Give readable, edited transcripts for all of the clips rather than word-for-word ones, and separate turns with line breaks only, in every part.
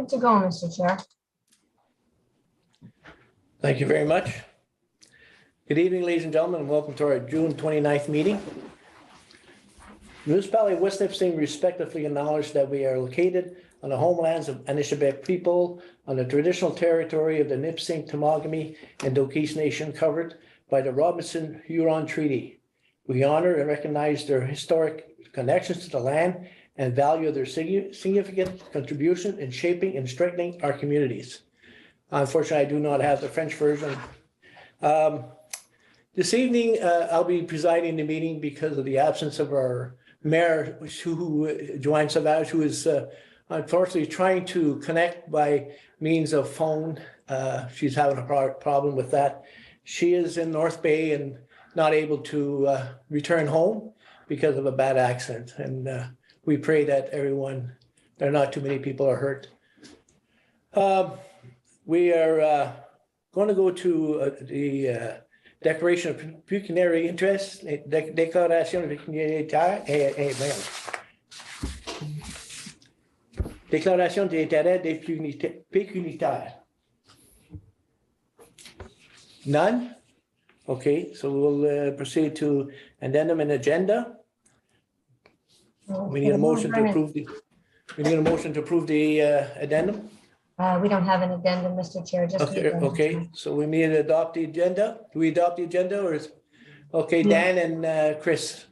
Good to go, Mr. Chair.
Thank you very much. Good evening, ladies and gentlemen, and welcome to our June 29th meeting. Municipality of West Nipissing respectively acknowledge that we are located on the homelands of Anishinaabe people on the traditional territory of the Nipissing, Temagami, and Dokish Nation covered by the Robinson-Huron Treaty. We honor and recognize their historic connections to the land and value their significant contribution in shaping and strengthening our communities. Unfortunately, I do not have the French version. This evening, I'll be presiding the meeting because of the absence of our mayor, Joanne Savage, who is unfortunately trying to connect by means of phone. She's having a problem with that. She is in North Bay and not able to return home because of a bad accident. And we pray that there are not too many people are hurt. We are going to go to the Declaration of Pecuniary Interest, Déclaration d'intérêt des pécunitaires. None? Okay, so we'll proceed to addendum and agenda. We need a motion to approve the addendum.
We don't have an addendum, Mr. Chair, just.
Okay, so we need to adopt the agenda. Do we adopt the agenda or is, okay, Dan and Chris?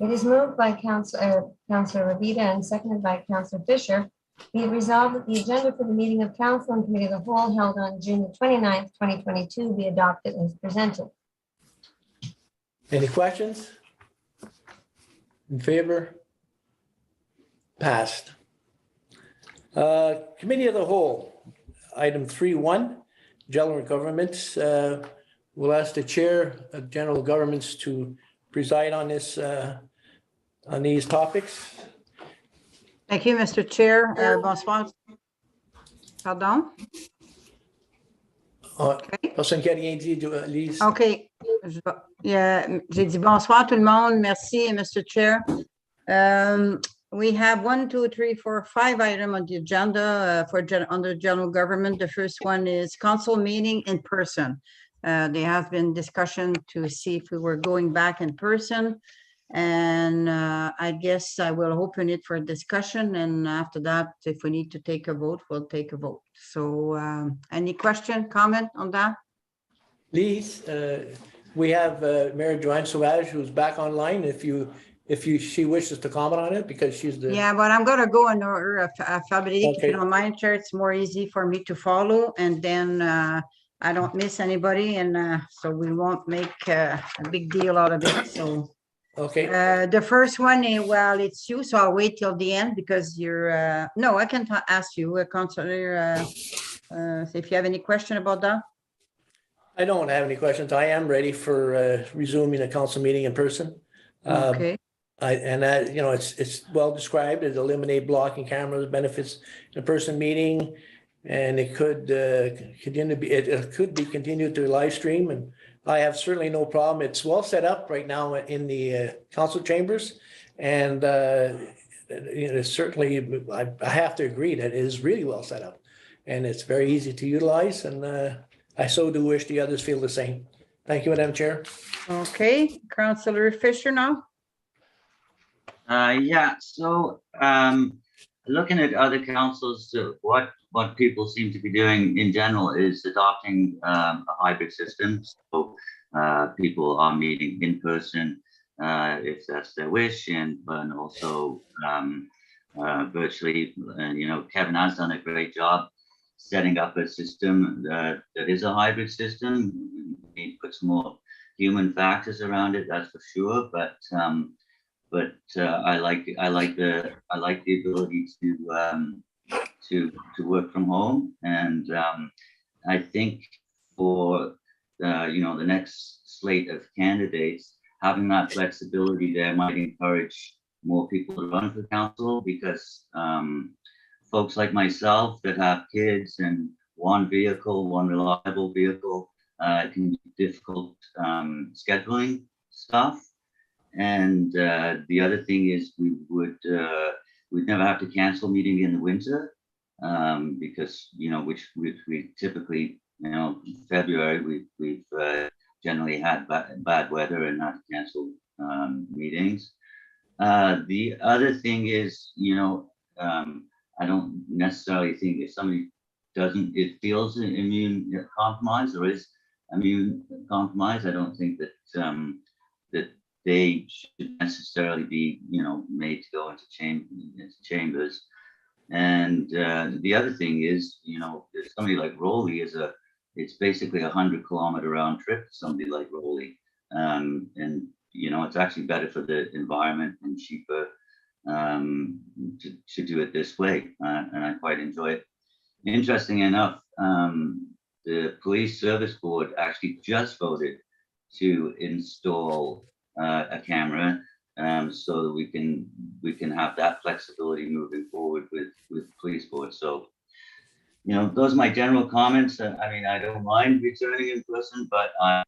It is moved by Councillor Revita and seconded by Councillor Fisher. Be it resolved that the agenda for the meeting of Council and Committee of the Whole held on June the 29th, 2022 be adopted as presented.
Any questions? In favor? Passed. Committee of the Whole, item 3.1, general governments. We'll ask the chair of general governments to preside on this, on these topics.
Thank you, Mr. Chair. Bonsoir. Pardon?
Personne qui a rien dit, Lise.
OK. J'ai dit bonsoir tout le monde. Merci, Mr. Chair. We have 1, 2, 3, 4, 5 items on the agenda under general government. The first one is council meeting in person. There has been discussion to see if we were going back in person. And I guess I will open it for discussion. And after that, if we need to take a vote, we'll take a vote. So any question, comment on that?
Lise, we have Mayor Joanne Sauvage, who's back online. If she wishes to comment on it, because she's the.
Yeah, but I'm going to go in order of alphabetic.
Okay.
If you don't mind, Chair, it's more easy for me to follow. And then I don't miss anybody. And so we won't make a big deal out of it. So.
Okay.
The first one, well, it's you, so I'll wait till the end because you're, no, I can ask you, Councillor, if you have any question about that.
I don't have any questions. I am ready for resuming a council meeting in person.
Okay.
It's well described as eliminate blocking cameras, benefits in-person meeting, and it could be continued to live stream, and I have certainly no problem. It's well set up right now in the council chambers, and it's certainly, I have to agree that it is really well set up, and it's very easy to utilize, and I so do wish the others feel the same. Thank you, Madam Chair.
Okay, Councillor Fisher now.
So looking at other councils, what people seem to be doing in general is adopting a hybrid system. So people are meeting in person if that's their wish, and also virtually. Kevin has done a great job setting up a system that is a hybrid system. We need to put some more human factors around it, that's for sure. But I like the ability to work from home, and I think for the next slate of candidates, having that flexibility there might encourage more people to run for council, because folks like myself that have kids and one reliable vehicle can be difficult scheduling stuff. And the other thing is we would we'd never have to cancel meeting in the winter, because, which we typically, February, we've generally had bad weather and had to cancel meetings. The other thing is, I don't necessarily think if somebody it feels immune compromised or is immune compromised, I don't think that that they should necessarily be, made to go into chambers. And the other thing is, if somebody like Rowley it's basically 100-kilometer round trip to somebody like Rowley. And, it's actually better for the environment and cheaper to do it this way. And I quite enjoy it. Interesting enough, the Police Service Board actually just voted to install a camera, so that we can have that flexibility moving forward with police board. So, those are my general comments. I don't mind returning in person, but I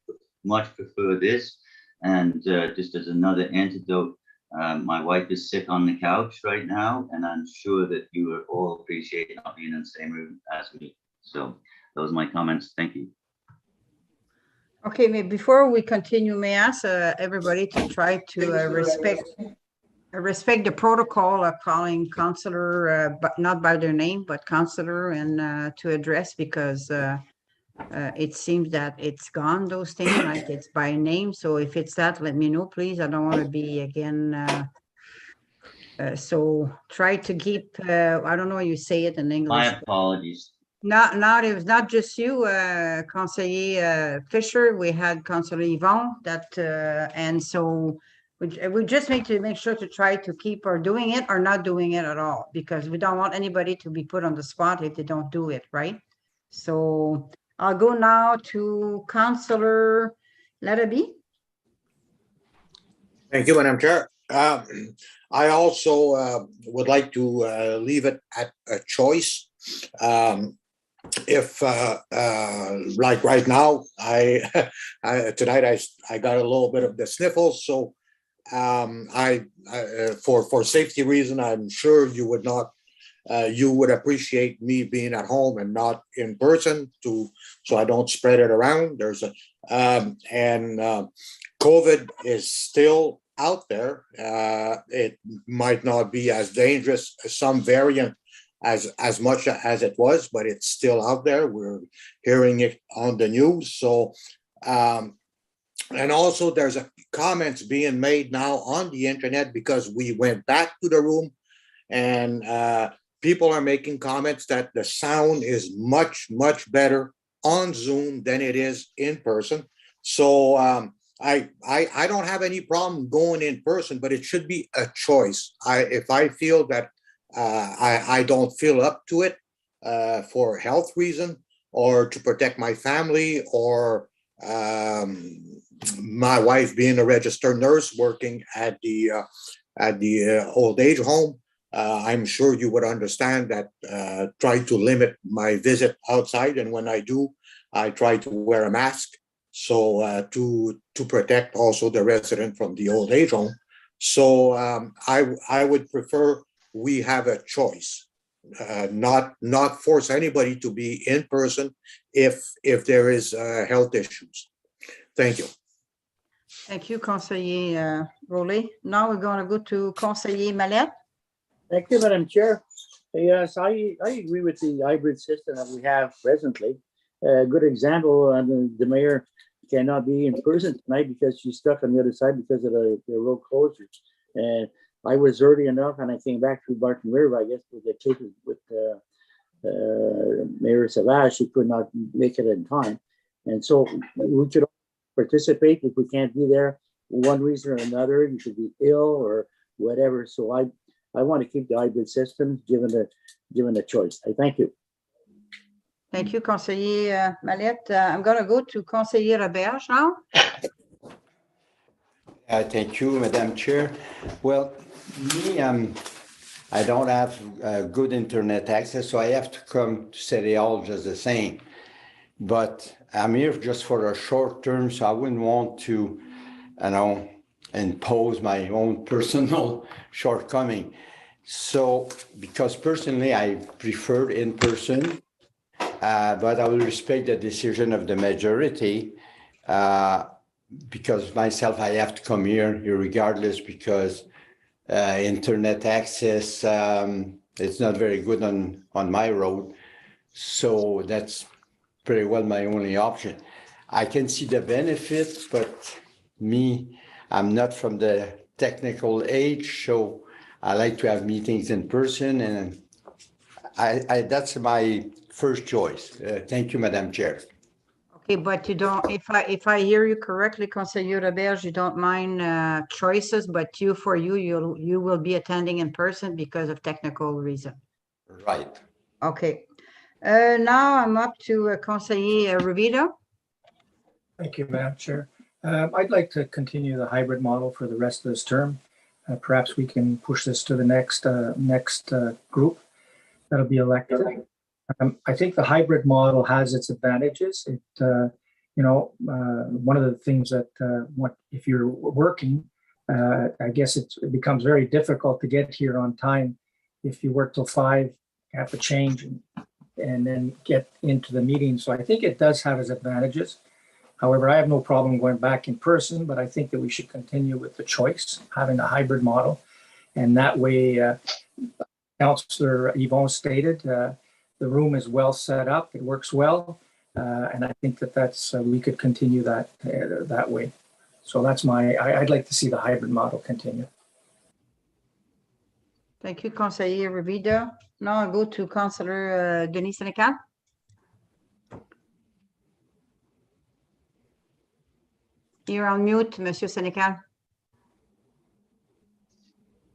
much prefer this. And just as another antidote, my wife is sick on the couch right now, and I'm sure that you will all appreciate not being in the same room as me. So those are my comments. Thank you.
Okay, before we continue, may I ask everybody to try to respect the protocol of calling counselor, but not by their name, but counselor, and to address, because it seems that it's gone, those things, like it's by name. So if it's that, let me know, please. I don't want to be again. So try to keep, I don't know how you say it in English.
My apologies.
Not it was not just you, Conseiller Fisher. We had Councillor Yvon that, and so we just need to make sure to try to keep or doing it or not doing it at all, because we don't want anybody to be put on the spot if they don't do it, right? So I'll go now to Councillor Larrabee.
Thank you, Madam Chair. I also would like to leave it at a choice. If like right now, tonight I got a little bit of the sniffles, so for safety reason, I'm sure you would not. You would appreciate me being at home and not in person, so I don't spread it around. COVID is still out there. It might not be as dangerous as some variant as much as it was, but it's still out there. We're hearing it on the news. So, and also there's comments being made now on the internet because we went back to the room, and people are making comments that the sound is much, much better on Zoom than it is in person. So I don't have any problem going in person, but it should be a choice. If I feel that I don't feel up to it for health reason, or to protect my family, or my wife being a registered nurse working at the old age home, I'm sure you would understand that try to limit my visit outside, and when I do, I try to wear a mask, so to protect also the resident from the old age home. So I would prefer we have a choice, not force anybody to be in person if there is health issues. Thank you.
Thank you, Conseiller Rowley. Now we're going to go to Conseiller Mallette.
Thank you, Madam Chair. Yes, I agree with the hybrid system that we have presently. A good example, the mayor cannot be in person tonight because she's stuck on the other side because of the road closures. And I was early enough, and I came back through Barton River, I guess, with the case with Mayor Savage. She could not make it in time. And so we should participate if we can't be there one reason or another. You could be ill or whatever. So I want to keep the hybrid system given the choice. I thank you.
Thank you, Conseiller Mallette. I'm going to go to Conseiller Roberge now.
Thank you, Madam Chair. Well, me, I don't have good internet access, so I have to come to City Hall just the same. But I'm here just for a short term, so I wouldn't want to, impose my own personal shortcoming. So, because personally, I prefer in person, but I will respect the decision of the majority. Because myself, I have to come here regardless because internet access, it's not very good on my road. So that's pretty well my only option. I can see the benefits, but me, I'm not from the technical age, so I like to have meetings in person, and that's my first choice. Thank you, Madam Chair.
Okay, but you don't, if I hear you correctly, Conseiller Roberge, you don't mind choices, but you will be attending in person because of technical reason.
Right.
Okay. Now I'm up to Conseiller Revita.
Thank you, Madam Chair. I'd like to continue the hybrid model for the rest of this term. Perhaps we can push this to the next group that'll be elected. I think the hybrid model has its advantages. One of the things that if you're working, I guess it becomes very difficult to get here on time. If you work till 5, you have to change and then get into the meeting. So I think it does have its advantages. However, I have no problem going back in person, but I think that we should continue with the choice, having a hybrid model. And that way, Councillor Yvon stated, the room is well set up, it works well. And I think that's we could continue that way. So that's I'd like to see the hybrid model continue.
Thank you, Conseiller Revita. Now I'll go to Councillor Denis Sénécal. You're on mute, Monsieur Sénécal.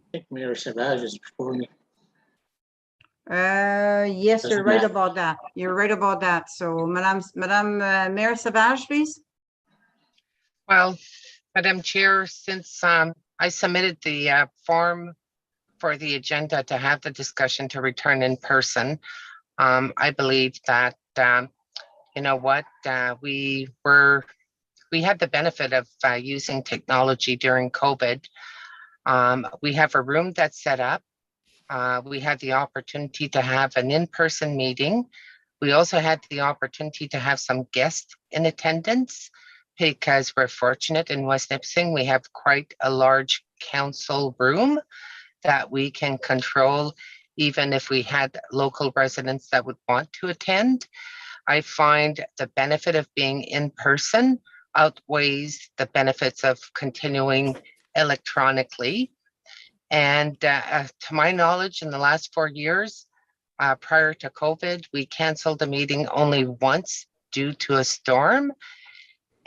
I think Mayor Savage is before me.
Yes,
Doesn't
you're right
matter.
about that. You're right about that. So, Madame Mayor Savage, please.
Well, Madam Chair, since I submitted the form for the agenda to have the discussion to return in person, I believe that, you know what, we had the benefit of using technology during COVID. We have a room that's set up. We had the opportunity to have an in-person meeting. We also had the opportunity to have some guests in attendance because we're fortunate in West Nipissing. We have quite a large council room that we can control, even if we had local residents that would want to attend. I find the benefit of being in person outweighs the benefits of continuing electronically. And to my knowledge, in the last 4 years, prior to COVID, we canceled a meeting only once due to a storm.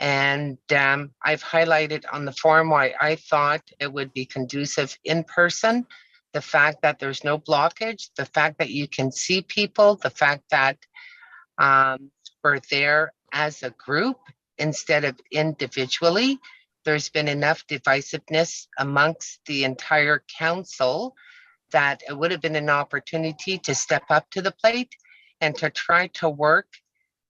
And I've highlighted on the form why I thought it would be conducive in person. The fact that there's no blockage, the fact that you can see people, the fact that we're there as a group instead of individually. There's been enough divisiveness amongst the entire council that it would have been an opportunity to step up to the plate and to try to work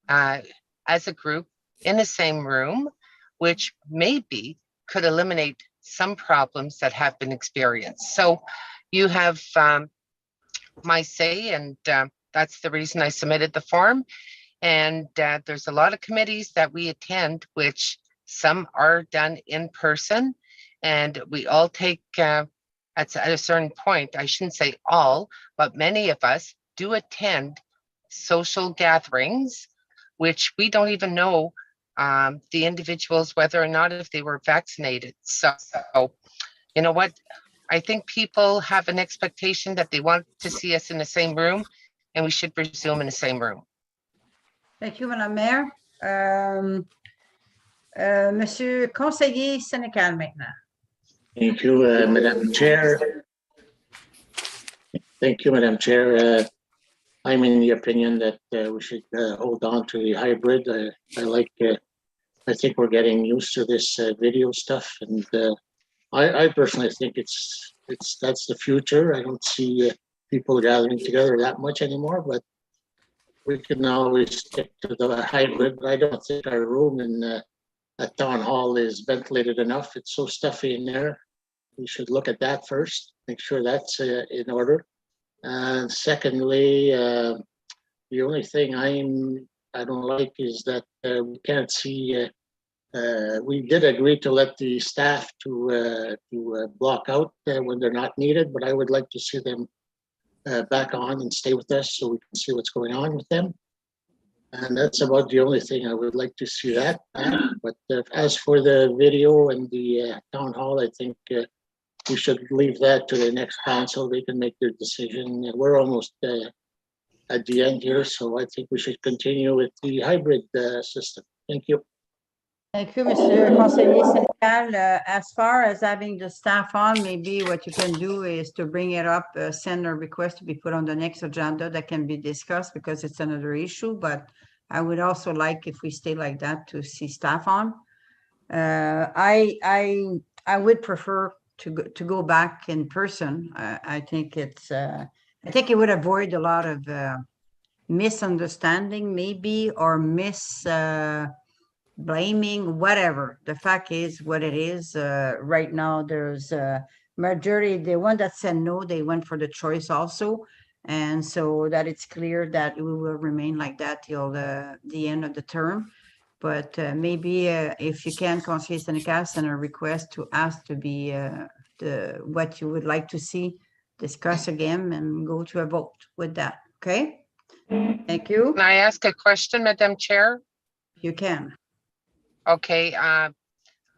as a group in the same room, which maybe could eliminate some problems that have been experienced. So you have my say, and that's the reason I submitted the form. And there's a lot of committees that we attend, which some are done in person, and we all take, at a certain point, I shouldn't say all, but many of us do attend social gatherings, which we don't even know the individuals, whether or not if they were vaccinated. So, you know what? I think people have an expectation that they want to see us in the same room, and we should resume in the same room.
Thank you, Madame Mayor. Monsieur Conseiller Sénécal maintenant.
Thank you, Madam Chair. Thank you, Madam Chair. I'm in the opinion that we should hold on to the hybrid. I think we're getting used to this video stuff, and I personally think that's the future. I don't see people gathering together that much anymore, but we can always stick to the hybrid. I don't think our room in at Town Hall is ventilated enough. It's so stuffy in there. we should look at that first, make sure that's in order. And secondly, the only thing I don't like is that we can't see. We did agree to let the staff to block out when they're not needed, but I would like to see them back on and stay with us so we can see what's going on with them. And that's about the only thing I would like to see that. But as for the video and the town hall, I think we should leave that to the next council. They can make their decision. We're almost at the end here, so I think we should continue with the hybrid system. Thank you.
Thank you, Mr. Conseiller Sénécal. As far as having the staff on, maybe what you can do is to bring it up, send a request to be put on the next agenda that can be discussed because it's another issue, but I would also like, if we stay like that, to see staff on. I would prefer to go back in person. I think I think it would avoid a lot of misunderstanding maybe, or blaming, whatever. The fact is what it is. Right now, there's a majority, the one that said no, they went for the choice also. And so that it's clear that it will remain like that till the end of the term. But maybe if you can, Conseiller Sénécal, send a request to ask to be what you would like to see, discuss again and go to a vote with that. Okay? Thank you.
Can I ask a question, Madam Chair?
You can.
Okay,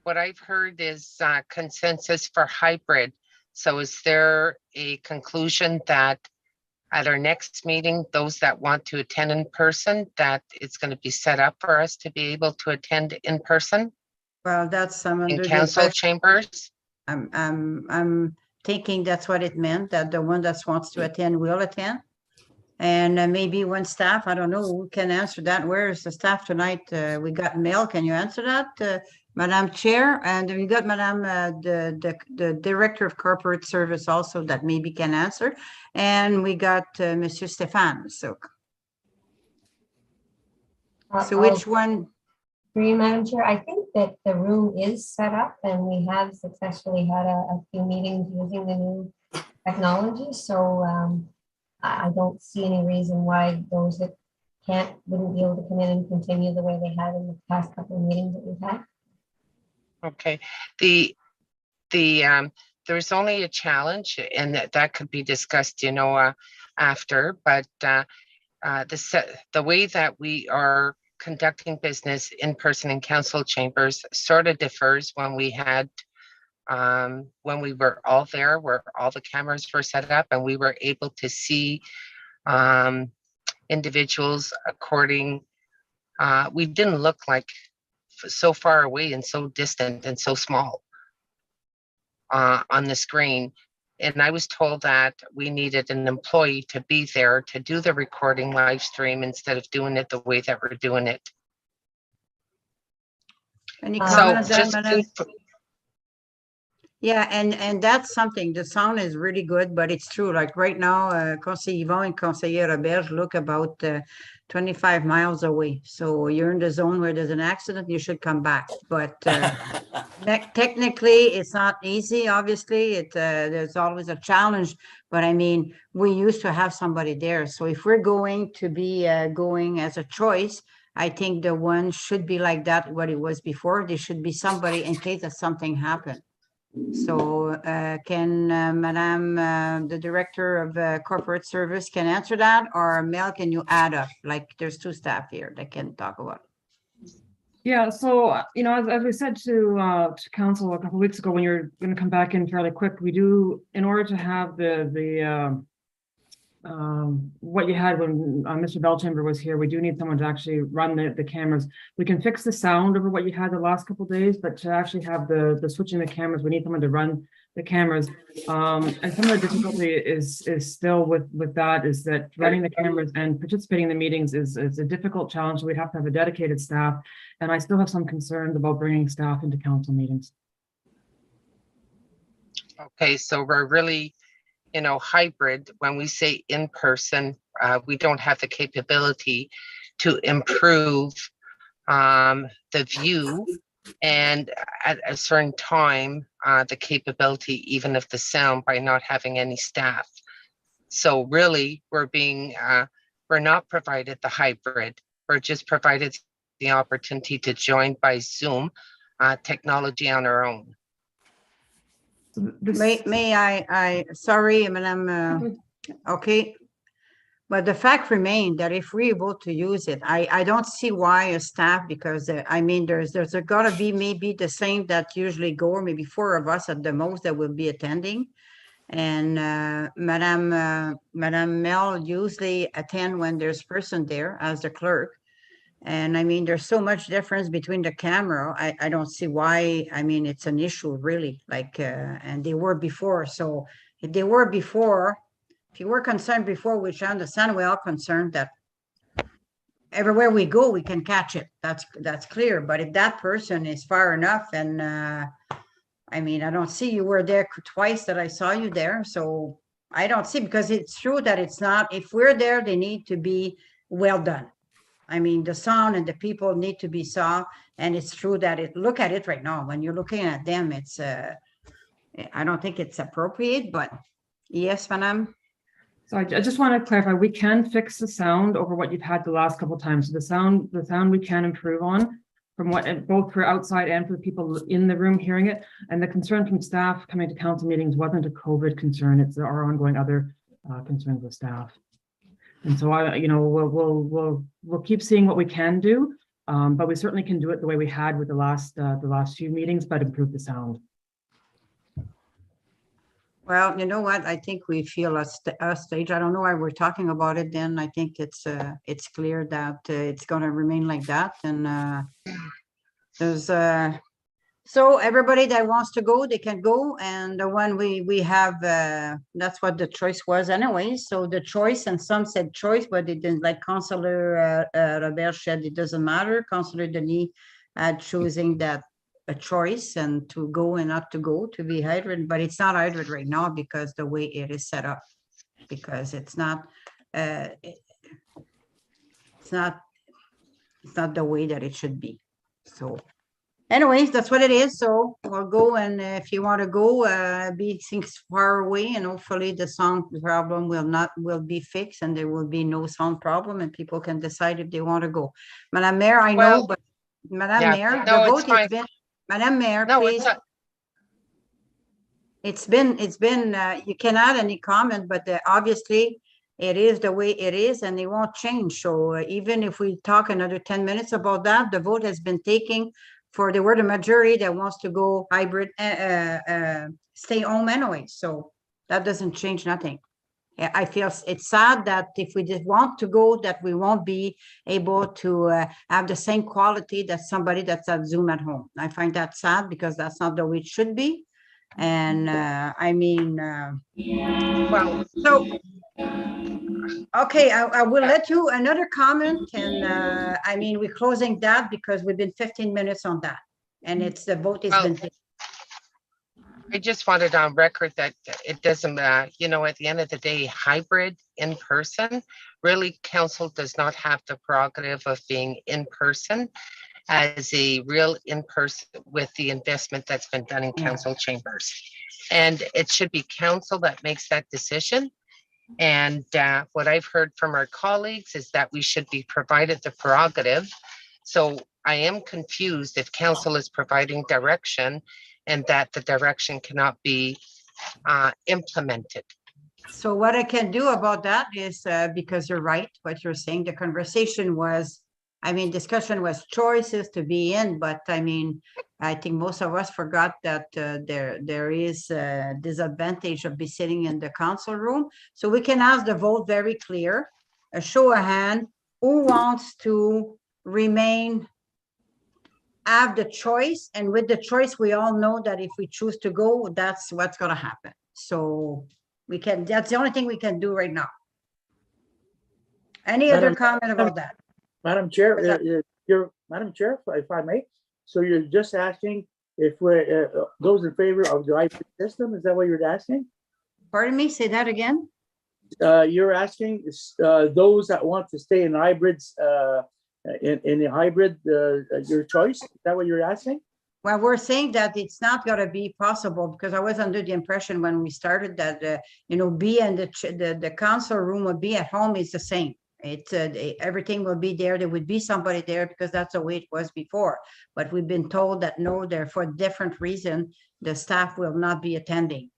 what I've heard is consensus for hybrid. So is there a conclusion that at our next meeting, those that want to attend in person, that it's going to be set up for us to be able to attend in person
Well, that's some
in
under the
council
impression-
chambers?
I'm thinking that's what it meant, that the one that wants to attend will attend. And maybe one staff, I don't know, who can answer that. Where is the staff tonight? We got Mel, can you answer that? Madam Chair, and we got Madam, the Director of Corporate Service also that maybe can answer. And we got Monsieur Stéphane, so which one?
Through you, Madam Chair, I think that the room is set up and we have successfully had a few meetings using the new technology. So I don't see any reason why those that wouldn't be able to come in and continue the way they had in the past couple of meetings that we've had.
Okay, there's only a challenge, and that could be discussed, after, but the way that we are conducting business in person in council chambers sort of differs when we had when we were all there, where all the cameras were set up and we were able to see individuals according, we didn't look like so far away and so distant and so small on the screen. And I was told that we needed an employee to be there to do the recording live stream instead of doing it the way that we're doing it.
Any
So
comment on that,
just
Madam? Yeah, and that's something, the sound is really good, but it's true, like right now, Conseiller Yvon and Conseiller Roberge look about 25 miles away. So you're in the zone where there's an accident, you should come back. But technically, it's not easy, obviously. There's always a challenge. But I mean, we used to have somebody there. So if we're going to be going as a choice, I think the one should be like that, what it was before. There should be somebody in case that something happened. So can Madame, the Director of Corporate Service can answer that, or Mel, can you add up? Like there's two staff here that can talk about it.
Yeah, so, as we said to council a couple of weeks ago, when you're going to come back in fairly quick, we do, in order to have what you had when Mr. Belchamber was here, we do need someone to actually run the cameras. We can fix the sound over what you had the last couple of days, but to actually have the switching the cameras, we need someone to run the cameras. And some of the difficulty is still with that, is that running the cameras and participating in the meetings is a difficult challenge. So we'd have to have a dedicated staff. And I still have some concerns about bringing staff into council meetings.
Okay, so we're really, hybrid. When we say in person, we don't have the capability to improve the view And at a certain time, the capability even of the sound by not having any staff. So really, we're not provided the hybrid. We're just provided the opportunity to join by Zoom technology on our own.
May sorry, Madam, okay. But the fact remains that if we're able to use it, I don't see why a staff, because I mean, there's gotta be maybe the same that usually go, or maybe 4 of us at the most that will be attending. And Madam Mel usually attend when there's person there as the clerk. And I mean, there's so much difference between the camera. I don't see why, I mean, it's an issue really, like, and they were before. So if they were before, if you were concerned before, which I understand we're all concerned that everywhere we go, we can catch it. That's clear. But if that person is far enough, and I mean, I don't see, you were there twice that I saw you there. So I don't see, because it's true that it's not, if we're there, they need to be well done. I mean, the sound and the people need to be saw. And it's true that look at it right now. When you're looking at them, it's, I don't think it's appropriate, but yes, Madam.
So I just want to clarify, we can fix the sound over what you've had the last couple of times. So the sound we can improve on from what, both for outside and for the people in the room hearing it. And the concern from staff coming to council meetings wasn't a COVID concern. It's our ongoing other concerns with staff. And so we'll keep seeing what we can do, but we certainly can do it the way we had with the last few meetings, but improve the sound.
Well, you know what? I think we feel a stage. I don't know why we're talking about it then. I think it's clear that it's going to remain like that. And there's so everybody that wants to go, they can go. And the one we have, that's what the choice was anyway. So the choice, and some said choice, but it didn't, like Councillor Robert said, it doesn't matter. Councillor Denis had choosing that a choice and to go and not to go to be hybrid, but it's not hybrid right now because the way it is set up, because it's not the way that it should be. So anyways, that's what it is. So we'll go, and if you want to go, be things far away, and hopefully the sound problem will be fixed and there will be no sound problem and people can decide if they want to go. Madam Mayor, I know, but Madam Mayor, the vote has been, Madam Mayor, please. It's been, you can add any comment, but obviously it is the way it is and it won't change. So even if we talk another 10 minutes about that, the vote has been taken for the word of majority that wants to go hybrid, stay home anyway. So that doesn't change nothing. I feel it's sad that if we just want to go, that we won't be able to have the same quality that somebody that's at Zoom at home. I find that sad because that's not the way it should be. And I mean, well, so, okay, I will let you another comment. And I mean, we're closing that because we've been 15 minutes on that. And it's the vote has been taken.
I just wanted on record that it doesn't, at the end of the day, hybrid in person, really council does not have the prerogative of being in person as a real in person with the investment that's been done in council chambers. And it should be council that makes that decision. And what I've heard from our colleagues is that we should be provided the prerogative. So I am confused if council is providing direction and that the direction cannot be implemented.
So what I can do about that is, because you're right, what you're saying, the conversation was, I mean, discussion was choices to be in, but I mean, I think most of us forgot that there is a disadvantage of be sitting in the council room. So we can ask the vote very clear, a show of hand, who wants to remain, have the choice, and with the choice we all know that if we choose to go, that's what's going to happen. So we can, that's the only thing we can do right now. Any other comment about that?
Madam Chair, Madam Chair, if I may, so you're just asking if we're those in favor of the hybrid system, is that what you're asking?
Pardon me, say that again.
You're asking those that want to stay in hybrids in the hybrid, your choice? Is that what you're asking?
Well, we're saying that it's not gonna be possible because I was under the impression when we started that, B and the council room would be at home is the same. It's, everything will be there. There would be somebody there because that's the way it was before. But we've been told that no, there for different reason, the staff will not be attending.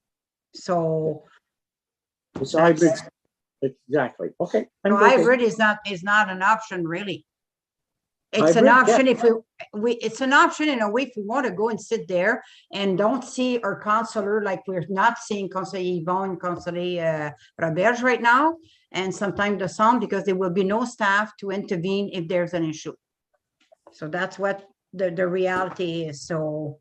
So
It's hybrid. Exactly. Okay. I'm
no,
okay.
hybrid is not an option really. It's an
Hybrid, yeah.
option if it's an option in a way if we want to go and sit there and don't see our counselor like we're not seeing Conseiller Yvon and Conseiller Roberge right now, and sometimes the sound because there will be no staff to intervene if there's an issue. So that's what the reality is. So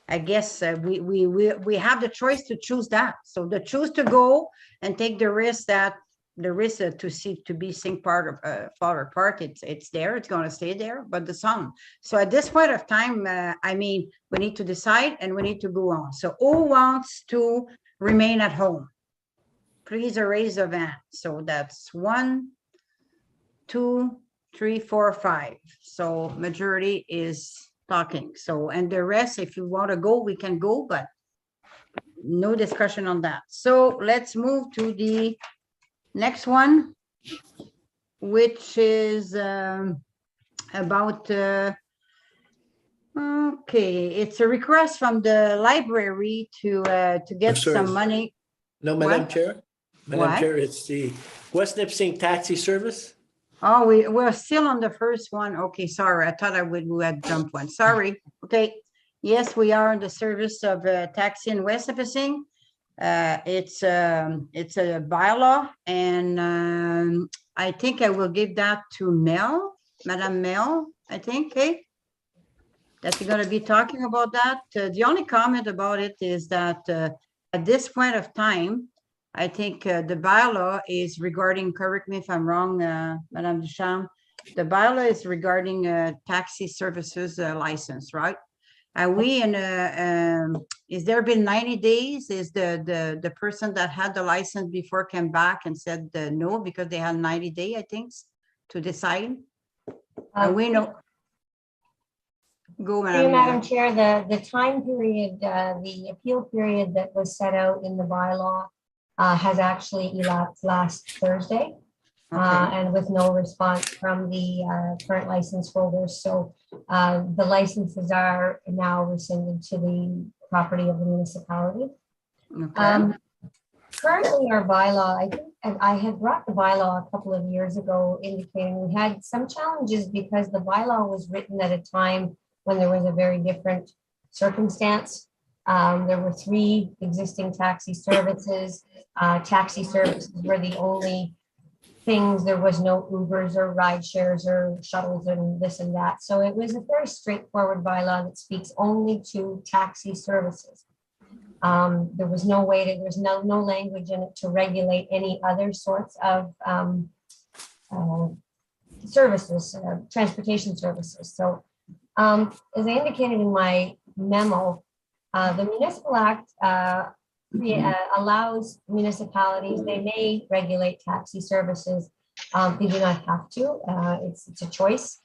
I guess we have the choice to choose that. So the choose to go and take the risk that to be sing part of Flower Park. It's there. It's going to stay there. But the song. So at this point of time, I mean, we need to decide and we need to go on. So who wants to remain at home? Please raise a hand. So that's 1, 2, 3, 4, 5. So majority is talking. So and the rest, if you want to go, we can go, but no discussion on that. So let's move to the next one, which is about, okay, it's a request from the library to get
sorry.
some money.
No, Madam
What?
Chair? Madam
What?
Chair, it's the West Nipissing Taxi Service.
Oh, we're still on the first one. Okay, sorry. I thought we had jumped one. Sorry. Okay. Yes, we are in the service of taxi in West Nipissing. It's a bylaw, and I think I will give that to Mel, Madam Mel, I think, okay? That you're gonna be talking about that. The only comment about it is that at this point of time, I think the bylaw is regarding, correct me if I'm wrong, Madame Duchamp, the bylaw is regarding taxi services license, right? Are we in is there been 90 days? Is the person that had the license before came back and said no, because they had 90 days, I think, to decide? We know. Go,
Madam
Madam.
Chair, the time period, the appeal period that was set out in the bylaw has actually elapsed last Thursday. And with no response from the current license holders. So the licenses are now rescinded to the property of the municipality.
Okay.
Currently, our bylaw, I think, and I had brought the bylaw a couple of years ago indicating we had some challenges because the bylaw was written at a time when there was a very different circumstance. There were 3 existing taxi services. Taxi services were the only things. There was no Ubers or ride shares or shuttles and this and that. So it was a very straightforward bylaw that speaks only to taxi services. There was no way to, there's no language in it to regulate any other sorts of services, transportation services. So as I indicated in my memo, the Municipal Act allows municipalities, they may regulate taxi services. They do not have to. It's a choice.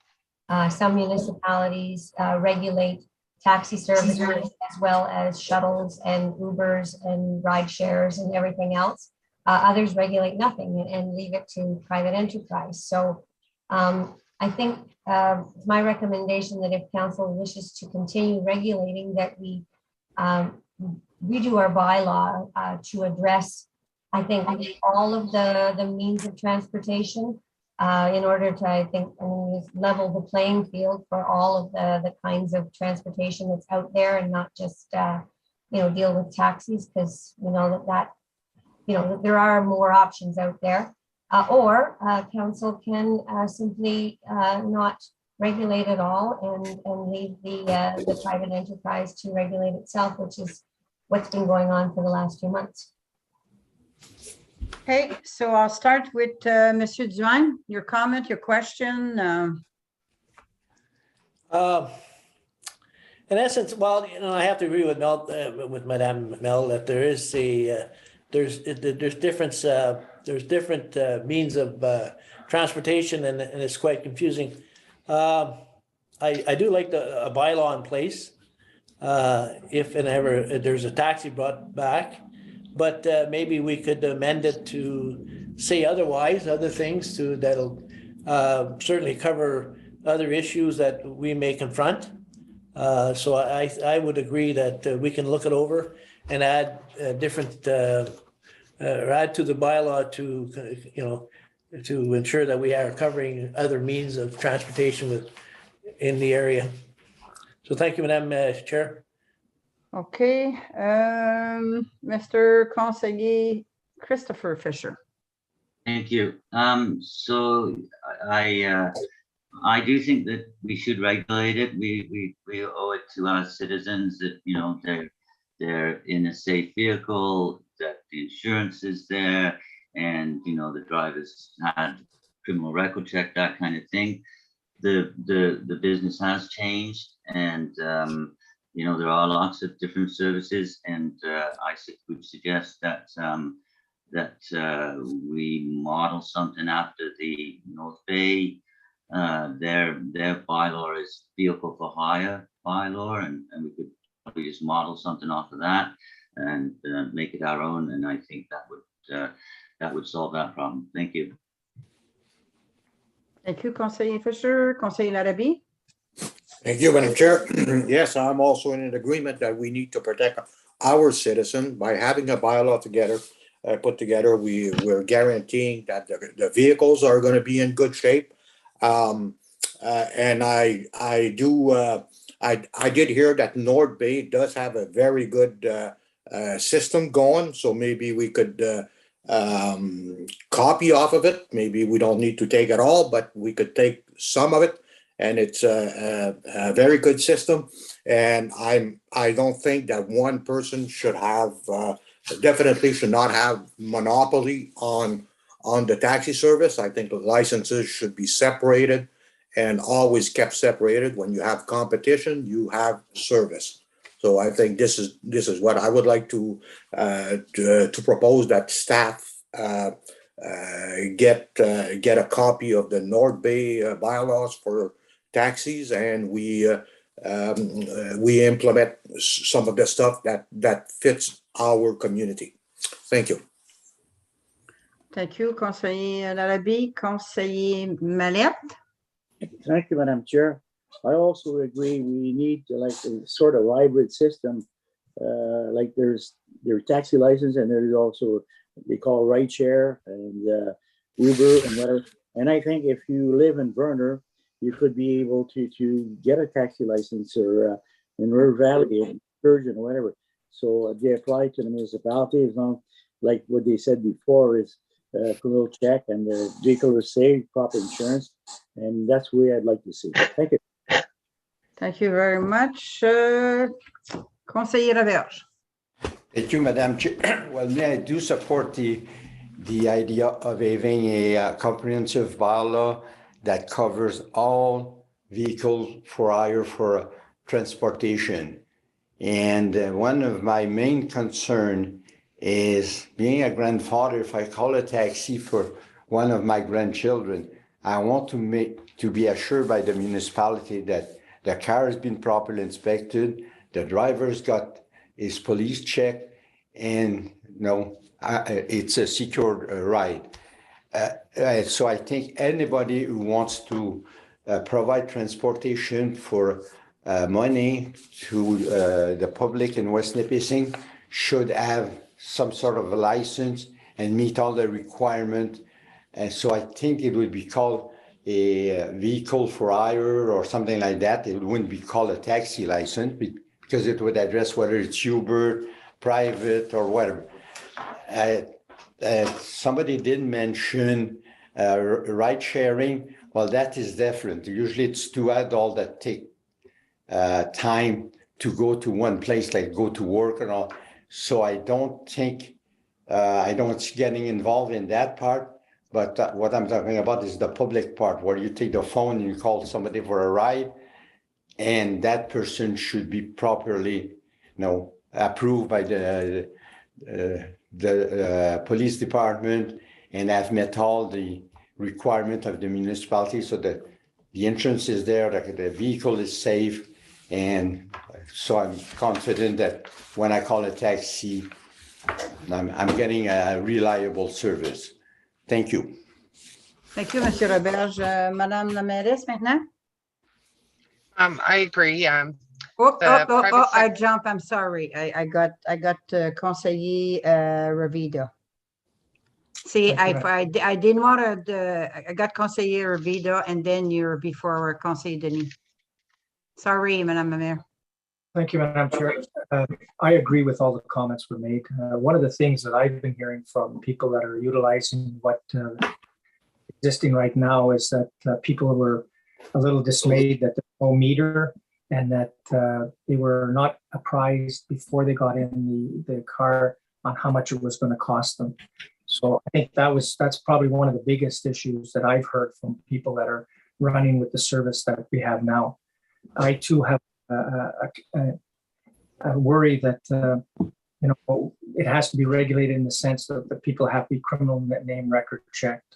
Some municipalities regulate taxi services as well as shuttles and Ubers and ride shares and everything else. Others regulate nothing and leave it to private enterprise. So I think my recommendation that if council wishes to continue regulating, that we redo our bylaw to address, I think, all of the means of transportation in order to, I think, level the playing field for all of the kinds of transportation that's out there, and not just deal with taxis, because we know that there are more options out there. Or council can simply not regulate at all and leave the private enterprise to regulate itself, which is what's been going on for the last few months.
Okay, so I'll start with Monsieur Duhaime. Your comment, your question.
In essence, well, I have to agree with Mel, with Madame Mel, that there is there's different means of transportation, and it's quite confusing. I do like a bylaw in place. if and ever there's a taxi brought back. But maybe we could amend it to say otherwise, other things that'll certainly cover other issues that we may confront. So I would agree that we can look it over and add different, or add to the bylaw to, to ensure that we are covering other means of transportation in the area. So thank you, Madam Chair.
Okay, Mr. Conseiller Christopher Fisher.
Thank you. So I do think that we should regulate it. We owe it to our citizens that, they're in a safe vehicle, that the insurance is there, and, the drivers had criminal record check, that kind of thing. The business has changed, and, there are lots of different services, and I would suggest that we model something after the North Bay. Their bylaw is vehicle for hire bylaw, and we could probably just model something off of that and make it our own. And I think that would solve that problem. Thank you.
Thank you, Conseiller Fisher. Conseiller Larrabee.
Thank you, Madam Chair. Yes, I'm also in an agreement that we need to protect our citizen by having a bylaw together, put together. We're guaranteeing that the vehicles are going to be in good shape. And I did hear that North Bay does have a very good system going, so maybe we could copy off of it. Maybe we don't need to take it all, but we could take some of it. And it's a very good system. And I don't think that one person should have, definitely should not have monopoly on the taxi service. I think the licenses should be separated and always kept separated. When you have competition, you have service. So I think this is what I would like to propose, that staff get a copy of the North Bay bylaws for taxis, and we implement some of the stuff that fits our community. Thank you.
Thank you, Conseiller Larrabee. Conseiller Mallette.
Thank you, Madam Chair. I also agree we need a sort of hybrid system. Like there's your taxi license, and there's also they call ride share and Uber and whatever. And I think if you live in Verner, you could be able to get a taxi license, or in River Valley, in Sturgeon, or whatever. So they apply to the municipality, as long like what they said before is criminal check and the vehicle is saved, proper insurance, and that's the way I'd like to see it. Thank you.
Thank you very much. Conseiller Laverge.
Thank you, Madam Chair. Well, I do support the idea of having a comprehensive bylaw that covers all vehicles for hire for transportation. And one of my main concern is being a grandfather. If I call a taxi for one of my grandchildren, I want to be assured by the municipality that the car has been properly inspected, the driver's got his police check, and it's a secured ride. So I think anybody who wants to provide transportation for money to the public in West Nipissing should have some sort of a license and meet all the requirements. And so I think it would be called a vehicle for hire or something like that. It wouldn't be called a taxi license because it would address whether it's Uber, private, or whatever. Somebody did mention ride sharing. Well, that is different. Usually it's two adults that take time to go to one place, like go to work and all. So I don't think, I don't getting involved in that part. But what I'm talking about is the public part, where you take the phone and you call somebody for a ride, and that person should be properly, approved by the police department and have met all the requirement of the municipality, so that the insurance is there, that the vehicle is safe, And so I'm confident that when I call a taxi, I'm getting a reliable service. Thank you.
Thank you, Monsieur Roberge. Madame la mairesse maintenant?
I agree.
Oh,
The private
I jump, I'm sorry. I got conseiller Ravida. See,
Thank you,
I didn't want to, I got conseiller Ravida and then you're before conseiller Denis. Sorry, Madame la Maire.
Thank you, Madam Chair. I agree with all the comments were made. One of the things that I've been hearing from people that are utilizing what existing right now is that people were a little dismayed that there's no meter and that they were not apprised before they got in the car on how much it was going to cost them. So I think that's probably one of the biggest issues that I've heard from people that are running with the service that we have now. I too have a worry that it has to be regulated in the sense that people have to be criminal name record checked.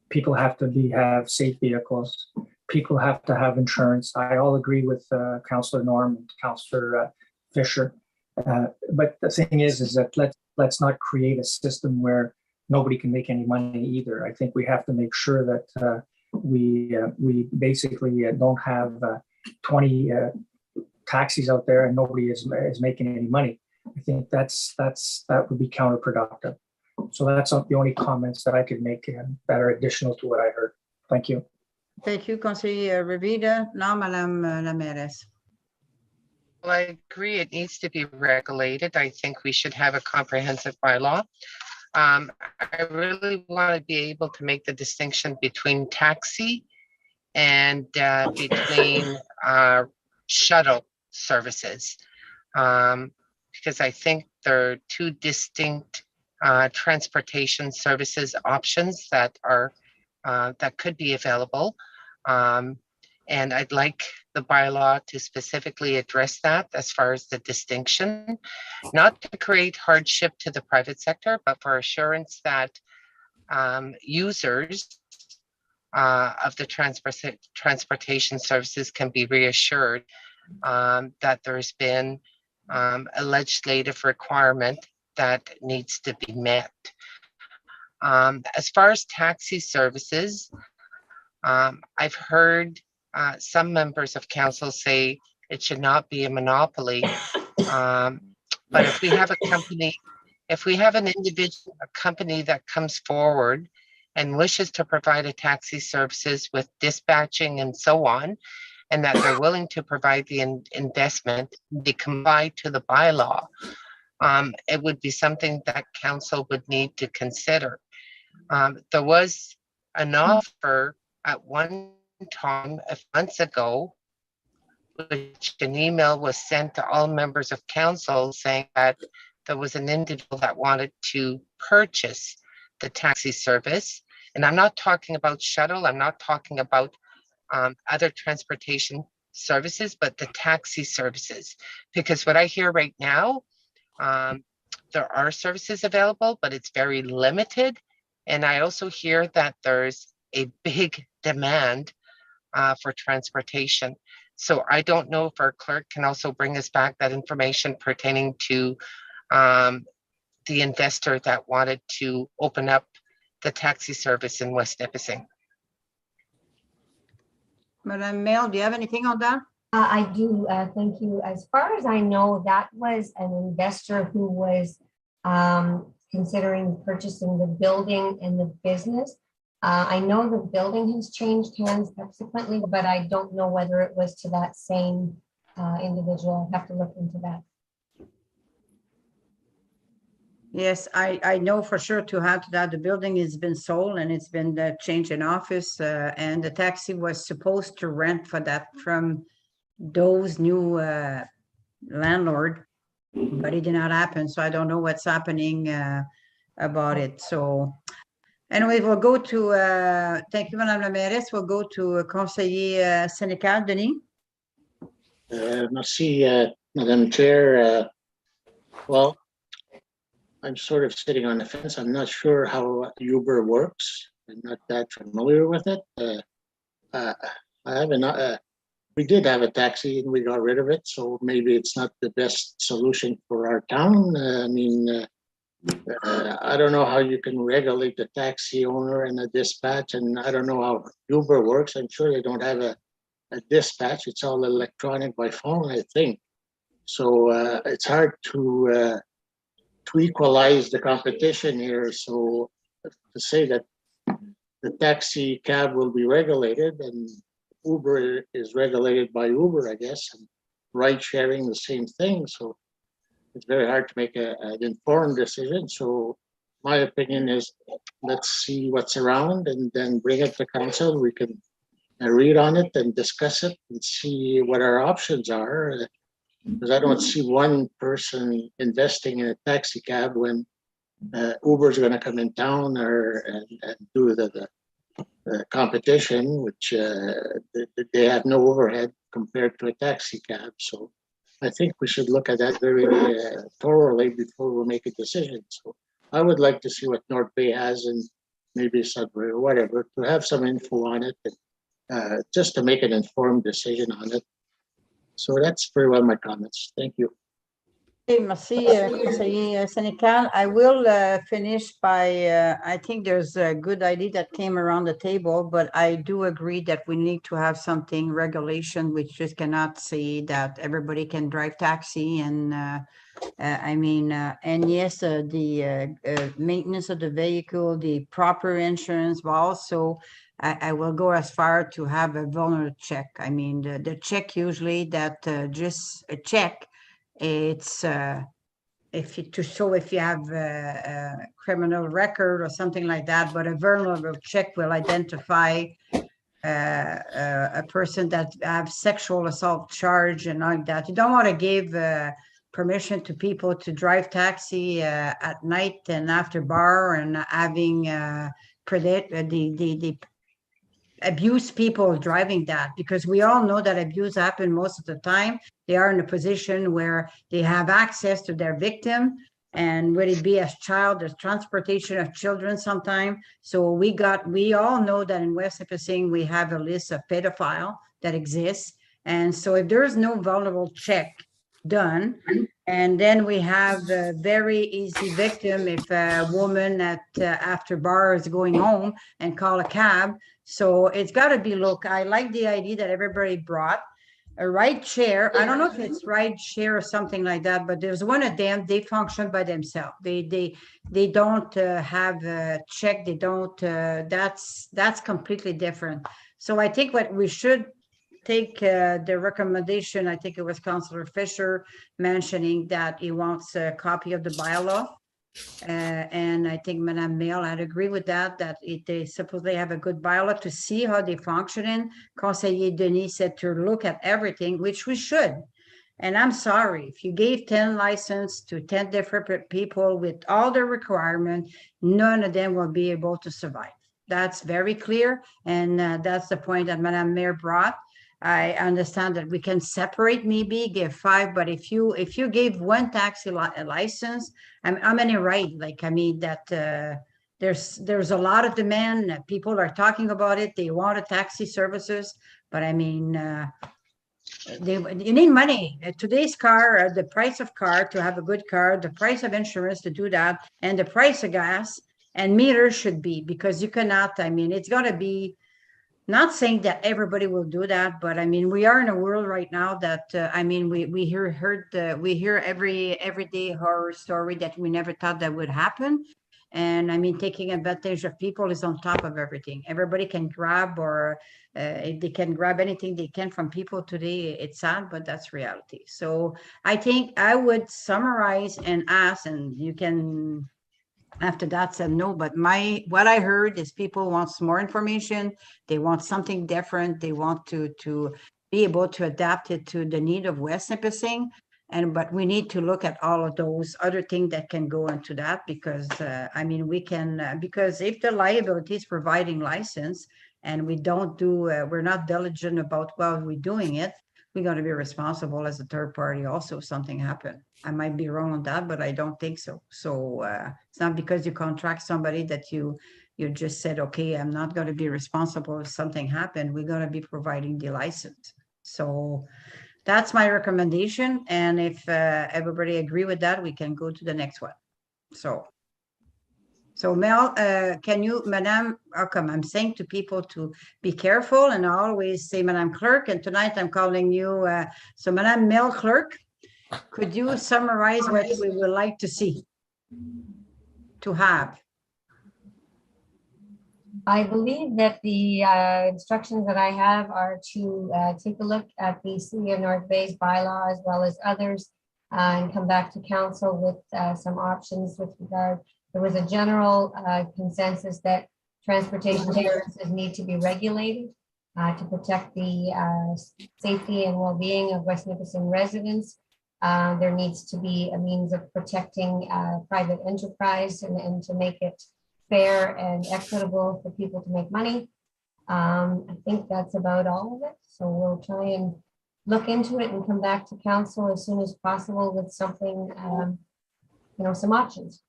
People have to have safe vehicles. People have to have insurance. I all agree with Councillor Norm and Councillor Fisher. But the thing is that let's not create a system where nobody can make any money either. I think we have to make sure that we basically don't have 20 taxis out there and nobody is making any money. I think that would be counterproductive. So that's the only comments that I could make that are additional to what I heard. Thank you.
Thank you, conseiller Ravida. Now, Madame la mairesse.
Well, I agree. It needs to be regulated. I think we should have a comprehensive bylaw. I really want to be able to make the distinction between taxi and between shuttle services, because I think they're two distinct transportation services options that are that could be available. And I'd like the bylaw to specifically address that as far as the distinction, not to create hardship to the private sector, but for assurance that users of the transportation services can be reassured that there's been a legislative requirement that needs to be met. As far as taxi services, I've heard some members of council say it should not be a monopoly. But if we have a company, if we have an individual, a company that comes forward and wishes to provide a taxi services with dispatching and so on, and that they're willing to provide the investment, they comply to the bylaw, it would be something that council would need to consider. There was an offer at one time, months ago, which an email was sent to all members of council saying that there was an individual that wanted to purchase the taxi service. And I'm not talking about shuttle, I'm not talking about other transportation services, but the taxi services. Because what I hear right now, there are services available, but it's very limited. And I also hear that there's a big demand for transportation. So I don't know if our clerk can also bring us back that information pertaining to the investor that wanted to open up the taxi service in West Nipissing.
Madame Mail, do you have anything on that?
I do, thank you. As far as I know, that was an investor who was considering purchasing the building and the business. I know the building has changed hands subsequently, but I don't know whether it was to that same individual. I'll have to look into that.
Yes, I know for sure to add to that, the building has been sold and it's been changed in office, and the taxi was supposed to rent for that from those new landlord, but it did not happen. So I don't know what's happening about it. So anyway, we'll go to, thank you, Madame la Mairesse. We'll go to Conseiller Sénécal, Denis.
Merci, Madame Chair. Well, I'm sort of sitting on the fence. I'm not sure how Uber works. I'm not that familiar with it. I have we did have a taxi and we got rid of it. So maybe it's not the best solution for our town. I don't know how you can regulate the taxi owner and a dispatch, and I don't know how Uber works. I'm sure they don't have a dispatch. It's all electronic by phone, I think. So it's hard to equalize the competition here. So to say that the taxi cab will be regulated and Uber is regulated by Uber, I guess, and ride sharing the same thing. So it's very hard to make an informed decision. So my opinion is let's see what's around and then bring it to council. We can read on it and discuss it and see what our options are. Because I don't see one person investing in a taxi cab when Uber is going to come in town and do the competition, which they have no overhead compared to a taxi cab. So I think we should look at that very thoroughly before we make a decision. So I would like to see what North Bay has and maybe Sudbury or whatever, to have some info on it, and, just to make an informed decision on it. So that's pretty well my comments. Thank you.
Okay, merci, Conseiller Sénécal. I will finish by, I think there's a good idea that came around the table, but I do agree that we need to have something regulation, which just cannot say that everybody can drive taxi. And and yes, the maintenance of the vehicle, the proper insurance, but also I will go as far to have a vulnerable check. I mean, the check usually that just a check, it's if you have a criminal record or something like that, but a vulnerable check will identify a person that have sexual assault charge and like that. You don't want to give permission to people to drive taxi at night and after bar and having the abuse people driving that, because we all know that abuse happens most of the time. They are in a position where they have access to their victim, and would it be as child, there's transportation of children sometime. So we all know that in West Nipissing, we have a list of pedophile that exists. And so if there's no vulnerable check done, and then we have a very easy victim if a woman at after bar is going home and call a cab. So it's got to be, look, I like the idea that everybody brought a ride share. I don't know if it's ride share or something like that, but there's one of them, they function by themselves. They don't have a check. They don't, that's completely different. So I think what we should take the recommendation, I think it was Councillor Fisher mentioning that he wants a copy of the bylaw. And I think Madame Mail, I'd agree with that, that they suppose they have a good bylaw to see how they function in. Conseiller Denis said to look at everything, which we should. And I'm sorry, if you gave 10 license to 10 different people with all the requirements, none of them will be able to survive. That's very clear. And that's the point that Madame Mayor brought. I understand that we can separate, maybe give 5, but if you gave one taxi license, I'm in a right. Like, I mean, that there's a lot of demand. People are talking about it. They want a taxi services, but I mean, you need money. Today's car, the price of car to have a good car, the price of insurance to do that, and the price of gas and meters should be, because you cannot, I mean, it's going to be, not saying that everybody will do that, but I mean, we are in a world right now that I mean, we hear every day horror story that we never thought that would happen. And I mean, taking advantage of people is on top of everything. Everybody can grab, or they can grab anything they can from people today. It's sad, but that's reality. So I think I would summarize and ask, and you can after that said no, but what I heard is people want more information. They want something different. They want to be able to adapt it to the need of West Nipissing. But we need to look at all of those other things that can go into that, because I mean, we can, because if the liability is providing license and we don't do, we're not diligent about while we're doing it, we're going to be responsible as a third party also if something happened. I might be wrong on that, but I don't think so. So it's not because you contract somebody that you just said, okay, I'm not going to be responsible if something happened. We're going to be providing the license. So that's my recommendation. And if everybody agree with that, we can go to the next one. So Mel, can you, Madame, how come I'm saying to people to be careful, and I always say Madame Clerk, and tonight I'm calling you, so Madame Mel Clerk, could you summarize what we would like to see, to have?
I believe that the instructions that I have are to take a look at the City of North Bay's bylaw as well as others and come back to council with some options with regard. There was a general consensus that transportation services need to be regulated to protect the safety and well-being of West Nipissing residents. There needs to be a means of protecting private enterprise and to make it fair and equitable for people to make money. I think that's about all of it. So we'll try and look into it and come back to council as soon as possible with something, some options.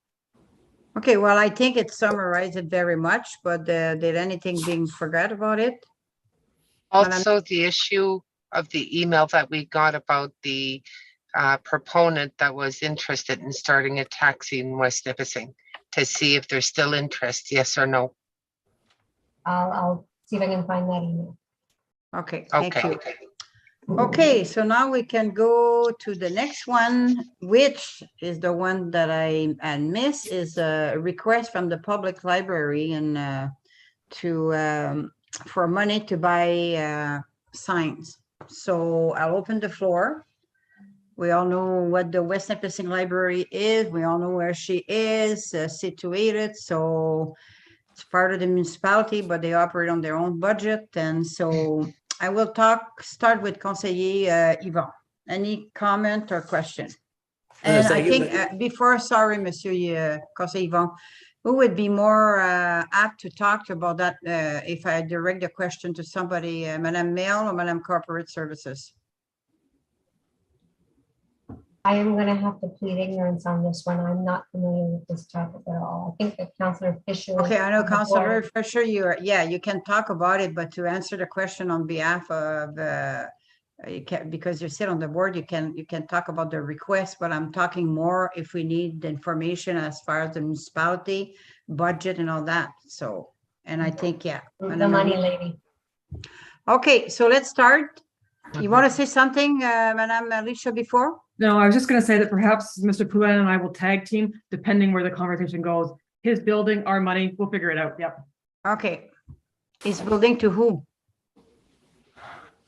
Okay, well, I think it summarized it very much, but did anything being forgot about it?
Also, the issue of the email that we got about the proponent that was interested in starting a taxi in West Nipissing, to see if there's still interest, yes or no.
I'll see if I can find that email.
Okay, thank
Okay.
you. Okay, so now we can go to the next one, which is the one that I missed, is a request from the public library and for money to buy signs. So I'll open the floor. We all know what the West Nipissing Library is. We all know where she is situated. So it's part of the municipality, but they operate on their own budget. And so I will start with Conseiller Yvon. Any comment or question? And I think sorry, Monsieur Conseiller Yvon, who would be more apt to talk about that if I direct the question to somebody, Madame Mail or Madame Corporate Services?
I am going to have to plead ignorance on this one. I'm not familiar with this topic at all. I think that Councillor Fisher.
Okay, I know Councillor Fisher, you can talk about it, but to answer the question on behalf of you can, because you sit on the board, you can talk about the request, but I'm talking more if we need the information as far as the municipality budget and all that. So, and I think, yeah.
The money lady.
Okay, so let's start. You want to say something, Madame Alicia, before?
No, I was just going to say that perhaps Mr. Poulin and I will tag team, depending where the conversation goes. His building, our money, we'll figure it out. Yep.
Okay. His building to who?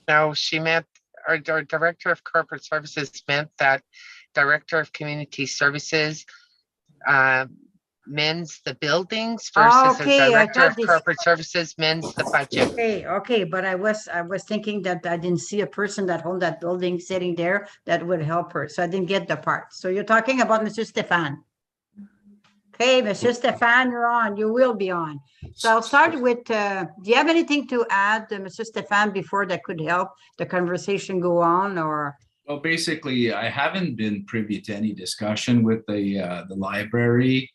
No, she meant, our Director of Corporate Services meant that Director of Community Services mends the buildings versus the Director of Corporate Services mends the budget.
Okay, but I was thinking that I didn't see a person that owned that building sitting there that would help her, so I didn't get the part. So you're talking about Monsieur Stéphane. Okay, Monsieur Stéphane, you're on. You will be on. So I'll start with, do you have anything to add, Monsieur Stéphane, before that could help the conversation go on, or?
Well, basically, I haven't been privy to any discussion with the library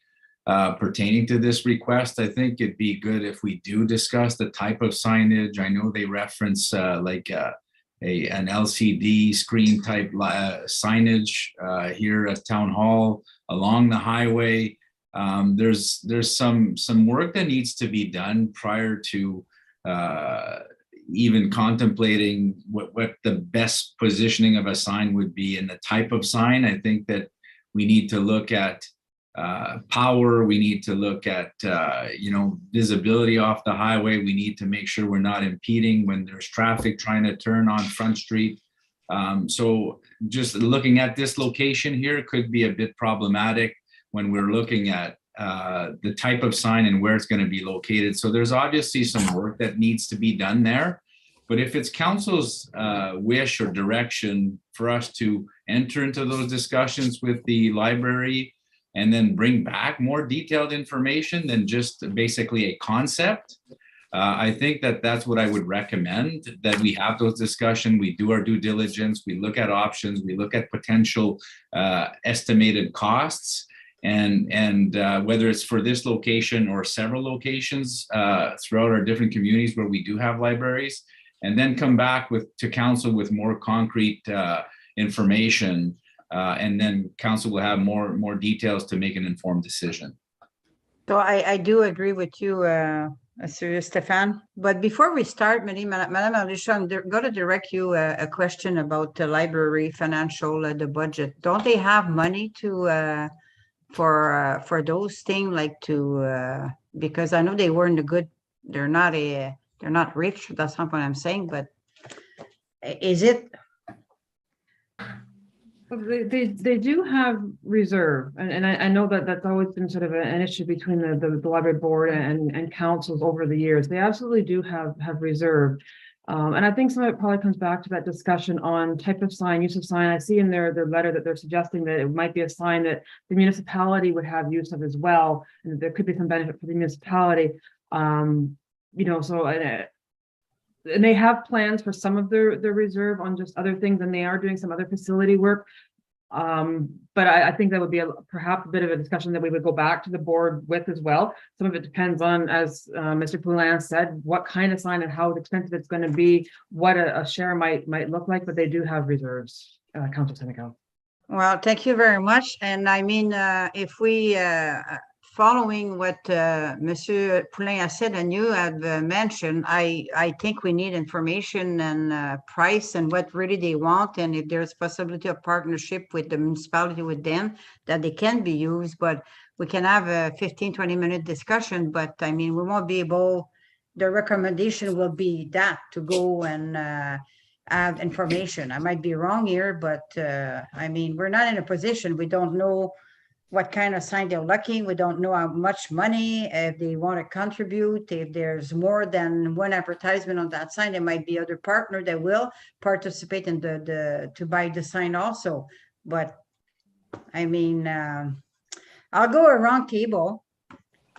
pertaining to this request. I think it'd be good if we do discuss the type of signage. I know they reference like an LCD screen type signage here at Town Hall along the highway. There's some work that needs to be done prior to even contemplating what the best positioning of a sign would be and the type of sign. I think that we need to look at power, we need to look at visibility off the highway. We need to make sure we're not impeding when there's traffic trying to turn on Front Street. So just looking at this location here could be a bit problematic when we're looking at the type of sign and where it's going to be located. So there's obviously some work that needs to be done there. But if it's council's wish or direction for us to enter into those discussions with the library and then bring back more detailed information than just basically a concept, I think that that's what I would recommend, that we have those discussions, we do our due diligence, we look at options, we look at potential estimated costs, and whether it's for this location or several locations throughout our different communities where we do have libraries, and then come back to council with more concrete information. And then council will have more details to make an informed decision.
So I do agree with you, Sir Stéphane. But before we start, Madame Alicia, I'm going to direct you a question about the library financial, the budget. Don't they have money to for those things, like to because I know they weren't a good. They're not rich. That's not what I'm saying. But is it?
They do have reserve, and I know that that's always been sort of an issue between the library board and councils over the years. They absolutely do have reserve. And I think some of it probably comes back to that discussion on type of sign, use of sign. I see in their letter that they're suggesting that it might be a sign that the municipality would have use of as well, and there could be some benefit for the municipality. You know, so and they have plans for some of their reserve on just other things, and they are doing some other facility work. But I think that would be perhaps a bit of a discussion that we would go back to the board with as well. Some of it depends on, as Mr. Poulin said, what kind of sign and how expensive it's going to be, what a share might look like, but they do have reserves, Councilor Senecal.
Well, thank you very much. And I mean, if we following what Monsieur Poulin has said and you have mentioned, I think we need information and price and what really they want, and if there's possibility of partnership with the municipality with them, that they can be used. But we can have a 15-20 minute discussion, but I mean, we won't be able, the recommendation will be that to go and have information. I might be wrong here, but I mean, we're not in a position, we don't know what kind of sign they're looking. We don't know how much money, if they want to contribute, if there's more than one advertisement on that sign, there might be other partner that will participate in to buy the sign also. But I mean, I'll go around table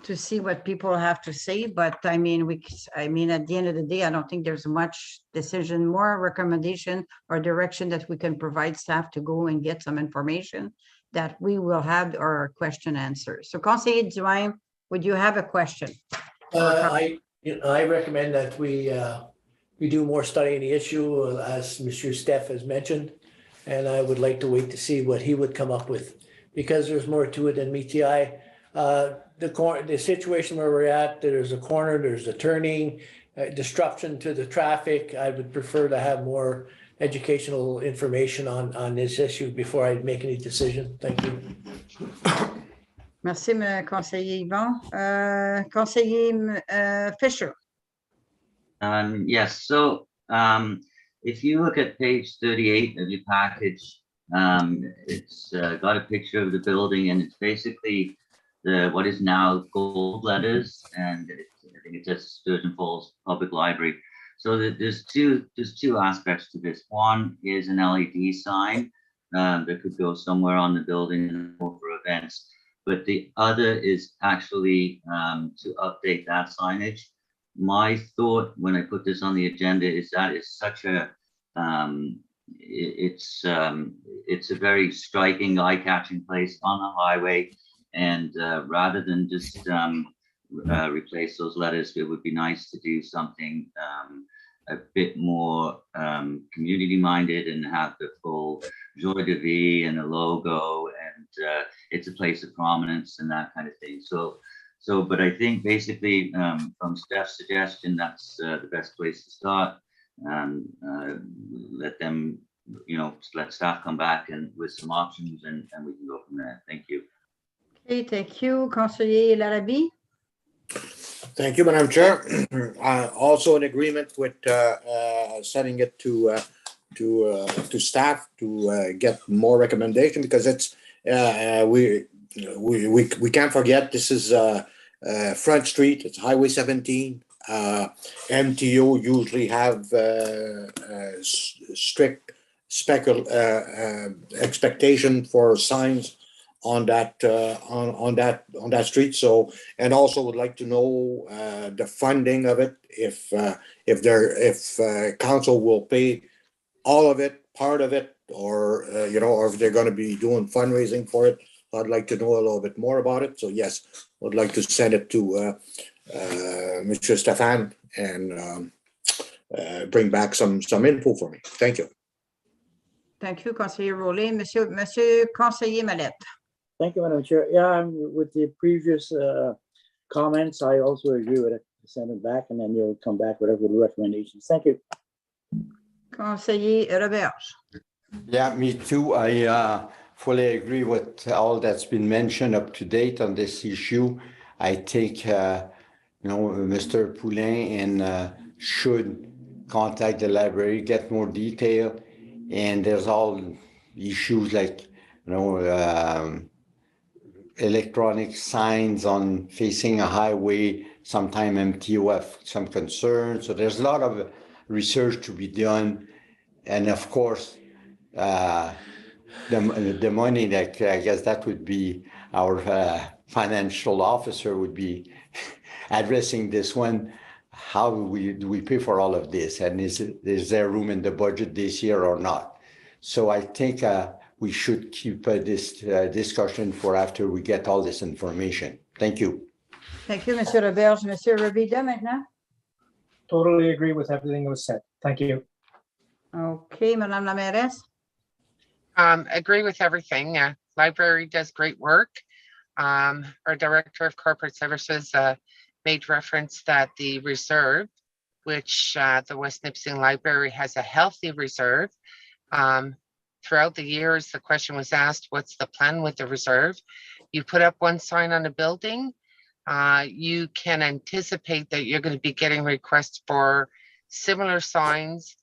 to see what people have to say, but I mean, at the end of the day, I don't think there's much decision, more recommendation or direction that we can provide staff to go and get some information that we will have our question answered. So Conseiller Duhaime, would you have a question?
I recommend that we do more study in the issue, as Monsieur Steph has mentioned, and I would like to wait to see what he would come up with, because there's more to it than meets the eye. The situation where we're at, there's a corner, there's a turning, disruption to the traffic. I would prefer to have more educational information on this issue before I make any decision. Thank you.
Merci, Conseiller Yvon. Conseiller Fisher.
Yes, so if you look at page 38 of your package, it's got a picture of the building, and it's basically what is now gold letters, and I think it says Sturgeon Falls Public Library. So there's two aspects to this. One is an LED sign that could go somewhere on the building for events, but the other is actually to update that signage. My thought when I put this on the agenda is that it's such a it's a very striking, eye-catching place on the highway, and rather than just replace those letters, it would be nice to do something a bit more community minded and have the full joie de vivre and the logo, and it's a place of prominence and that kind of thing. But I think basically from Steph's suggestion, that's the best place to start. Let them, let staff come back and with some options, and we can go from there. Thank you.
Okay, thank you. Conseiller Larrabee.
Thank you, Madam Chair. Also in agreement with sending it to staff to get more recommendation, because it's we can't forget this is Front Street. It's Highway 17. MTO usually have strict expectation for signs on that street. So, and also would like to know the funding of it, if council will pay all of it, part of it, or or if they're going to be doing fundraising for it. I'd like to know a little bit more about it. So yes, I'd like to send it to Mr. Stéphane and bring back some info for me. Thank you.
Thank you, Conseiller Rollet. Monsieur Conseiller Mallette.
Thank you, Madam Chair. Yeah, with the previous comments, I also agree with it. Send it back and then you'll come back with recommendations. Thank you.
Conseiller Roberge.
Yeah, me too. I fully agree with all that's been mentioned up to date on this issue. I think, Mr. Poulin should contact the library, get more detail. And there's all issues like, electronic signs on facing a highway, sometime MTO have some concerns. So there's a lot of research to be done. And of course, the money that I guess that would be our financial officer would be addressing this one. How do we pay for all of this? And is there room in the budget this year or not? So I think we should keep this discussion for after we get all this information. Thank you.
Thank you, Monsieur Roberge. Monsieur Robida maintenant.
Totally agree with everything that was said. Thank you.
Okay, Madame la Mairesse.
Agree with everything. Library does great work. Our Director of Corporate Services made reference that the reserve, which the West Nipissing Library has a healthy reserve. Throughout the years, the question was asked, what's the plan with the reserve? You put up one sign on a building, you can anticipate that you're going to be getting requests for similar signs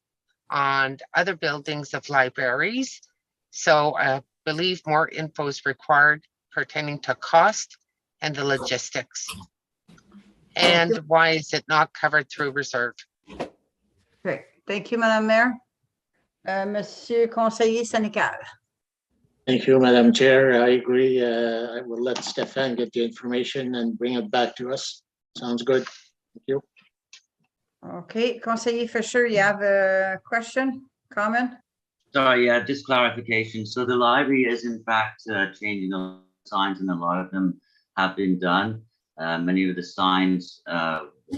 on other buildings of libraries. So I believe more info is required pertaining to cost and the logistics. And why is it not covered through reserve?
Great. Thank you, Madame Mayor. Monsieur Conseiller Sénécal.
Thank you, Madam Chair. I agree. I will let Stéphane get the information and bring it back to us. Sounds good. Thank you.
Okay, Conseiller Fisher, you have a question, comment?
Sorry, just clarification. So the library is in fact changing the signs, and a lot of them have been done. Many of the signs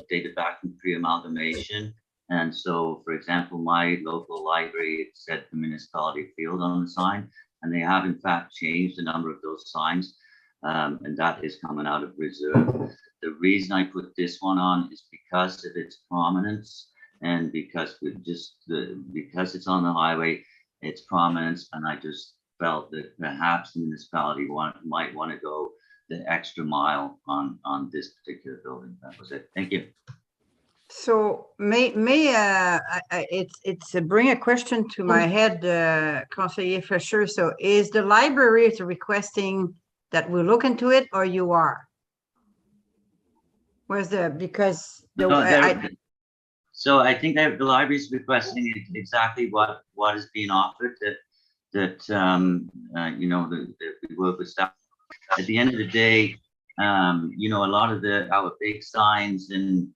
dated back from pre-amalgamation. And so, for example, my local library said the municipality field on the sign, and they have in fact changed a number of those signs, and that is coming out of reserve. The reason I put this one on is because of its prominence, and because because it's on the highway, its prominence, and I just felt that perhaps the municipality might want to go the extra mile on this particular building. That was it. Thank you.
So it's bring a question to my head, Conseiller Fisher. So is the library requesting that we look into it, or you are? Where's because the
so I think that the library is requesting exactly what is being offered, that we work with staff. At the end of the day, a lot of our big signs and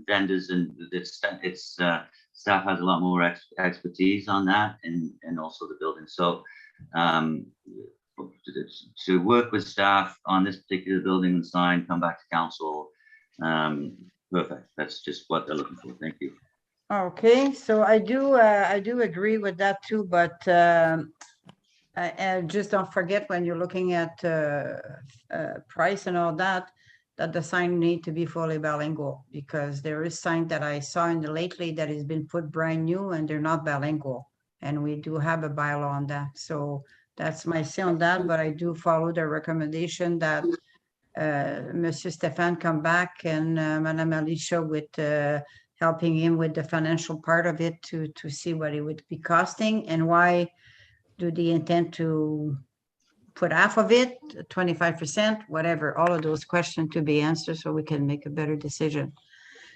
vendors and staff has a lot more expertise on that, and also the building. So to work with staff on this particular building and sign, come back to council. Perfect. That's just what they're looking for. Thank you.
Okay, so I do agree with that too, but just don't forget when you're looking at price and all that the sign need to be fully bilingual, because there is sign that I saw in the lately that has been put brand new and they're not bilingual, and we do have a bylaw on that. So that's my say on that, but I do follow the recommendation that Monsieur Stéphane come back and Madame Alicia with helping him with the financial part of it to see what it would be costing, and why do they intend to put half of it, 25%, whatever, all of those questions to be answered so we can make a better decision.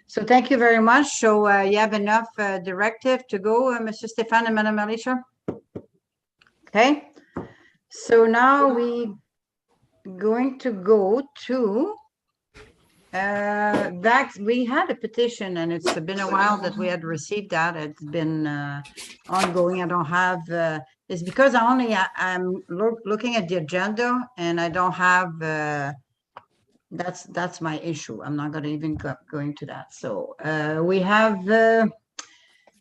So thank you very much. So you have enough directive to go, Monsieur Stéphane and Madame Alicia? Okay. So now we going to go to that. We had a petition, and it's been a while that we had received that. It's been ongoing. I don't have it's because I'm looking at the agenda, and I don't have That's my issue. I'm not gonna even go into that. So we have,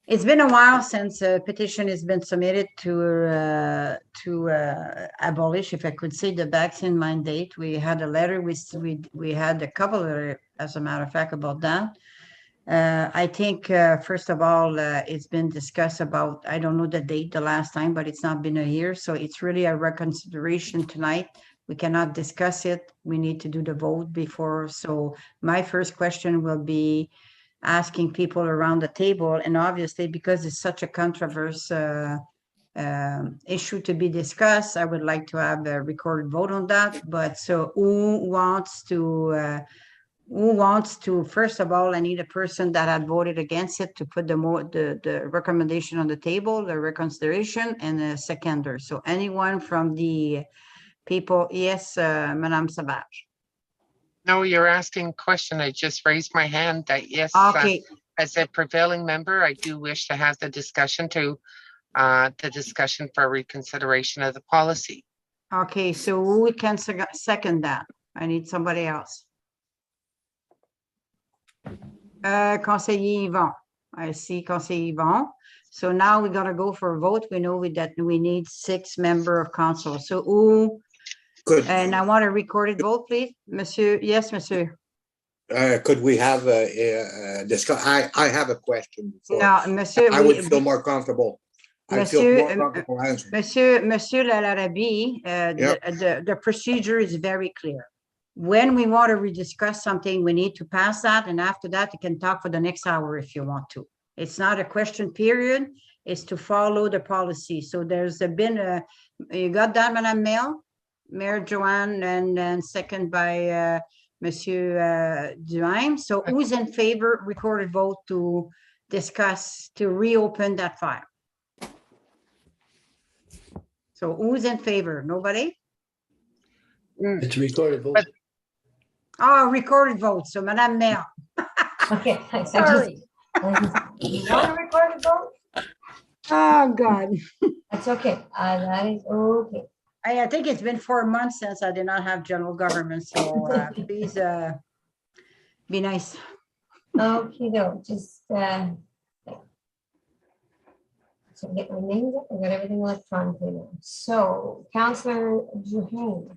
it's been a while since a petition has been submitted to abolish, if I could say, the vaccine mandate. We had a letter, we had a couple of, as a matter of fact, about that. I think, first of all, it's been discussed about, I don't know the date the last time, but it's not been a year. So it's really a reconsideration tonight. We cannot discuss it. We need to do the vote before. So my first question will be asking people around the table, and obviously because it's such a controversial issue to be discussed, I would like to have a recorded vote on that. But so who wants to, first of all, I need a person that had voted against it to put the recommendation on the table, the reconsideration, and a seconder. So anyone from the people, yes, Madame Savage.
No, you're asking a question. I just raised my hand that yes,
Okay,
as a prevailing member, I do wish to have the discussion for reconsideration of the policy.
okay, so who can second that? I need somebody else. Conseiller Yvon. I see Conseiller Yvon. So now we gotta go for a vote. We know that we need 6 members of council. So who,
Could,
and I want a recorded vote, please. Monsieur, yes, monsieur.
could we have a discuss? I have a question. before.
No, monsieur.
I would feel more comfortable. I feel
Monsieur,
more comfortable answering.
Monsieur Lalarabi, the procedure is very clear. When we want to rediscuss something, we need to pass that, and after that, you can talk for the next hour if you want to. It's not a question period, it's to follow the policy. So there's been you got that, Madame Mayor Joanne, and then second by Monsieur Duhaime. So who's in favor, recorded vote to discuss, to reopen that file? So who's in favor? Nobody?
It's a recorded vote.
Oh, recorded vote. So Madame Mayor.
Okay.
Sorry.
You want to record a vote?
Oh, God.
That's okay. That is okay.
I think it's been 4 months since I did not have general government, so please be nice.
Okay, though, just so get my names up. I got everything electronically now. So Councillor Duhaime.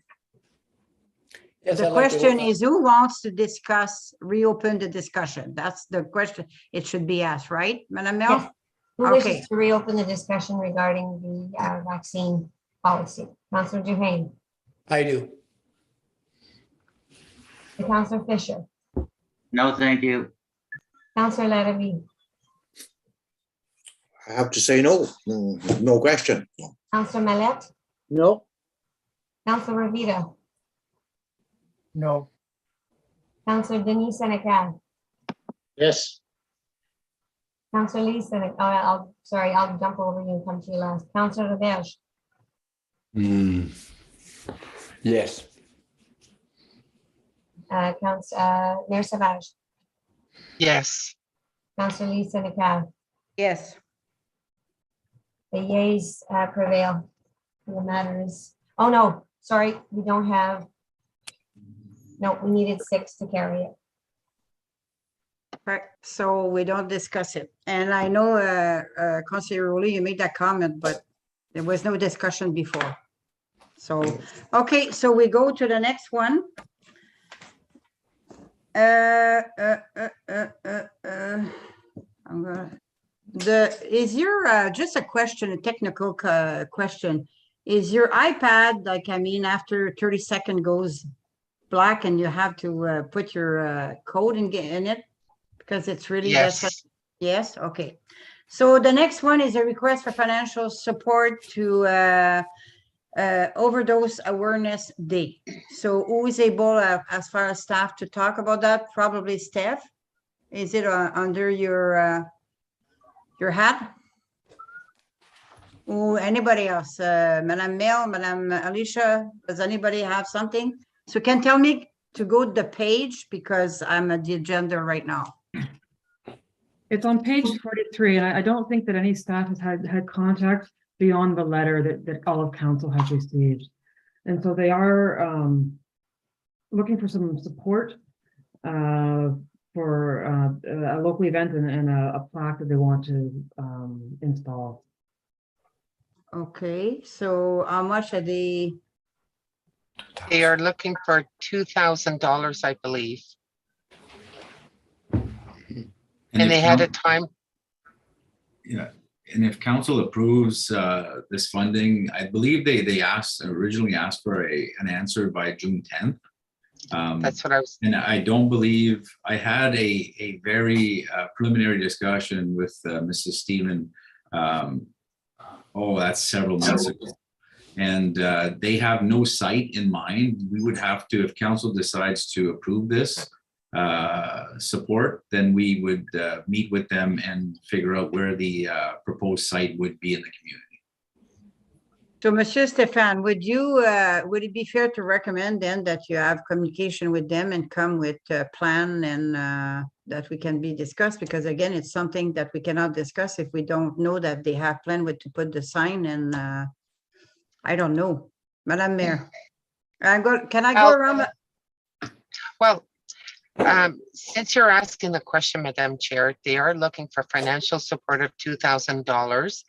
Yes,
The
I'd like to
question
vote.
is, who wants to discuss, reopen the discussion? That's the question. It should be asked, right, Madame Mayor?
Yes. Who
Okay.
wishes to reopen the discussion regarding the vaccine policy? Councillor Duhaime,
I do.
Councillor Fisher,
No, thank you.
Councillor Larrabee,
I have to say no, no question.
Councillor Mallette,
No,
Councillor Rivera,
No,
Councillor Denis Senecal,
Yes,
Councillor Lee Senecal. I'll jump over you and come to you last. Councillor Roberge,
Yes.
Mayor Savage,
Yes,
Councillor Lee Senecal.
Yes.
The yeas prevail. The matter is, oh no, sorry, we don't have. No, we needed 6 to carry it.
Right, so we don't discuss it. And I know, Councillor Rowley, you made that comment, but there was no discussion before. So, okay, so we go to the next one. Is your, just a question, a technical question. Is your iPad, like, I mean, after 30 seconds goes black and you have to put your code in it? Because it's really,
yes.
Yes, okay. So the next one is a request for financial support to Overdose Awareness Day. So who is able, as far as staff, to talk about that? Probably Steph. Is it under your hat? Or anybody else? Madame Mel, Madame Alicia, does anybody have something? So can tell me to go to the page because I'm at the agenda right now.
It's on page 43, and I don't think that any staff has had contact beyond the letter that all of council has received. And so they are looking for some support for a local event and a plaque that they want to install.
Okay, so how much are they?
They are looking for $2,000, I believe. And
if
they had a
coun-
time,
Yeah, and if council approves this funding, I believe they originally asked for an answer by June 10th.
that's what I was,
And I don't believe, I had a very preliminary discussion with Mrs. Stephen. That's several months ago. And they have no site in mind. We would have to, if council decides to approve this support, then we would meet with them and figure out where the proposed site would be in the community.
So, Monsieur Stéphane, would it be fair to recommend then that you have communication with them and come with a plan and that we can be discussed? Because again, it's something that we cannot discuss if we don't know that they have planned with to put the sign and I don't know. Madame Mayor. Can I go around?
well, since you're asking the question, Madam Chair, they are looking for financial support of $2,000.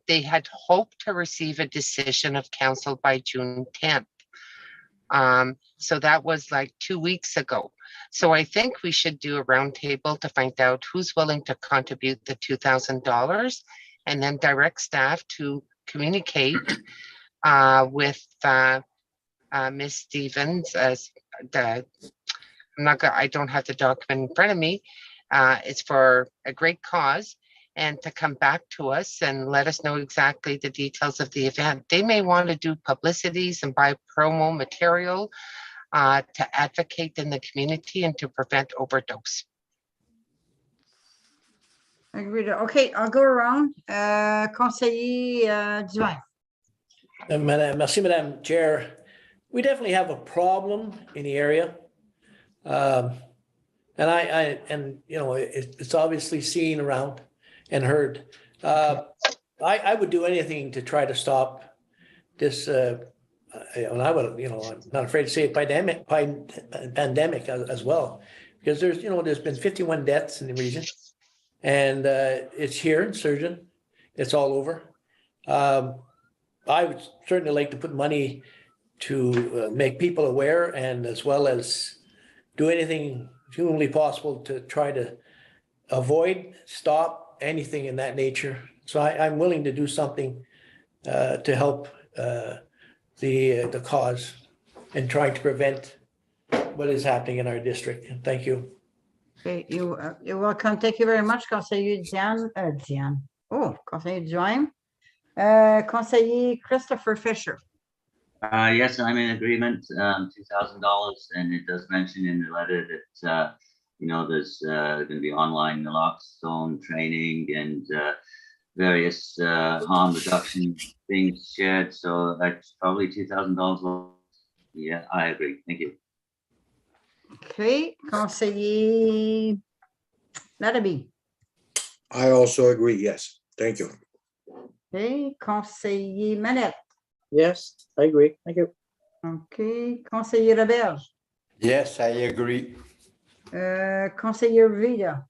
They had hoped to receive a decision of council by June 10th. So that was like 2 weeks ago. So I think we should do a roundtable to find out who's willing to contribute the $2,000 and then direct staff to communicate with Ms. Stevens as I don't have the document in front of me. It's for a great cause, and to come back to us and let us know exactly the details of the event. They may want to do publicities and buy promo material to advocate in the community and to prevent overdose.
Agreed. Okay, I'll go around. Conseiller Duhaime.
Merci, Madam Chair. We definitely have a problem in the area. It's obviously seen around and heard. I would do anything to try to stop this. I'm not afraid to say it, pandemic as well, because there's been 51 deaths in the region, and it's here in Sturgeon. It's all over. I would certainly like to put money to make people aware, and as well as do anything humanly possible to try to stop anything in that nature. So I'm willing to do something to help the cause and trying to prevent what is happening in our district. Thank you.
Okay, you're welcome. Thank you very much, Conseiller Diane. Conseiller Duhaime. Conseiller Christopher Fisher.
Yes, I'm in agreement, $2,000, and it does mention in the letter that, there's going to be online naloxone training and various harm reduction things shared, so that's probably $2,000. Yeah, I agree. Thank you.
Okay, Conseiller Larrabee.
I also agree, yes. Thank you.
Okay, Conseiller Manette.
Yes, I agree. Thank you.
Okay, Conseiller Roberge.
Yes, I agree.
Conseiller Vida.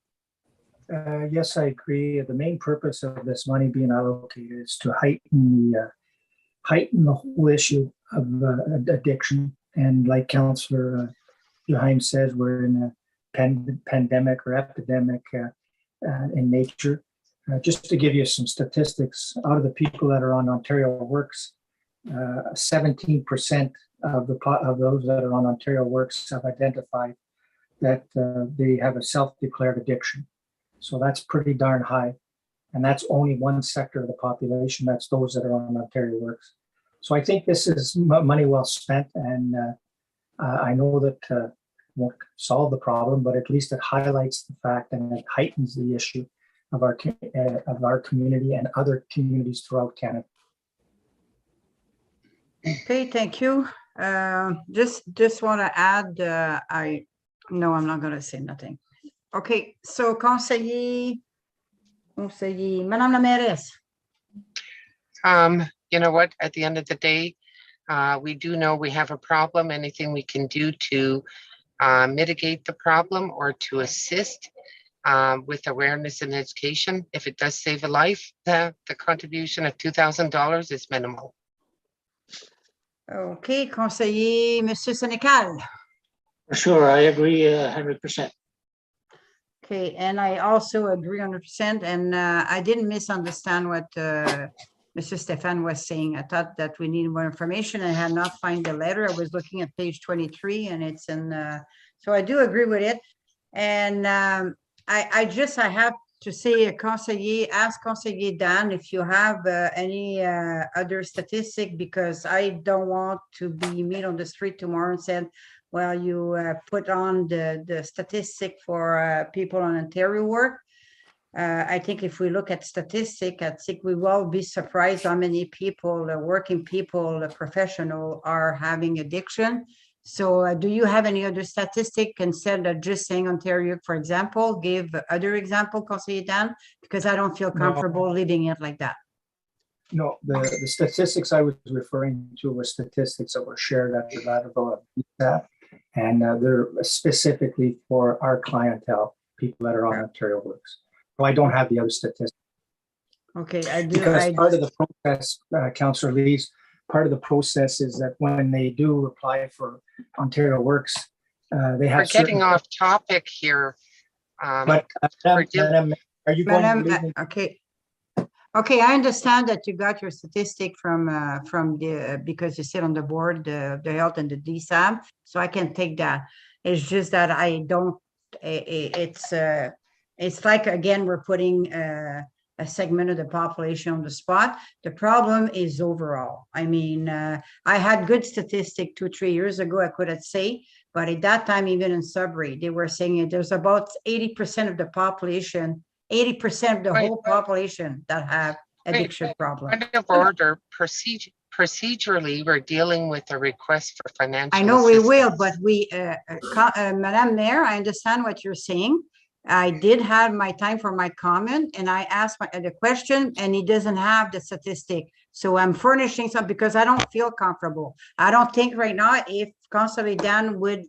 Yes, I agree. The main purpose of this money being allocated is to heighten the whole issue of addiction. And like Councillor Duhaime says, we're in a pandemic or epidemic in nature. Just to give you some statistics, out of the people that are on Ontario Works, 17% of those that are on Ontario Works have identified that they have a self-declared addiction. So that's pretty darn high. And that's only one sector of the population. That's those that are on Ontario Works. So I think this is money well spent. And I know that won't solve the problem, but at least it highlights the fact and it heightens the issue of our community and other communities throughout Canada.
Okay, thank you. Just want to add, no, I'm not going to say nothing. Okay, so Conseiller, Madame la Mairesse.
You know what, at the end of the day, We do know we have a problem. Anything we can do to mitigate the problem or to assist with awareness and education, if it does save a life, the contribution of $2,000 is minimal.
Okay, conseiller, Monsieur Sénécal.
For sure, I agree 100%.
Okay, and I also agree 100%, and I didn't misunderstand what Mr. Stéphane was saying. I thought that we needed more information. I had not find the letter. I was looking at page 23, and it's in, so I do agree with it. And I have to say, conseiller, ask conseiller Dan if you have any other statistic, because I don't want to be meet on the street tomorrow and said, well, you put on the statistic for people on Ontario work. I think if we look at statistic, I think we will be surprised how many people, working people, professional, are having addiction. So do you have any other statistic instead of just saying Ontario, for example? Give other example, Conseiller Dan, because I don't feel comfortable leaving it like that.
No, the statistics I was referring to were statistics that were shared at the level of DSAP, and they're specifically for our clientele, people that are on Ontario Works. So I don't have the other statistics.
Okay, I do.
Because part of the process, Councillor Lees, part of the process is that when they do apply for Ontario Works, they have.
We're getting off topic here.
But Madam, are you going to leave me?
Okay. Okay, I understand that you got your statistic from the, because you sit on the board, the health and the DSAB, so I can take that. It's just that I don't, it's like, again, we're putting a segment of the population on the spot. The problem is overall. I mean, I had good statistic 2-3 years ago, I couldn't say, but at that time, even in Sudbury, they were saying there's about 80% of the population, 80% of the whole population that have addiction problems.
Point of order, procedurally, we're dealing with a request for financial
I know we will,
assistance.
but we, Madam Mayor, I understand what you're saying. I did have my time for my comment, and I asked the question, and he doesn't have the statistic. So I'm furnishing some because I don't feel comfortable. I don't think right now, if Councillor Dan would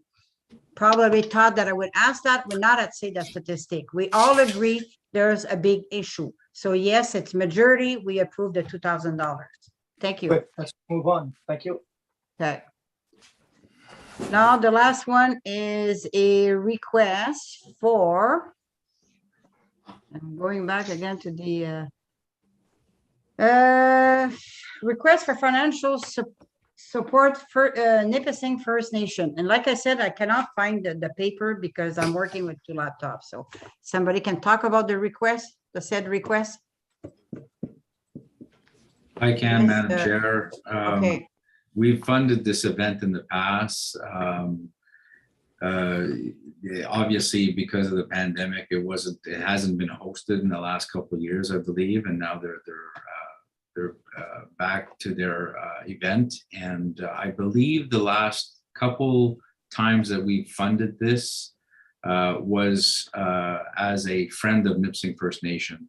probably thought that I would ask that, would not have say the statistic. We all agree there's a big issue. So yes, it's majority. We approve the $2,000. Thank you.
Good. Let's move on. Thank you.
Okay. Now, the last one is a request for, I'm going back again to the request for financial support for Nipissing First Nation. And like I said, I cannot find the paper because I'm working with 2 laptops. So somebody can talk about the request, the said request.
I can,
Yes,
Madam Chair.
Okay.
We've funded this event in the past. Obviously, because of the pandemic, it hasn't been hosted in the last couple of years, I believe, and now they're back to their event. And I believe the last couple times that we funded this was as a friend of Nipissing First Nation.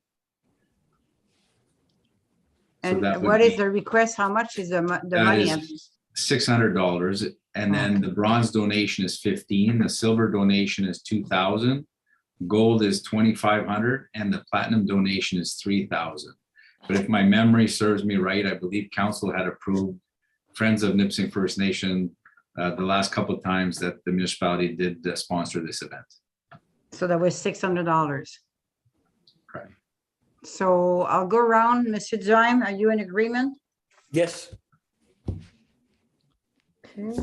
And what is the request? How much is the money?
$600, and then the bronze donation is 15, the silver donation is 2,000, gold is 2,500, and the platinum donation is 3,000. But if my memory serves me right, I believe council had approved Friends of Nipissing First Nation the last couple of times that the municipality did sponsor this event.
So that was $600.
Right.
So I'll go around. Mr. Jaime, are you in agreement?
Yes.
Okay.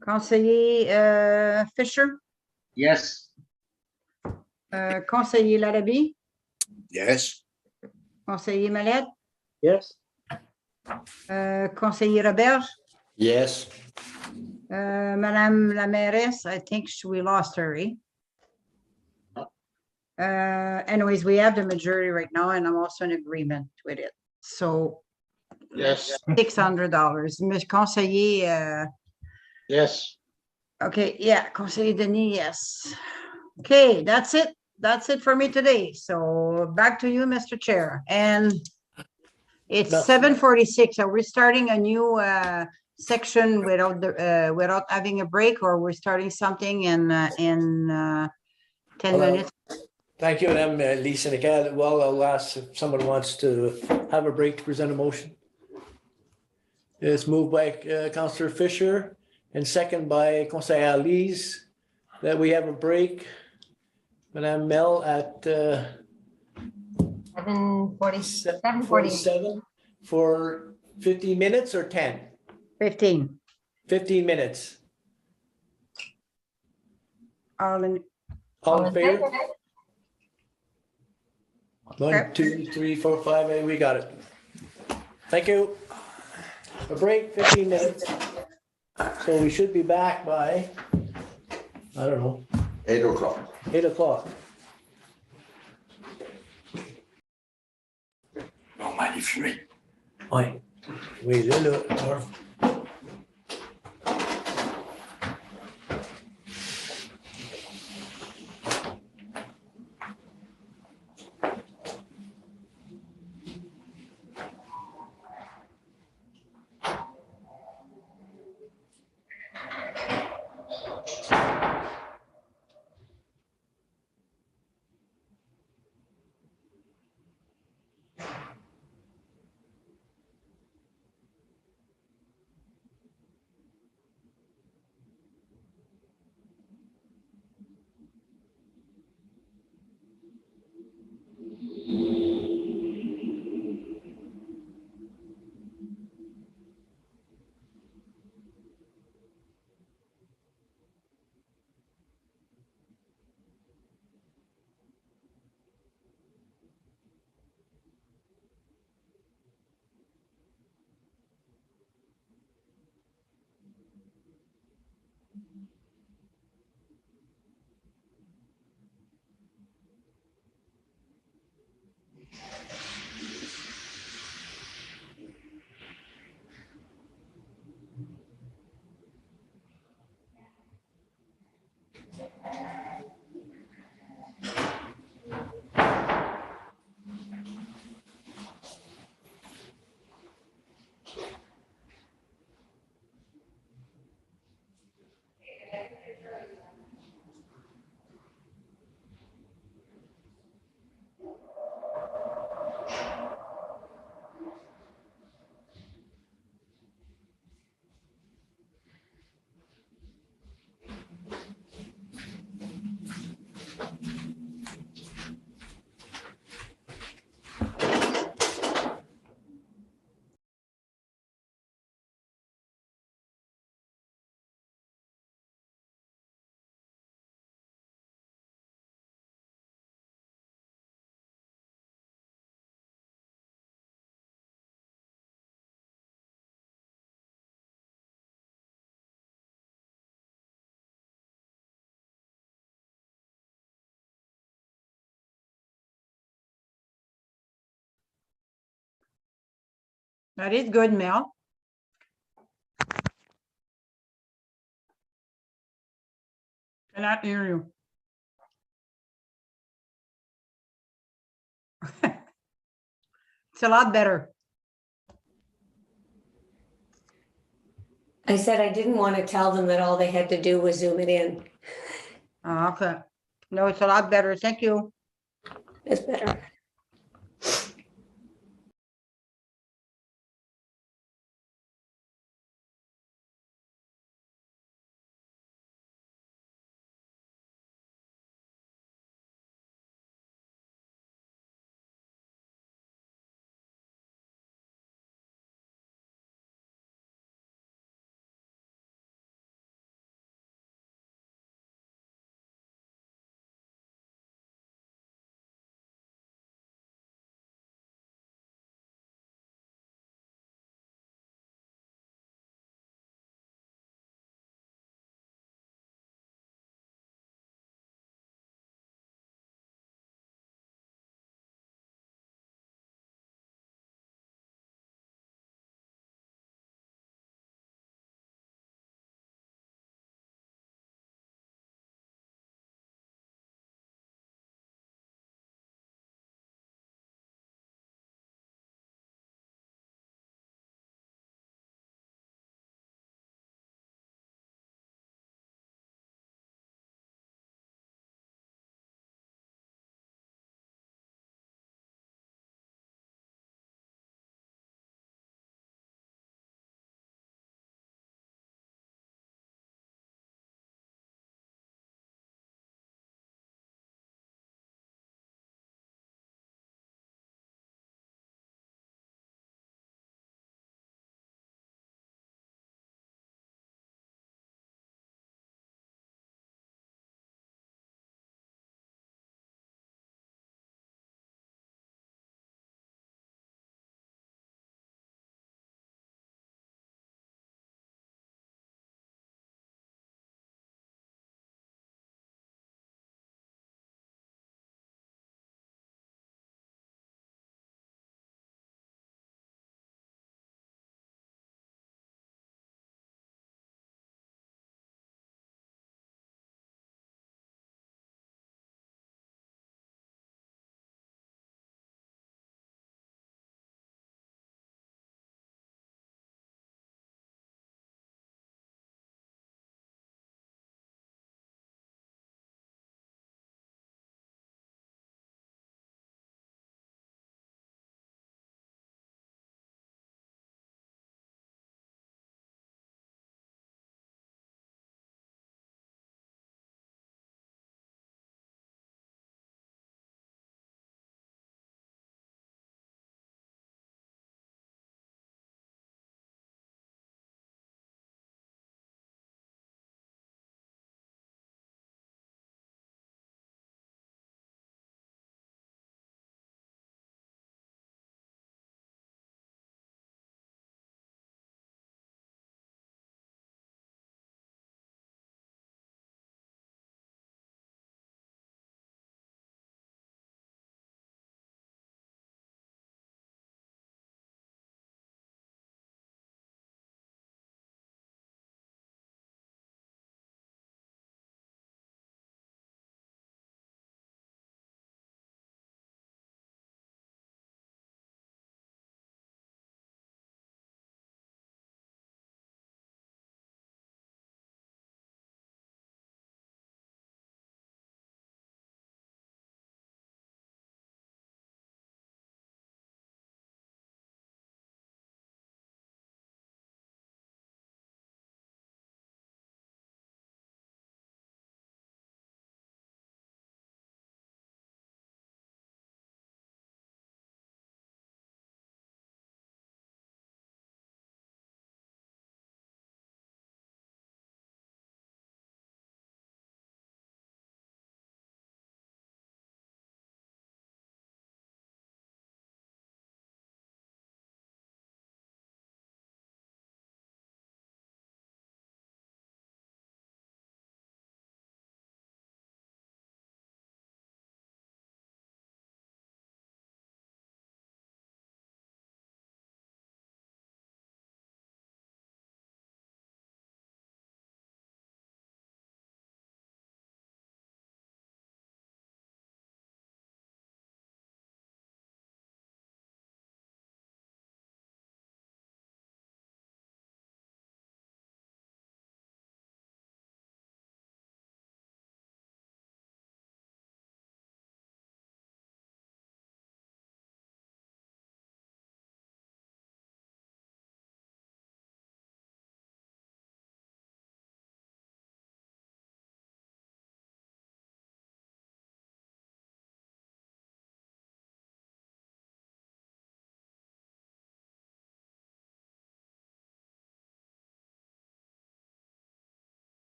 Conseiller Fisher,
Yes.
Conseiller Larrabee,
Yes.
Conseiller Mallette,
Yes.
Conseiller Roberge,
Yes.
Madame la mairesse, I think we lost her. Eh? Anyways, we have the majority right now, and I'm also in agreement with it. So
Yes.
$600. Ms. Conseiller,
Yes.
okay, yeah, Conseiller Denis, yes. Okay, that's it. That's it for me today. So back to you, Mr. Chair. And It's
No.
7:46. Are we starting a new section without having a break, or we're starting something in 10
Well,
minutes?
Thank you, Lisa and Kat. Well, I'll ask if someone wants to have a break to present a motion. It's moved by Councillor Fisher and second by Councillor Elise that we have a break. Madame Mel at
7:47.
for 15 minutes or 10?
15.
15 minutes.
All in,
All in favor?
Okay.
1, 2, 3, 4, 5, we got it. Thank you. A break, 15 minutes. So we should be back by, I don't know,
8 o'clock.
8 o'clock.
Normal, fumé.
Ouais. Oui, là, là.
that is good, Mel. Cannot hear you. It's a lot better.
I said I didn't want to tell them that all they had to do was zoom it in.
Okay. No, it's a lot better. Thank you.
It's better.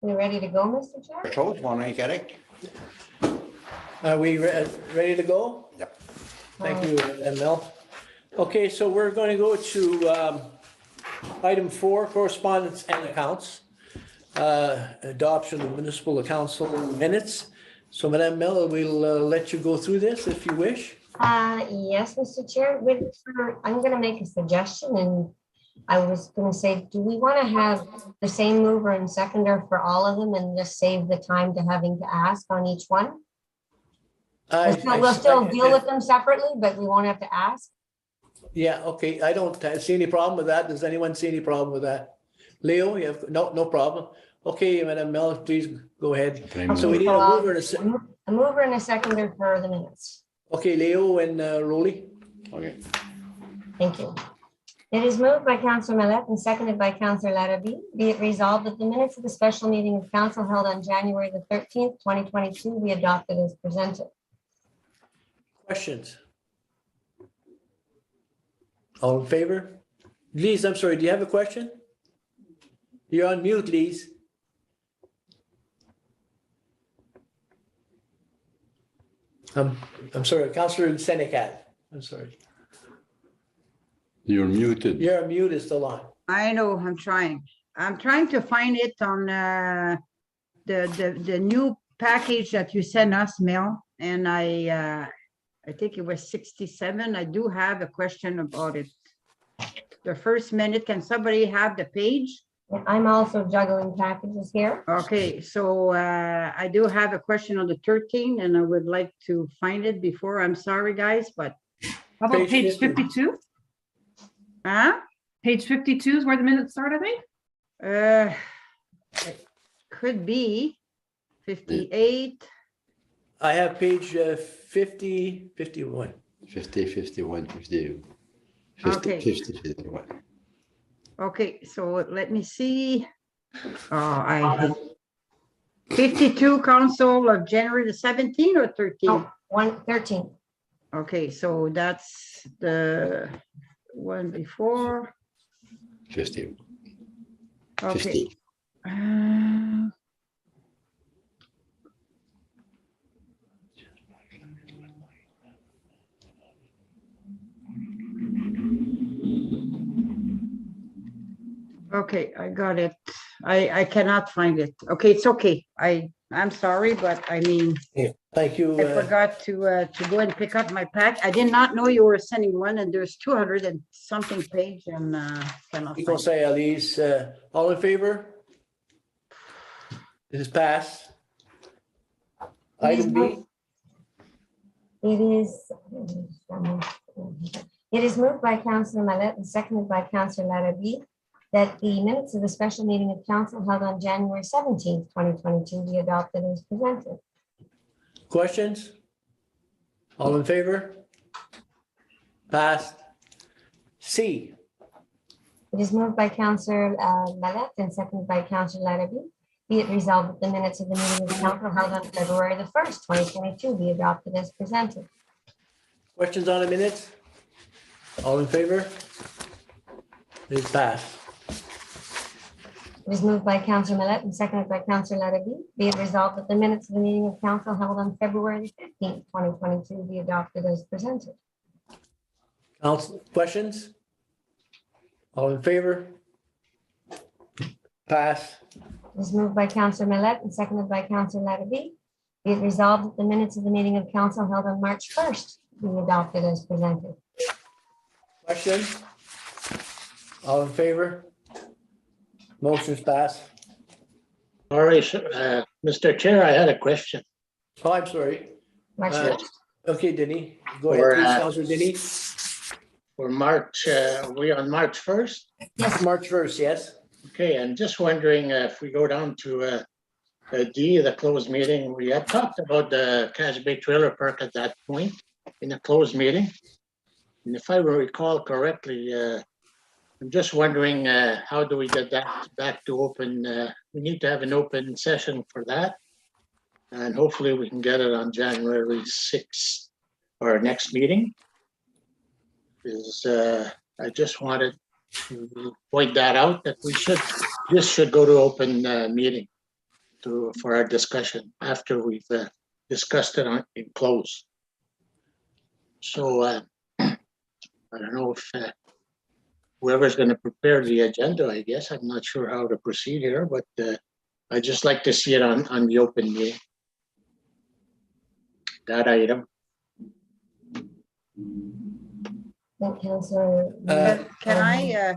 We ready to go, Mr. Chair?
Chose one, ain't correct?
Are we ready to go?
Yep.
Thank you, Mel. Okay, so we're going to go to item 4, correspondence and accounts. Adoption of municipal council minutes. So Madame Mel, we'll let you go through this if you wish.
Yes, Mr. Chair, I'm gonna make a suggestion, and I was gonna say, do we want to have the same mover and seconder for all of them and just save the time to having to ask on each one? We'll still deal with them separately, but we won't have to ask.
Yeah, okay, I don't see any problem with that. Does anyone see any problem with that? Leo, you have, no problem. Okay, Madame Mel, please go ahead. So we need a mover and
A mover and a seconder for the minutes.
okay, Leo and Rolly.
Okay.
Thank you. It is moved by Councillor Millet and seconded by Councillor Larrabee. Be it resolved that the minutes of the special meeting of council held on January the 13th, 2022 be adopted as presented.
Questions? All in favor? Lise, I'm sorry, do you have a question? You're on mute, Lise. I'm sorry, Councillor Senecat. I'm sorry.
You're muted.
Your mute is still on.
I know, I'm trying. I'm trying to find it on the new package that you sent us, Mel, and I think it was 67. I do have a question about it. The first minute, can somebody have the page?
I'm also juggling packages here.
Okay, so I do have a question on the 13, and I would like to find it before. I'm sorry, guys, but
How about
Page
page 52?
huh?
Page 52 is where the minutes start, I think.
It could be 58.
I have page 50, 51.
50, 51, 50.
Okay.
50, 51.
Okay, so let me see. I 52 council of January the 17th or 13?
Oh, 113.
Okay, so that's the one before.
50.
Okay.
50.
Okay, I got it. I cannot find it. Okay, it's okay. I'm sorry, but I mean,
Thank you.
I forgot to go and pick up my pack. I did not know you were sending one, and there's 200 and something page, and cannot
People
find it.
say, Elise, all in favor? It is passed. Item B.
It is moved by Councillor Millet and seconded by Councillor Larrabee that the minutes of the special meeting of council held on January 17th, 2022 be adopted as presented.
Questions? All in favor? Passed. C.
It is moved by Councillor Millet and seconded by Councillor Larrabee. Be it resolved that the minutes of the meeting of council held on February the 1st, 2022 be adopted as presented.
Questions on the minutes? All in favor? It is passed.
It is moved by Councillor Millet and seconded by Councillor Larrabee. Be it resolved that the minutes of the meeting of council held on February 15th, 2022 be adopted as presented.
Council, questions? All in favor? Pass.
It is moved by Councillor Millet and seconded by Councillor Larrabee. Be it resolved that the minutes of the meeting of council held on March 1st be adopted as presented.
Questions? All in favor? Motion's passed.
All right, Mr. Chair, I had a question.
Oh, I'm sorry.
March
Uh,
1st.
Okay, Denny, go ahead,
Or,
please, Councilor Denny.
For March, we on March 1st?
March 1st, yes.
Okay, I'm just wondering if we go down to D, the closed meeting, we had talked about the Cache Bay Trailer Park at that point in a closed meeting. And if I recall correctly, I'm just wondering, how do we get that back to open? We need to have an open session for that. And hopefully we can get it on January 6th, our next meeting. I just wanted to point that out, that this should go to open meeting. for our discussion after we've discussed it in close. So I don't know if whoever's going to prepare the agenda, I guess, I'm not sure how to proceed here, but I just like to see it on the open meeting. That item.
Councillor.
Can I,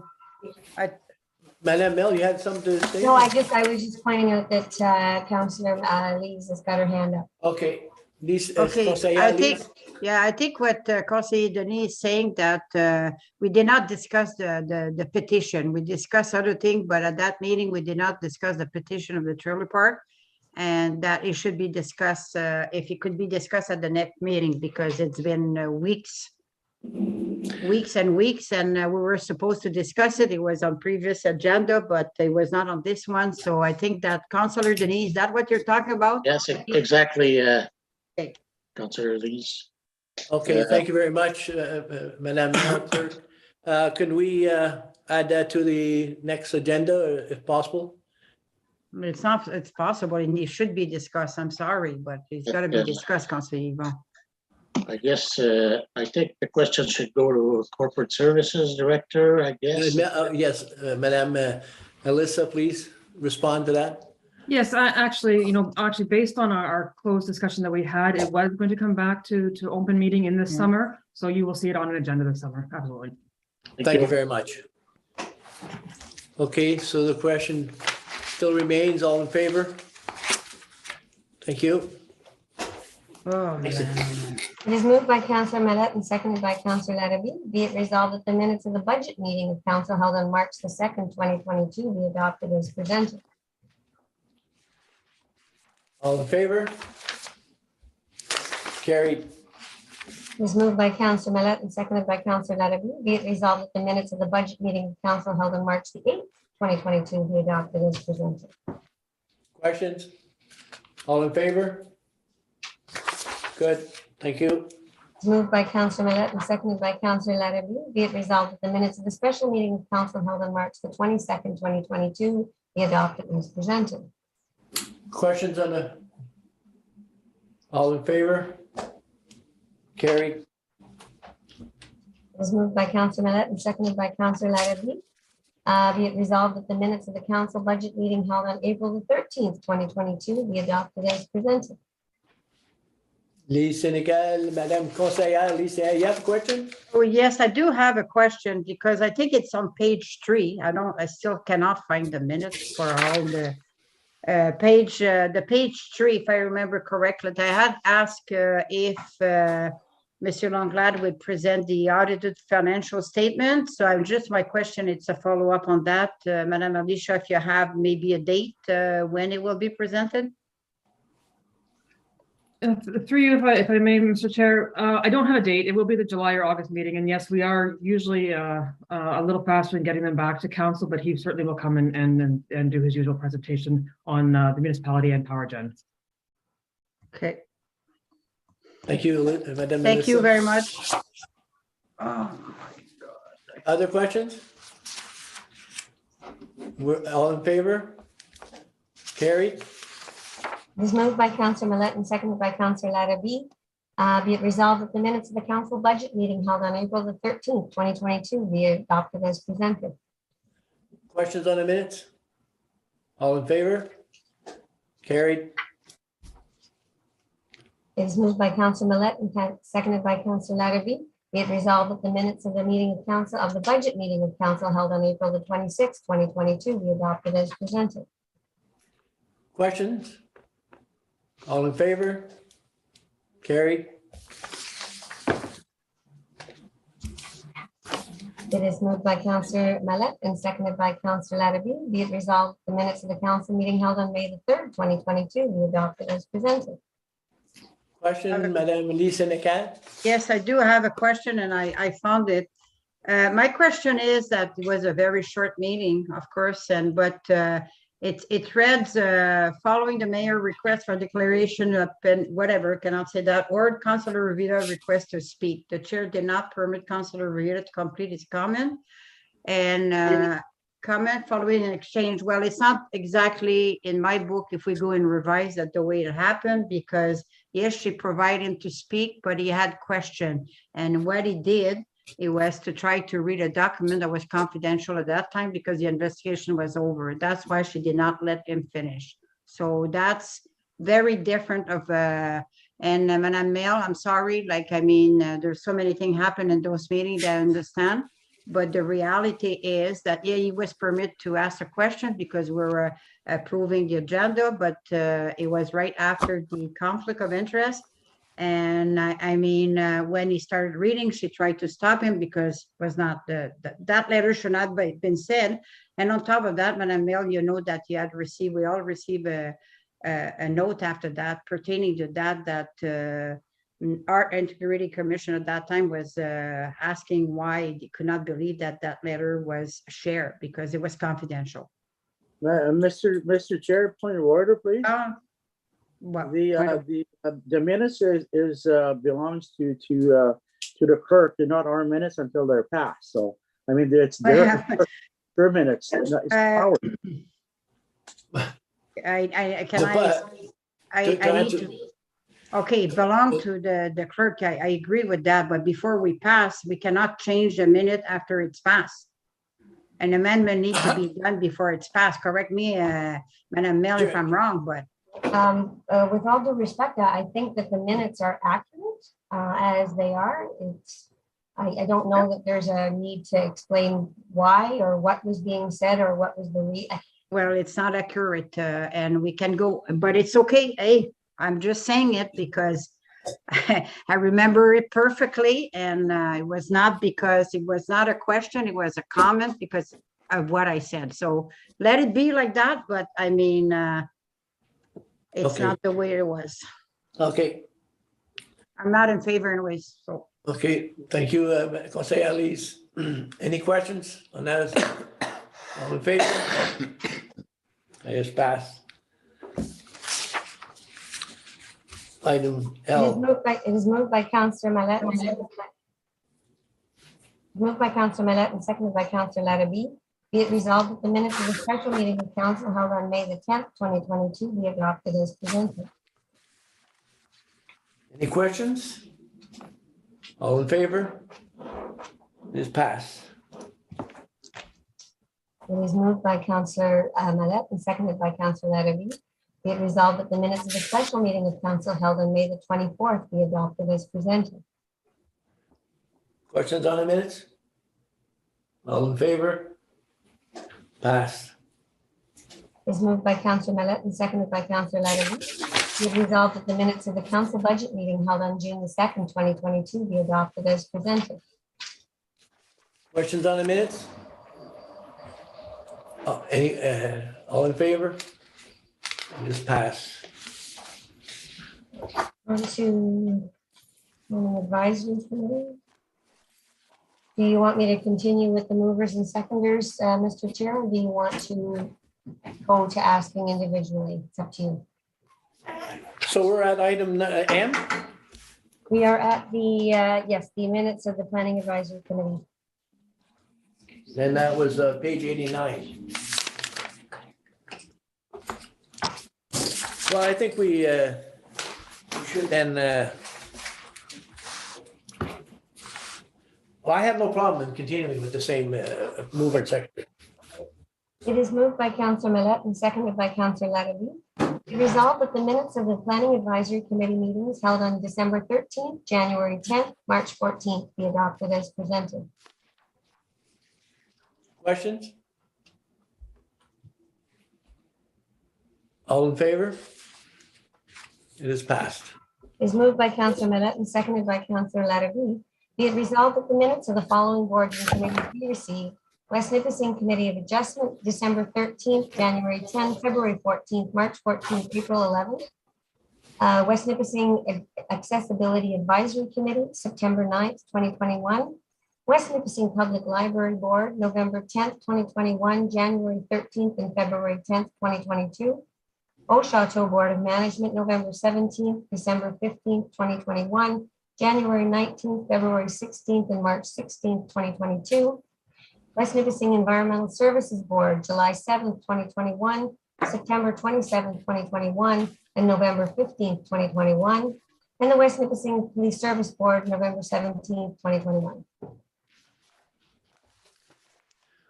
Madam Mel, you had something to say?
No, I was just pointing out that Councillor Lees has got her hand up.
Okay. Lisa,
okay,
Conseiller
I think,
Lise?
yeah, I think what Conseiller Denis is saying that we did not discuss the petition. We discussed other things, but at that meeting, we did not discuss the petition of the trailer park. And that it should be discussed, if it could be discussed at the next meeting, because it's been weeks and weeks, and we were supposed to discuss it. It was on previous agenda, but it was not on this one. So I think that Councillor Denis, is that what you're talking about?
Yes, exactly. Councillor Lees.
Okay, thank you very much, Madam Clerk. Could we add that to the next agenda if possible?
It's not, it's possible, and it should be discussed. I'm sorry, but it's got to be discussed, Councillor Yvon.
I guess I think the question should go to Corporate Services Director, I guess.
Yes, Madam Alyssa, please respond to that.
Yes, actually, based on our closed discussion that we had, it was going to come back to open meeting in the summer. So you will see it on an agenda this summer. Absolutely.
Thank you very much. Okay, so the question still remains. All in favor? Thank you.
Oh,
Thanks.
man.
It is moved by Councillor Malette and seconded by Councillor Larrabee. Be it resolved that the minutes of the budget meeting of council held on March the 2nd, 2022 be adopted as presented.
All in favor? Carried.
It is moved by Councillor Malette and seconded by Councillor Larrabee. Be it resolved that the minutes of the budget meeting of council held on March the 8th, 2022 be adopted as presented.
Questions? All in favor? Good, thank you.
It's moved by Councillor Malette and seconded by Councillor Larrabee. Be it resolved that the minutes of the special meeting of council held on March the 22nd, 2022 be adopted as presented.
Questions on the? All in favor? Carried.
It was moved by Councillor Malette and seconded by Councillor Larrabee. Be it resolved that the minutes of the council budget meeting held on April the 13th, 2022 be adopted as presented.
Lise Senegal, Madame Conseillère, Lise, you have a question?
Oh, yes, I do have a question because I think it's on page 3. I still cannot find the minutes for all the page 3, if I remember correctly. I had asked if Mr. Langlade would present the audited financial statement. So my question, it's a follow-up on that. Madame Alicia, if you have maybe a date when it will be presented?
Through you, if I may, Mr. Chair, I don't have a date. It will be the July or August meeting. And yes, we are usually a little faster in getting them back to council, but he certainly will come and do his usual presentation on the municipality and power gen.
Okay.
Thank you, Madame.
Thank you
Melissa.
very much. Oh,
Other questions? We're all in favor? Carried.
It is moved by Councillor Malette and seconded by Councillor Larrabee. Be it resolved that the minutes of the council budget meeting held on April the 13th, 2022 be adopted as presented.
Questions on the minutes? All in favor? Carried.
It is moved by Councillor Malette and seconded by Councillor Larrabee. Be it resolved that the minutes of the meeting of council of the budget meeting of council held on April the 26th, 2022 be adopted as presented.
Questions? All in favor? Carried.
It is moved by Councillor Malette and seconded by Councillor Larrabee. Be it resolved the minutes of the council meeting held on May the 3rd, 2022 be adopted as presented.
Question, Madame Lise Senecal?
yes, I do have a question and I found it. My question is that it was a very short meeting, of course, but it reads, following the mayor request for declaration of whatever, cannot say that, or Councillor Rivera request to speak. The chair did not permit Councillor Rivera to complete his comment. And comment following an exchange. Well, it's not exactly in my book if we go and revise that the way it happened, because yes, she provided him to speak, but he had question. And what he did, it was to try to read a document that was confidential at that time because the investigation was over. That's why she did not let him finish. So that's very different of, and Madame Mail, I'm sorry, like, I mean, there's so many things happen in those meetings that I understand. But the reality is that, yeah, he was permitted to ask a question because we're approving the agenda, but it was right after the conflict of interest. And I mean, when he started reading, she tried to stop him because it was not that letter should not have been said. And on top of that, Madame Mail, you know that you had received, we all received a note after that pertaining to that Art Integrity Commission at that time was asking why they could not believe that that letter was shared because it was confidential.
Mr. Chair, point of order, please.
Well,
The minutes is belongs to the clerk. They're not our minutes until they're passed. So I mean, it's their minutes. It's ours.
I need to. Okay, belong to the clerk. I agree with that, but before we pass, we cannot change the minute after it's passed. An amendment needs to be done before it's passed. Correct me, Madame Mail, if I'm wrong, but.
With all due respect, I think that the minutes are accurate as they are. I don't know that there's a need to explain why or what was being said or what was the
Well, it's not accurate and we can go, but it's okay. Hey, I'm just saying it because I remember it perfectly, and it was not because it was not a question, it was a comment because of what I said. So let it be like that, but I mean, it's
Okay.
not the way it was.
Okay,
I'm not in favor anyways, so.
okay, thank you, Conseil Alice. Any questions on that? All in favor? It's passed. Item L.
It is moved by Councillor Mallette. Moved by Councillor Mallette and seconded by Councillor Larrabee. Be it resolved that the minutes of the special meeting of council held on May the 10th, 2022 be adopted as presented.
Any questions? All in favor? It is passed.
It is moved by Councillor Mallette and seconded by Councillor Larrabee. Be it resolved that the minutes of the special meeting of council held on May the 24th be adopted as presented.
Questions on the minutes? All in favor? Passed.
Is moved by Councillor Mallette and seconded by Councillor Larrabee. Be it resolved that the minutes of the council budget meeting held on June the 2nd, 2022 be adopted as presented.
Questions on the minutes? All in favor? It is passed.
On to advisory committee. Do you want me to continue with the movers and seconders, Mr. Chair, or do you want to go to asking individually? It's up to you.
So we're at item M?
We are at the, yes, the minutes of the planning advisory committee.
Then that was page 89. Well, I think we should then, well, I have no problem in continuing with the same mover and secretary.
It is moved by Councillor Mallette and seconded by Councillor Larrabee. Be resolved that the minutes of the planning advisory committee meetings held on December 13th, January 10th, March 14th be adopted as presented.
Questions? All in favor? It is passed.
Is moved by Councillor Mallette and seconded by Councillor Larrabee. Be it resolved that the minutes of the following boards and committees be received. West Nipissing Committee of Adjustment, December 13th, January 10th, February 14th, March 14th, April 11th. West Nipissing Accessibility Advisory Committee, September 9th, 2021. West Nipissing Public Library Board, November 10th, 2021, January 13th, and February 10th, 2022. Eau Chateau Board of Management, November 17th, December 15th, 2021, January 19th, February 16th, and March 16th, 2022. West Nipissing Environmental Services Board, July 7th, 2021, September 27th, 2021, and November 15th, 2021. And the West Nipissing Police Service Board, November 17th, 2021.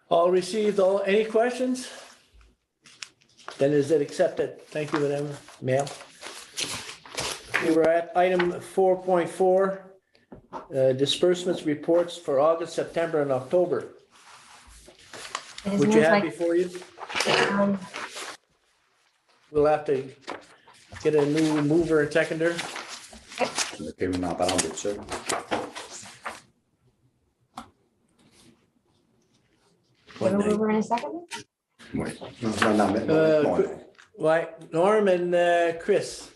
All received, any questions? Then is it accepted? Thank you, Madam Mayor. We were at item 4.4, disbursements reports for August, September, and October.
It is
Would you
moved
have
by-
before you?
um,
We'll have to get a new mover and seconder.
Ok, on en parle de ça.
Get a mover in a second.
Oui. Non, mais-
Right, Norm and Chris.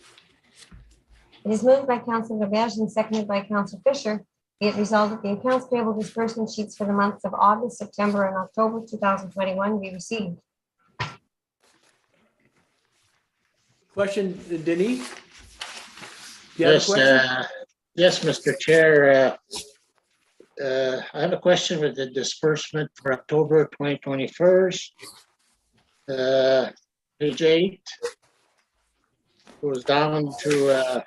It is moved by Councilor Roberge and seconded by Councilor Fisher. Be it resolved that the accounts payable disbursement sheets for the months of August, September, and October 2021 be received.
Question, Denise? You have a
Yes,
question?
yes, Mr. Chair. I have a question with the disbursement for October 2021. Page 8 goes down to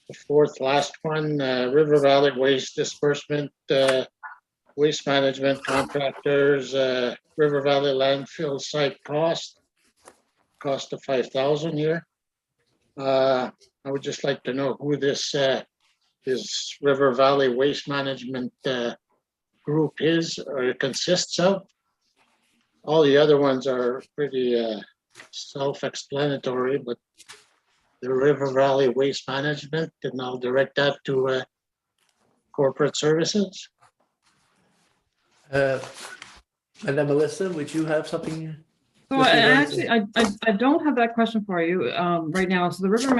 the fourth last one, River Valley Waste Disbursement, Waste Management Contractors, River Valley Landfill Site Cost of 5,000 here. I would just like to know who this River Valley Waste Management group is or consists of. All the other ones are pretty self-explanatory, but the River Valley Waste Management, and I'll direct that to corporate services.
Madam Melissa, would you have something?
So
With regards
I don't have that question for you right now. So the River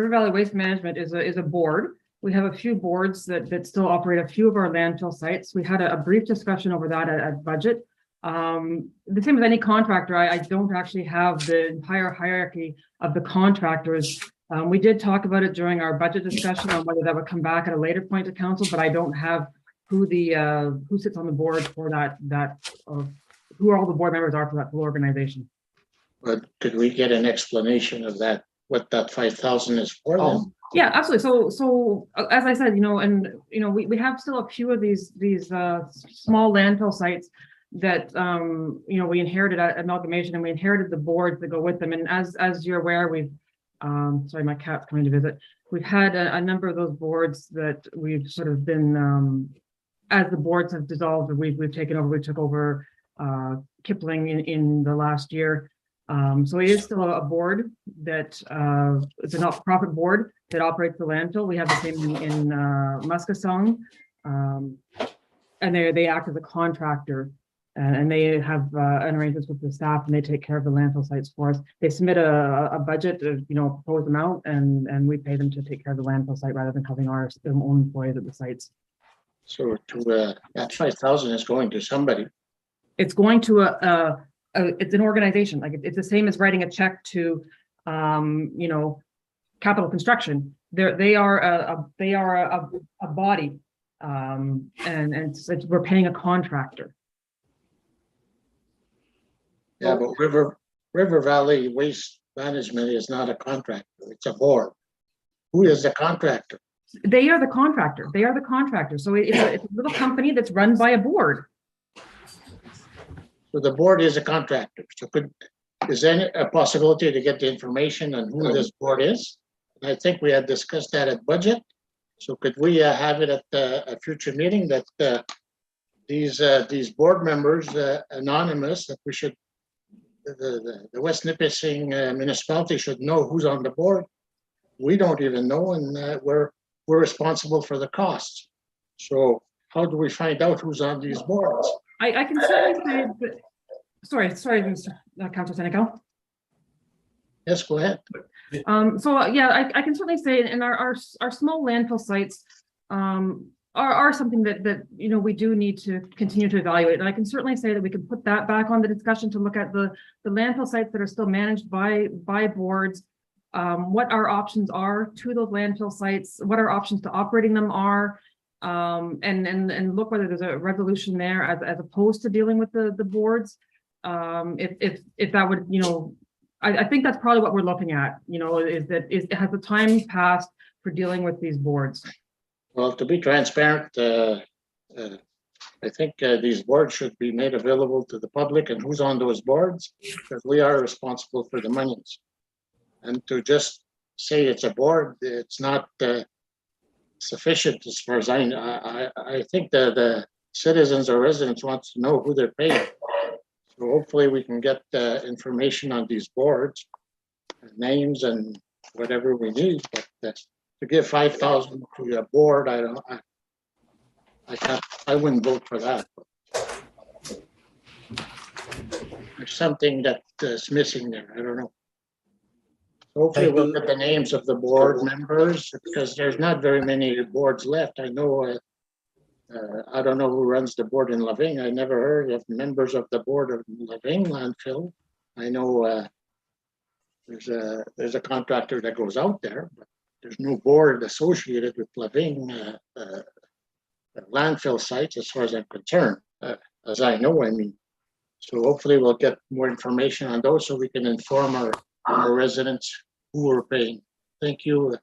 Valley Waste Management is a board. We have a few boards that still operate a few of our landfill sites. We had a brief discussion over that at budget. The same as any contractor, I don't actually have the entire hierarchy of the contractors. We did talk about it during our budget discussion on whether that would come back at a later point to council, but I don't have who sits on the board for who all the board members are for that whole organization.
But could we get an explanation of that, what that 5,000 is for then?
Yeah, absolutely. So as I said, we have still a few of these small landfill sites that we inherited at amalgamation, and we inherited the boards that go with them. And as you're aware, we've sorry, my cat's coming to visit. We've had a number of those boards that we've sort of been as the boards have dissolved, we've taken over. We took over Kipling in the last year. So it is still a board that it's a not-for-profit board that operates the landfill. We have the same in Muskasong, and they act as a contractor, and they have an arrangement with the staff, and they take care of the landfill sites for us. They submit a budget of proposed amount, and we pay them to take care of the landfill site rather than covering our own employees at the sites.
So that 5,000 is going to somebody.
It's going to it's an organization. Like it's the same as writing a check to, Capital Construction. They are a body, and we're paying a contractor.
Yeah, but River Valley Waste Management is not a contractor. It's a board. Who is the contractor?
They are the contractor. They are the contractor. So it's a little company that's run by a board.
So the board is a contractor. So is there a possibility to get the information on who this board is? I think we had discussed that at budget. So could we have it at a future meeting that these board members, anonymous, that we should, the West Nipissing municipality should know who's on the board. We don't even know, and we're responsible for the costs. So how do we find out who's on these boards?
I can certainly say that, sorry, Mr. Councilor Senecal.
Yes, go ahead.
So yeah, I can certainly say in our small landfill sites are something that we do need to continue to evaluate. And I can certainly say that we can put that back on the discussion to look at the landfill sites that are still managed by boards, what our options are to those landfill sites, what our options to operating them are. and look whether there's a resolution there as opposed to dealing with the boards. If that would, I think that's probably what we're looking at, has the time passed for dealing with these boards?
Well, to be transparent, I think these boards should be made available to the public and who's on those boards, because we are responsible for the monies. And to just say it's a board, it's not sufficient as far as I know. I think that the citizens or residents wants to know who they're paying. So hopefully we can get information on these boards, names and whatever we need. But to give 5,000 to a board, I wouldn't vote for that. There's something that's missing there. I don't know. Hopefully we'll get the names of the board members, because there's not very many boards left. I know, I don't know who runs the board in Lavigne. I never heard of members of the board of Lavigne landfill. I know there's a contractor that goes out there, but there's no board associated with Lavigne landfill sites as far as I'm concerned, as I know, I mean. So hopefully we'll get more information on those so we can inform our residents who are paying. Thank you.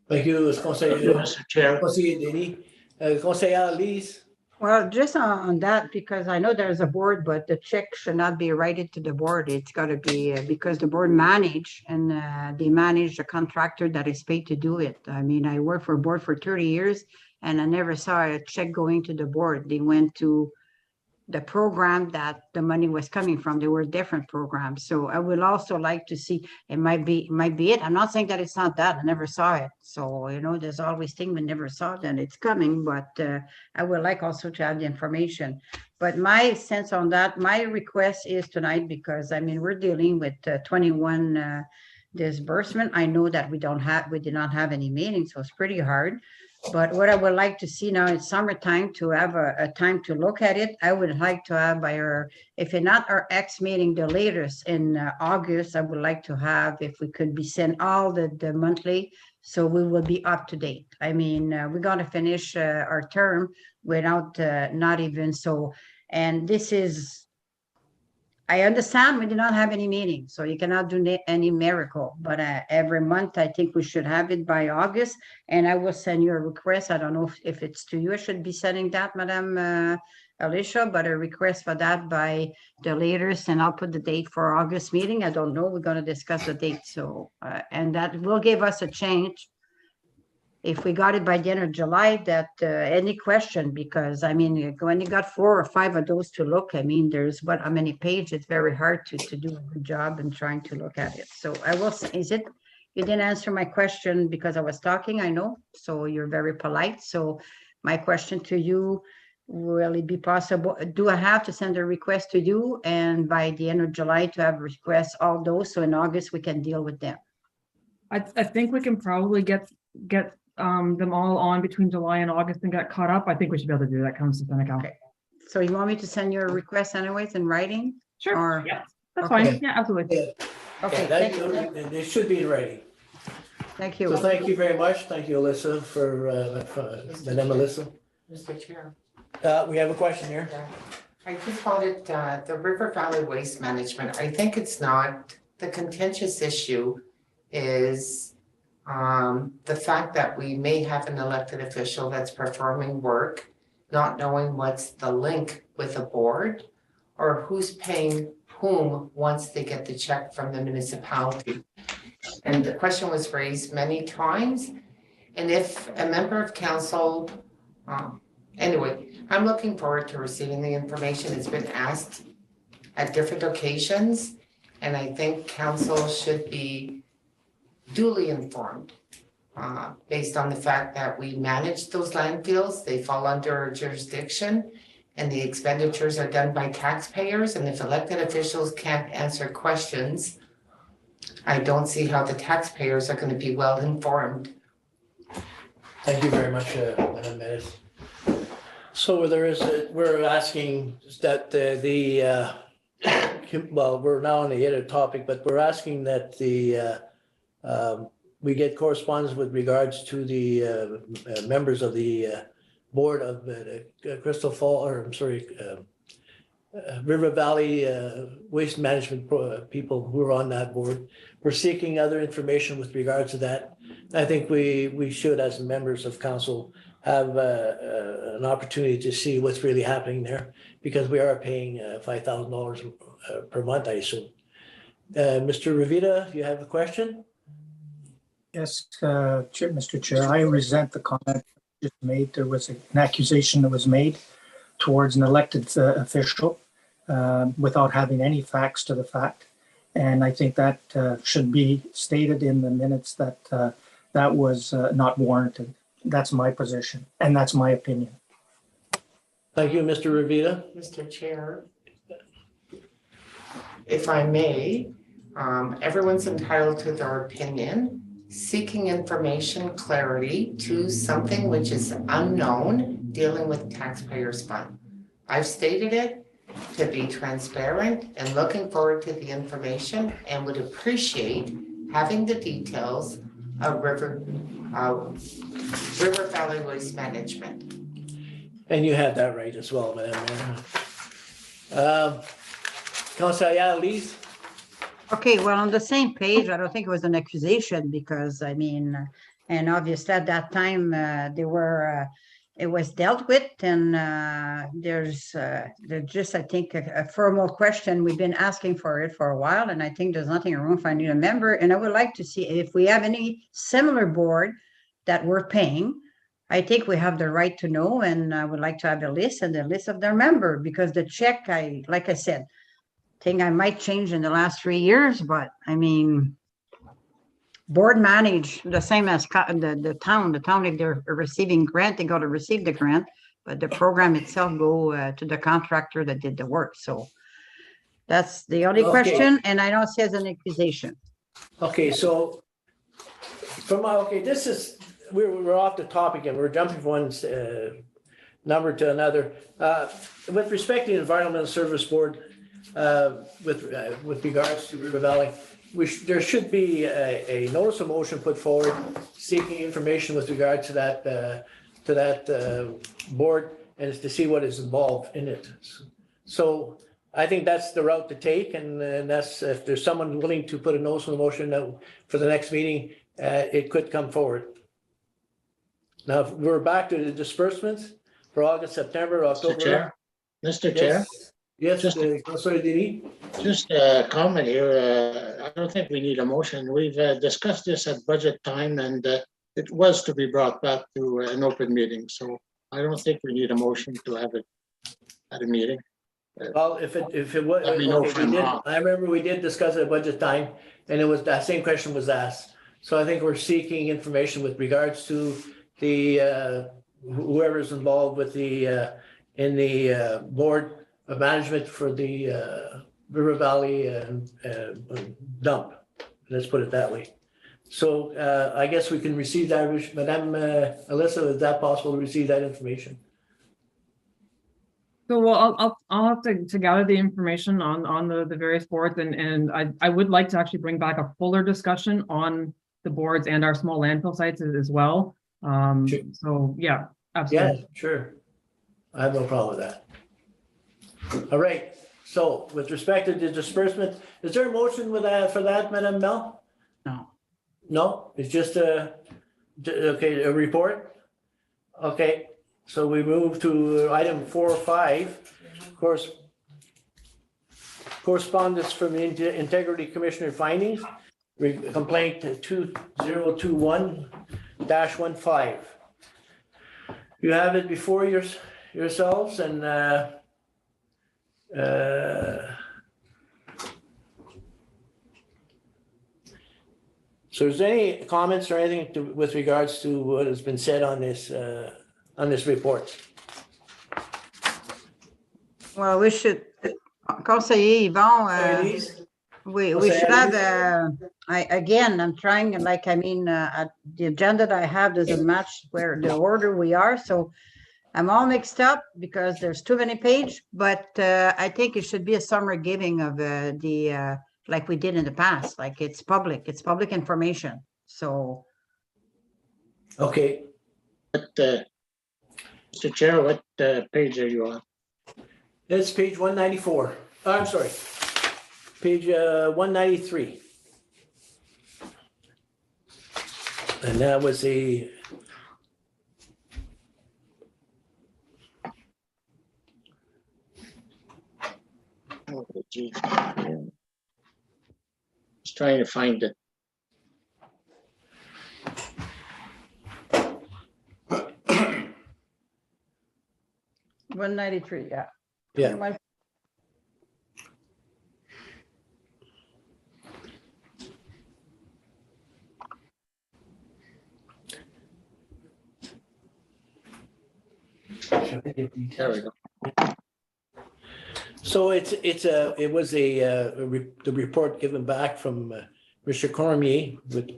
Thank you,
Mr. Chair.
Conseiller Lise.
Well, just on that, because I know there's a board, but the check should not be righted to the board. It's got to be because the board manage and they manage the contractor that is paid to do it. I mean, I worked for a board for 30 years and I never saw a check going to the board. They went to the program that the money was coming from. They were different programs. So I would also like to see, it might be it. I'm not saying that it's not that. I never saw it. So, there's always things we never saw that it's coming, but I would like also to have the information. But my sense on that, my request is tonight, because I mean, we're dealing with 21 disbursement. I know that we did not have any meetings, so it's pretty hard. But what I would like to see now, it's summertime, to have a time to look at it. I would like to have if it's not our X meeting, the latest in August, I would like to have, if we could be sent all the monthly, so we will be up to date. I mean, we're going to finish our term without not even so. And this is, I understand we did not have any meetings, so you cannot do any miracle, but every month, I think we should have it by August, and I will send you a request. I don't know if it's to you, I should be sending that, Madam Alicia, but a request for that by the latest, and I'll put the date for August meeting. I don't know, we're going to discuss the date, so, and that will give us a change. If we got it by the end of July, that any question, because I mean, when you got 4 or 5 of those to look, I mean, there's how many pages? It's very hard to do a good job in trying to look at it. So I will say, you didn't answer my question because I was talking, I know, so you're very polite. So my question to you, will it be possible? Do I have to send a request to you? And by the end of July to have requests, all those, so in August we can deal with them?
I think we can probably get them all on between July and August and get caught up. I think we should be able to do that, Councilor Senecal.
Okay. So you want me to send your request anyways in writing?
Sure.
Or,
yeah, that's
okay.
fine. Yeah, absolutely.
Yeah.
Okay.
Yeah,
Thank you.
it should be ready.
Thank you.
So thank you very much. Thank you, Alyssa, for Madam Alyssa.
Mr. Chair.
We have a question here.
I just wanted the River Valley Waste Management. I think it's not, the contentious issue is the fact that we may have an elected official that's performing work, not knowing what's the link with a board or who's paying whom once they get the check from the municipality. And the question was raised many times. And if a member of council, anyway, I'm looking forward to receiving the information. It's been asked at different occasions. And I think council should be duly informed based on the fact that we manage those landfills. They fall under our jurisdiction and the expenditures are done by taxpayers. And if elected officials can't answer questions, I don't see how the taxpayers are going to be well informed.
Thank you very much, Madam Menace. So we're asking that well, we're now on the other topic, but we're asking that we get correspondence with regards to the members of the board of Crystal Fall, or I'm sorry, River Valley Waste Management people who are on that board. We're seeking other information with regards to that. I think we should, as members of council, have an opportunity to see what's really happening there, because we are paying $5,000 per month, I assume. Mr. Revita, you have a question?
Yes, Mr. Chair, I resent the comment just made. There was an accusation that was made towards an elected official without having any facts to the fact. And I think that should be stated in the minutes that that was not warranted. That's my position, and that's my opinion.
Thank you, Mr. Revita.
Mr. Chair, if I may, everyone's entitled to their opinion. Seeking information, clarity to something which is unknown, dealing with taxpayers' fund. I've stated it to be transparent and looking forward to the information, and would appreciate having the details of River Valley Waste Management.
And you have that right as well, Madam Mayor. Councilor Ayala, Lise?
Okay, well, on the same page, I don't think it was an accusation because, I mean, and obviously at that time, it was dealt with, and there's just, I think, a formal question. We've been asking for it for a while, and I think there's nothing wrong finding a member. And I would like to see if we have any similar board that we're paying. I think we have the right to know, and I would like to have a list and a list of their member, because the check, like I said, thing I might change in the last 3 years, but I mean, board manage the same as the town, if they're receiving grant, they got to receive the grant, but the program itself go to the contractor that did the work. So that's the only question, and I don't see as an accusation.
Okay, so this is, we're off the topic and we're jumping from one number to another. With respect to the Environmental Service Board, with regards to River Valley, there should be a notice of motion put forward seeking information with regard to that board, and is to see what is involved in it. So I think that's the route to take, and that's, if there's someone willing to put a notice of motion for the next meeting, it could come forward. Now, if we're back to the disbursements for August, September, October.
Mr. Chair.
Yes,
Councilor Denis. Just a comment here. I don't think we need a motion. We've discussed this at budget time, and it was to be brought back to an open meeting. So I don't think we need a motion to have it at a meeting.
Well, if it was, okay, I remember we did discuss it at budget time, and it was, that same question was asked. So I think we're seeking information with regards to the whoever's involved with the in the board of management for the River Valley dump. Let's put it that way. So I guess we can receive that, Madame Alyssa, is that possible to receive that information?
So well, I'll have to gather the information on the various boards, and I would like to actually bring back a fuller discussion on the boards and our small landfill sites as well.
Sure.
So yeah, absolutely.
Yeah, sure. I have no problem with that. All right, so with respect to the disbursement, is there a motion with that for that, Madame Mel?
No.
No, it's just a report? Okay, so we move to item 4 or 5, of course, correspondence from the Integrity Commissioner findings, complaint 2021-15. You have it before yourselves, and so is there any comments or anything with regards to what has been said on this report?
Well, we should, Conseiller Yvon, we should have, I'm trying, like, I mean, the agenda that I have doesn't match where the order we are, so I'm all mixed up because there's too many pages, but I think it should be a summary giving of the like we did in the past, like it's public information. So
okay,
but Mr. Chair, what page are you on?
That's page 194. Oh, I'm sorry. Page 193. And that was a,
Oh, gee. Just trying to find it.
One 93, yeah.
yeah.
There we go.
So it was the report given back from Mr. Cormier with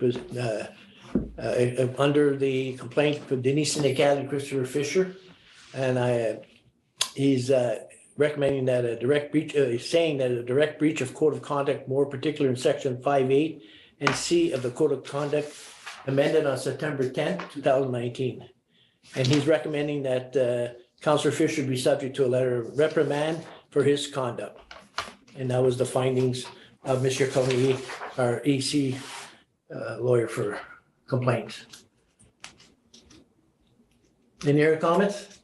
under the complaint for Denise Senecal and Christopher Fisher. And he's recommending that a direct breach, saying that a direct breach of code of conduct, more particular in section 5(8) and C of the code of conduct amended on September 10th, 2019. And he's recommending that Councillor Fisher be subject to a letter of reprimand for his conduct. And that was the findings of Mr. Cormier, our EC lawyer for complaints. Any other comments?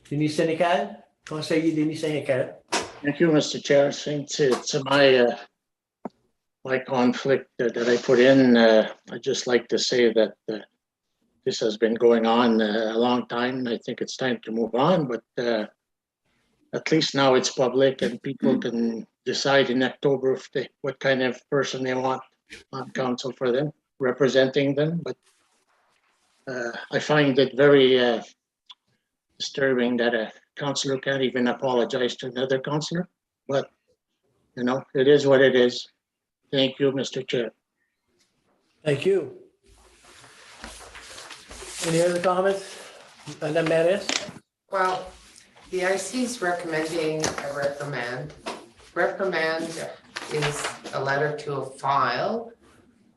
Denise Senecal? Conseiller Denise Senecal.
Thank you, Mr. Chair. Since it's my conflict that I put in, I'd just like to say that this has been going on a long time, and I think it's time to move on, but at least now it's public and people can decide in October if what kind of person they want on council for them, representing them. But I find it very disturbing that a councillor can't even apologize to another councillor, but you know, it is what it is. Thank you, Mr. Chair.
Thank you. Any other comments? Madam Maris?
Well, the IC is recommending a reprimand. Reprimand is a letter to a file.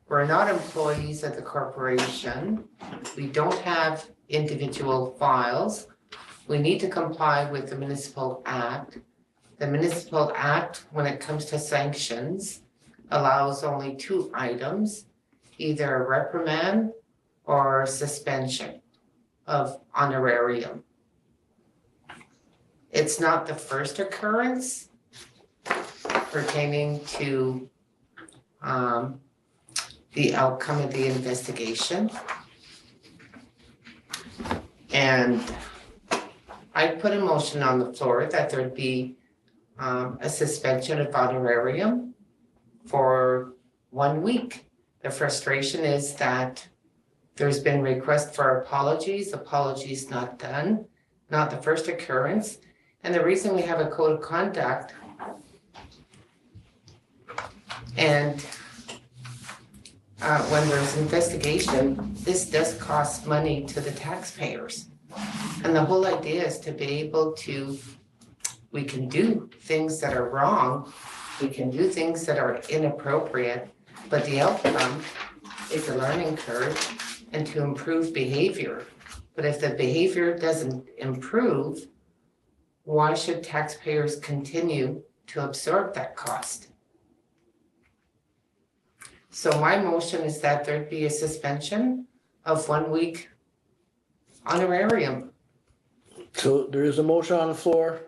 We're not employees of the corporation. We don't have individual files. We need to comply with the Municipal Act. The Municipal Act, when it comes to sanctions, allows only 2 items, either a reprimand or suspension of honorarium. It's not the first occurrence pertaining to the outcome of the investigation. And I put a motion on the floor that there'd be a suspension of honorarium for 1 week. The frustration is that there's been request for apologies not done, not the first occurrence. And the reason we have a code of conduct and when there's investigation, this does cost money to the taxpayers. And the whole idea is to be able to, we can do things that are wrong, we can do things that are inappropriate, but the outcome is a learning curve and to improve behavior. But if the behavior doesn't improve, why should taxpayers continue to absorb that cost? So my motion is that there'd be a suspension of 1 week honorarium.
So there is a motion on the floor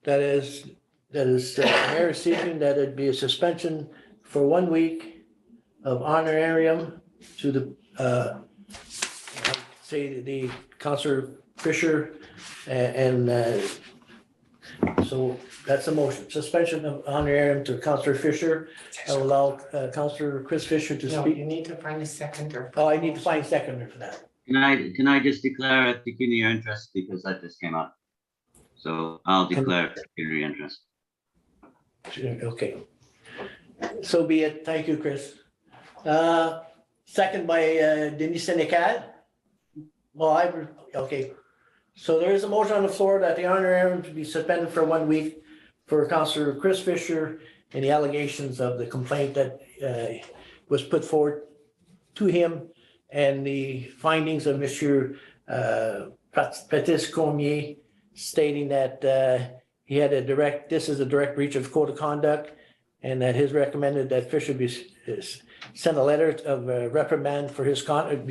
that is Mayor seeking that it be a suspension for 1 week of honorarium to the say the Councillor Fisher and so that's a motion. Suspension of honorarium to Councillor Fisher. I'll allow Councillor Chris Fisher to
No,
speak.
you need to find a seconder.
Oh, I need to find a seconder for that.
Can I just declare a pecuniary interest because that just came up? So I'll declare pecuniary interest.
Okay. So be it. Thank you, Chris. Second by Denise Senecal. Well, okay. So there is a motion on the floor that the honorarium to be suspended for 1 week for Councillor Chris Fisher and the allegations of the complaint that was put forward to him and the findings of Mr. Patrice Cormier, stating that he had this is a direct breach of code of conduct, and that his recommended that Fisher send a letter of reprimand for his conduct,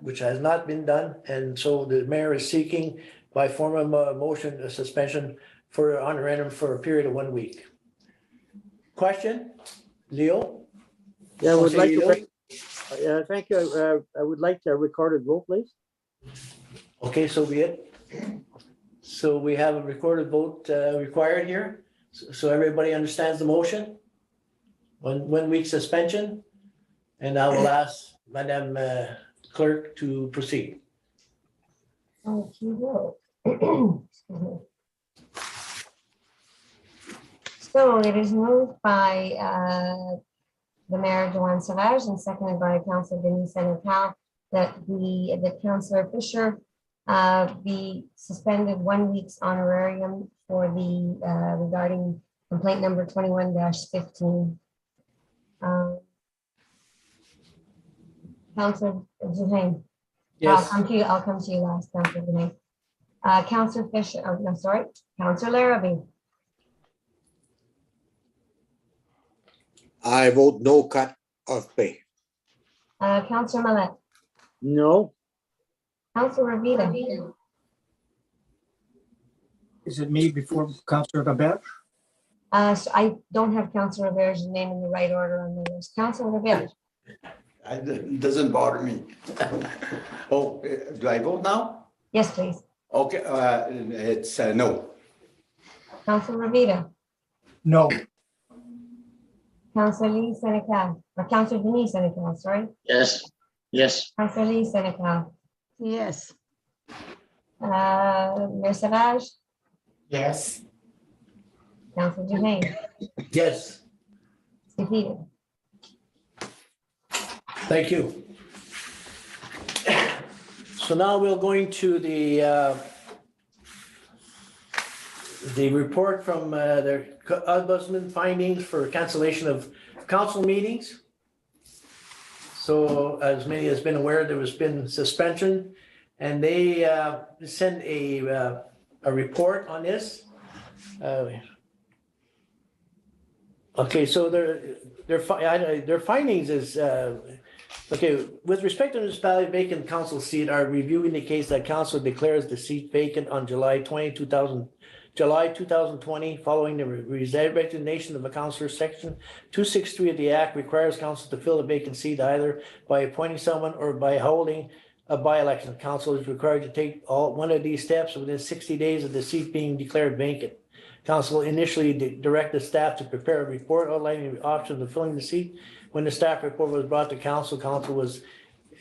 which has not been done. And so the mayor is seeking by form of motion a suspension for honorarium for a period of 1 week. Question? Leo?
Yeah, I would like to,
Councilor
thank you. I would like to record a vote, please.
Okay, so be it. So we have a recorded vote required here. So everybody understands the motion? 1 week suspension. And I will ask Madam Clerk to proceed.
Thank you. Excuse me. So it is moved by the Mayor Joanne Savage and seconded by Councilor Denis Senecal that Councilor Fisher be suspended 1 week's honorarium for the regarding complaint number 21-15. Councilor Duhaime.
Yes.
I'll come to you last, Councilor Duhaime. Councilor Fisher, oh, no, sorry, Councilor Larrabee.
I vote no cut of pay.
Councilor Millet.
No.
Councilor Revita.
Is it me before Councillor Babette?
So I don't have Councilor Rivera's name in the right order on the list. Councilor Rivera.
It doesn't bother me. Oh, do I vote now?
Yes, please.
Okay, it's no.
Councilor Revita.
No.
Councilor Lee Senecal, or Councilor Denis Senecal, sorry.
Yes, yes,
Councilor Lee Senecal.
Yes.
Mayor Savage.
Yes.
Councilor Duhaime.
Yes.
It's defeated.
Thank you. So now we're going to the report from the ombudsman findings for cancellation of council meetings. So as many has been aware, there has been suspension, and they sent a report on this. Okay, so their findings is okay. With respect to the municipality vacant council seat, our review indicates that council declares the seat vacant on July 2020, following the resignation of a councillor. Section 263 of the Act requires council to fill a vacant seat either by appointing someone or by holding a by-election. Council is required to take one of these steps within 60 days of the seat being declared vacant. Council initially directed staff to prepare a report outlining the options of filling the seat. When the staff report was brought to council, council was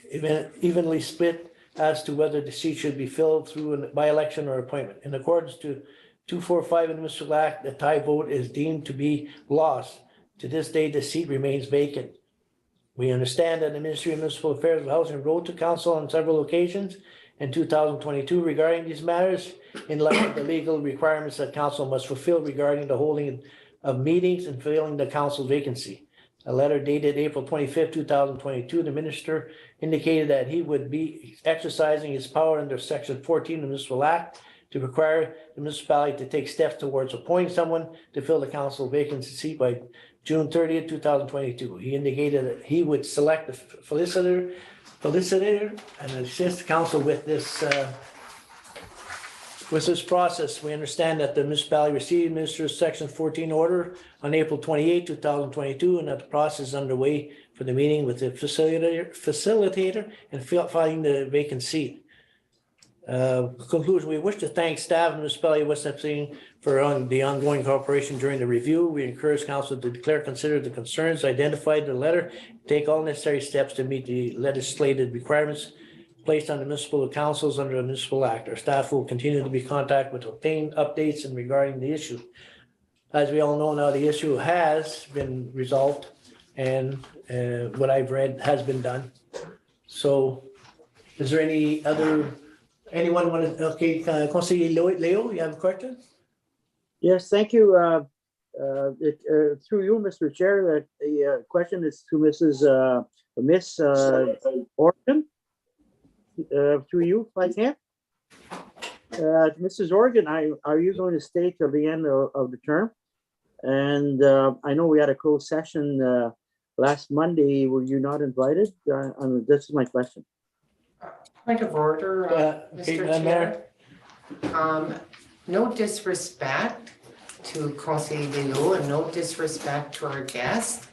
evenly split as to whether the seat should be filled through a by-election or appointment. In accordance to 245 in the Municipal Act, the tie vote is deemed to be lost. To this day, the seat remains vacant. We understand that the Ministry of Municipal Affairs and Housing wrote to council on several occasions in 2022 regarding these matters in light of the legal requirements that council must fulfill regarding the holding of meetings and filling the council vacancy. A letter dated April 25th, 2022, the minister indicated that he would be exercising his power under Section 14 of the Municipal Act to require the municipality to take steps towards appointing someone to fill the council vacancy seat by June 30th, 2022. He indicated that he would select a solicitor and assist council with this process. We understand that the municipality received Minister's Section 14 order on April 28, 2022, and that the process is underway for the meeting with the facilitator and filling the vacant seat. Conclusion, we wish to thank staff and municipality of West Nipissing for the ongoing cooperation during the review. We encourage council to consider the concerns identified in the letter, take all necessary steps to meet the legislated requirements placed on the municipal councils under the Municipal Act. Our staff will continue to be in contact with obtain updates and regarding the issue. As we all know now, the issue has been resolved, and what I've read has been done. So is there any other, anyone want to, okay, Councilor Leo, you have a question?
Yes, thank you. Through you, Mr. Chair, the question is to Miss Orton. through you, if I can. Mrs. Organ, are you going to stay till the end of the term? And I know we had a closed session last Monday. Were you not invited? This is my question.
Point of order,
okay,
Mr.
Madam Mayor.
Chair. No disrespect to Conseil Leo and no disrespect to our guest.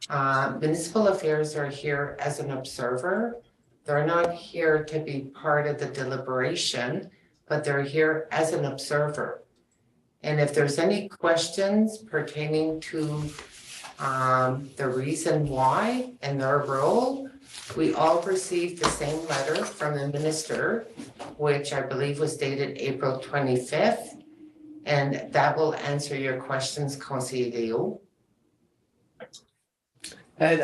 Municipal affairs are here as an observer. They're not here to be part of the deliberation, but they're here as an observer. And if there's any questions pertaining to the reason why and their role, we all received the same letter from the minister, which I believe was dated April 25th. And that will answer your questions, Conseil Leo.
And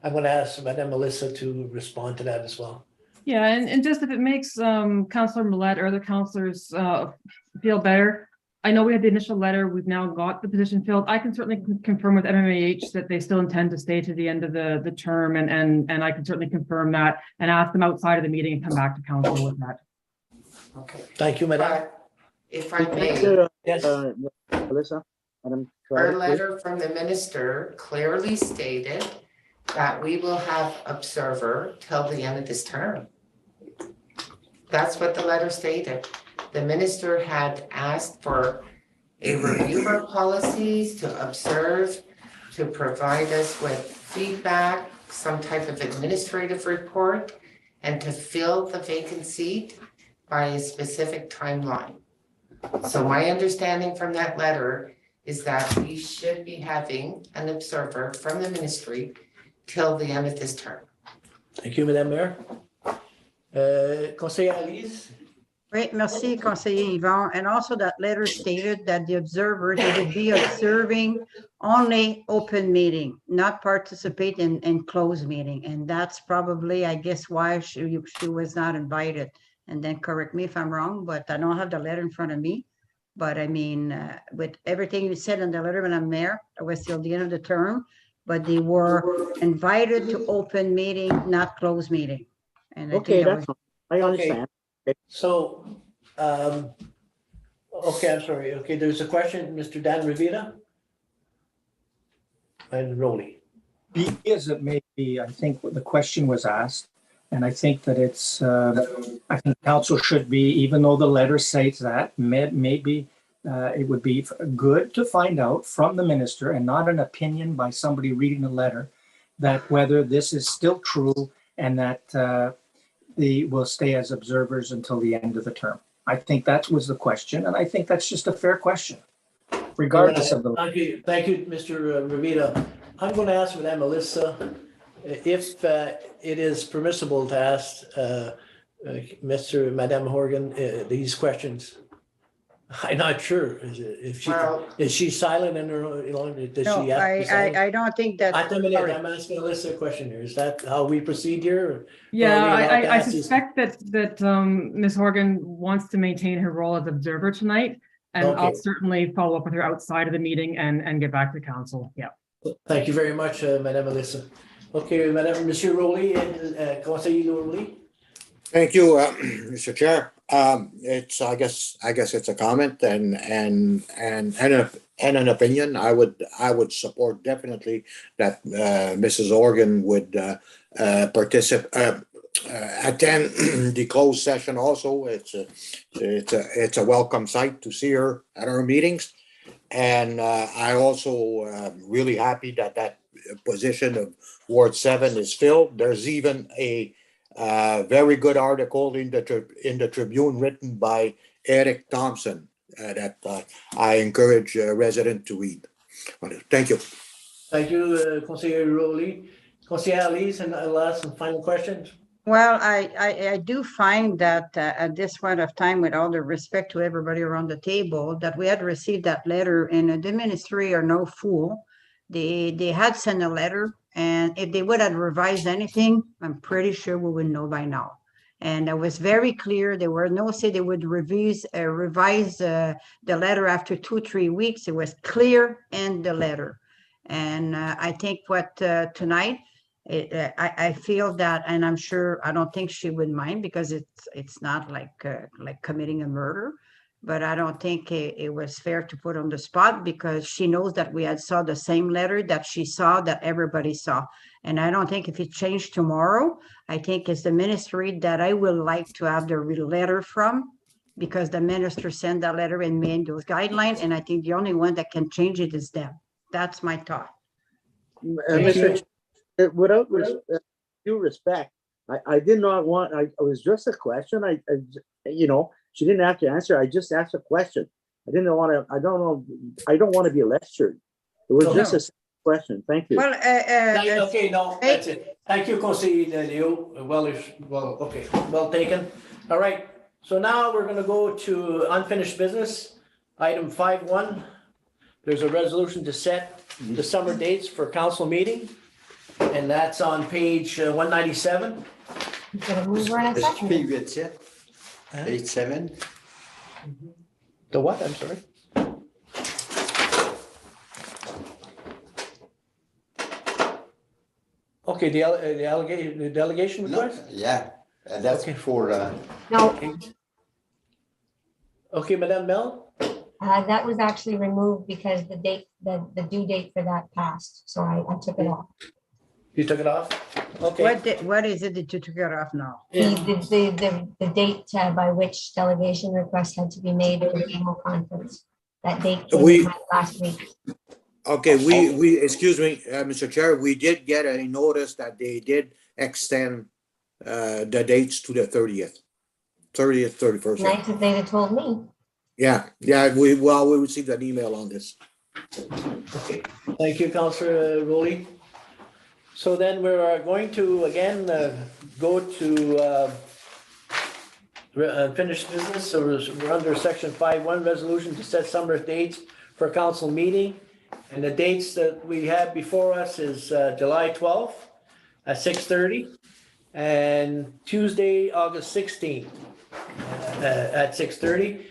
I'm going to ask Madame Melissa to respond to that as well.
Yeah, and just if it makes Councillor Millet or other councillors feel better, I know we had the initial letter, we've now got the position filled. I can certainly confirm with MMAH that they still intend to stay to the end of the term, and I can certainly confirm that and ask them outside of the meeting and come back to council with that.
Okay.
Thank you, Madame.
But if I may,
Yes.
Melissa, Madam
our
Clerk, please.
letter from the minister clearly stated that we will have observer till the end of this term. That's what the letter stated. The minister had asked for a review of our policies, to observe, to provide us with feedback, some type of administrative report, and to fill the vacant seat by a specific timeline. So my understanding from that letter is that we should be having an observer from the ministry till the end of this term.
Thank you, Madame Mayor. Conseillère Alice?
Great, merci, Conseiller Yvon. And also that letter stated that the observer, they would be observing only open meeting, not participate in closed meeting. And that's probably, I guess, why she was not invited. And then correct me if I'm wrong, but I don't have the letter in front of me. But I mean, with everything you said in the letter, Madam Mayor, it was till the end of the term, but they were invited to open meeting, not closed meeting. And I
Okay,
think that
that's fine. I understand.
So, okay, I'm sorry. Okay, there's a question, Mr. Dan Rivera? And Rowley.
Be as it may be, I think the question was asked, and I think that it's, I think council should be, even though the letter states that, maybe it would be good to find out from the minister and not an opinion by somebody reading the letter, that whether this is still true and that they will stay as observers until the end of the term. I think that was the question, and I think that's just a fair question, regardless of the.
Thank you, Mr. Rivera. I'm going to ask Madame Melissa if it is permissible to ask Madame Horgan these questions. I'm not sure. Is she silent in her? Does
No,
she have to be silent?
I don't think that.
I'm asking Alyssa a question here. Is that how we proceed here?
Yeah, I suspect that Ms. Horgan wants to maintain her role as observer tonight, and I'll certainly follow up with her outside of the meeting and get back to council. Yeah.
Thank you very much, Madame Alyssa. Okay, Madame, Monsieur Rowley, Conseiller Rowley.
Thank you, Mr. Chair. It's, I guess it's a comment and an opinion. I would support definitely that Mrs. Organ would attend the closed session also. It's a welcome sight to see her at our meetings. And I also really happy that position of Ward 7 is filled. There's even a very good article in the Tribune written by Eric Thompson that I encourage residents to read. Thank you.
Thank you, Conseiller Rowley. Conseiller Alice, and last and final questions.
Well, I do find that at this point of time, with all the respect to everybody around the table, that we had received that letter, and the ministry are no fool. They had sent a letter, and if they would have revised anything, I'm pretty sure we would know by now. And it was very clear. There were no say they would revise the letter after 2-3 weeks. It was clear in the letter. And I think what tonight, I feel that, and I'm sure, I don't think she would mind because it's not like committing a murder. But I don't think it was fair to put on the spot because she knows that we had saw the same letter that she saw, that everybody saw. And I don't think if it changed tomorrow, I think it's the ministry that I will like to have the real letter from, because the minister sent that letter and made those guidelines, and I think the only one that can change it is them. That's my thought.
Mr. Without due respect, I did not want, it was just a question. She didn't have to answer. I just asked a question. I didn't want to, I don't want to be lectured. It was just a question. Thank you.
Well,
Okay, no, that's it. Thank you, Conseiller Leo. Okay, well taken. All right, so now we're gonna go to unfinished business. Item 5.1. There's a resolution to set the summer dates for council meeting. And that's on page 197.
You got a mover and a second.
P8, 8-7.
The what? I'm sorry. Okay, the delegation
No,
request?
yeah, that's
Okay.
for,
No,
Okay, Madame Mel?
that was actually removed because the due date for that passed, so I took it off.
You took it off? Okay.
what is it that you took it off now?
The date by which delegation requests had to be made for the annual conference. That date came out last week.
Okay, excuse me, Mr. Chair, we did get a notice that they did extend the dates to the 30th, 31st.
Nice if they'd have told me.
Yeah, we received an email on this.
Okay. Thank you, Councillor Rowley. So then we're going to, again, go to unfinished business. So we're under section 5.1, resolution to set summer dates for council meeting. And the dates that we have before us is July 12th at 6:30 and Tuesday, August 16th at 6:30.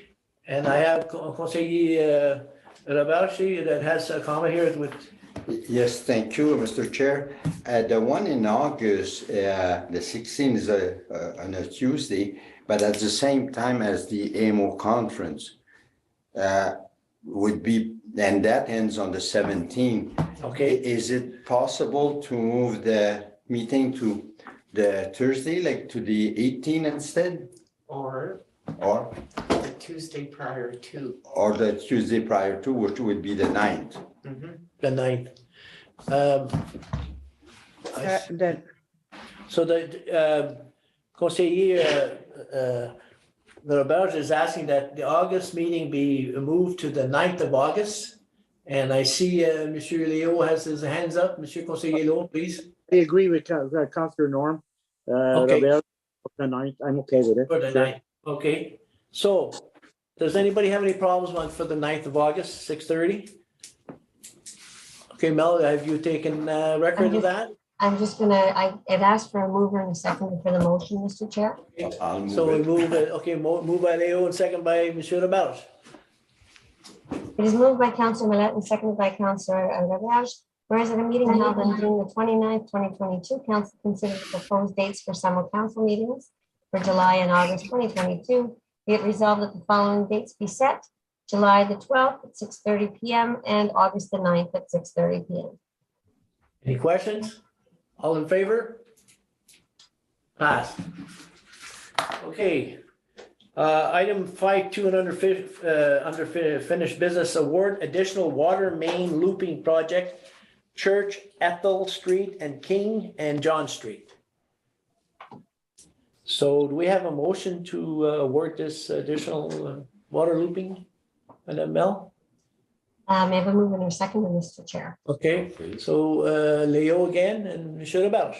And I have Conseiller Laberge that has a comment here with.
yes, thank you, Mr. Chair. The one in August, the 16th is on a Tuesday, but at the same time as the AMO conference would be, and that ends on the 17th.
Okay.
Is it possible to move the meeting to the Thursday, like to the 18th instead?
Or
Or
the Tuesday prior to.
or the Tuesday prior to, which would be the 9th?
The 9th. So the Conseiller Laberge is asking that the August meeting be moved to the 9th of August. And I see Monsieur Leo has his hands up. Monsieur Conseiller Leo, please.
I agree with Councillor Norm.
Okay.
The 9th, I'm okay with it.
For the
Sure.
9th. Okay, so does anybody have any problems for the 9th of August, 6:30? Okay, Mel, have you taken record of that?
I'm just gonna, I had asked for a mover and a second for the motion, Mr. Chair.
I'll move
So we
it.
move, move by Leo and second by Monsieur Laberge.
It is moved by Councillor Millet and seconded by Councillor Laberge. Whereas at a meeting held on June the 29th, 2022, council considered the proposed dates for summer council meetings for July and August 2022. Be it resolved that the following dates be set: July the 12th at 6:30 PM and August the 9th at 6:30 PM.
Any questions? All in favor? Pass. Okay. Item 5.2 and under finished business, award additional water main looping project, Church, Ethel Street, and King and John Street. So do we have a motion to award this additional water looping? Madam Mel?
May I have a mover and a second, Mr. Chair?
Okay, so Leo again and Monsieur Laberge.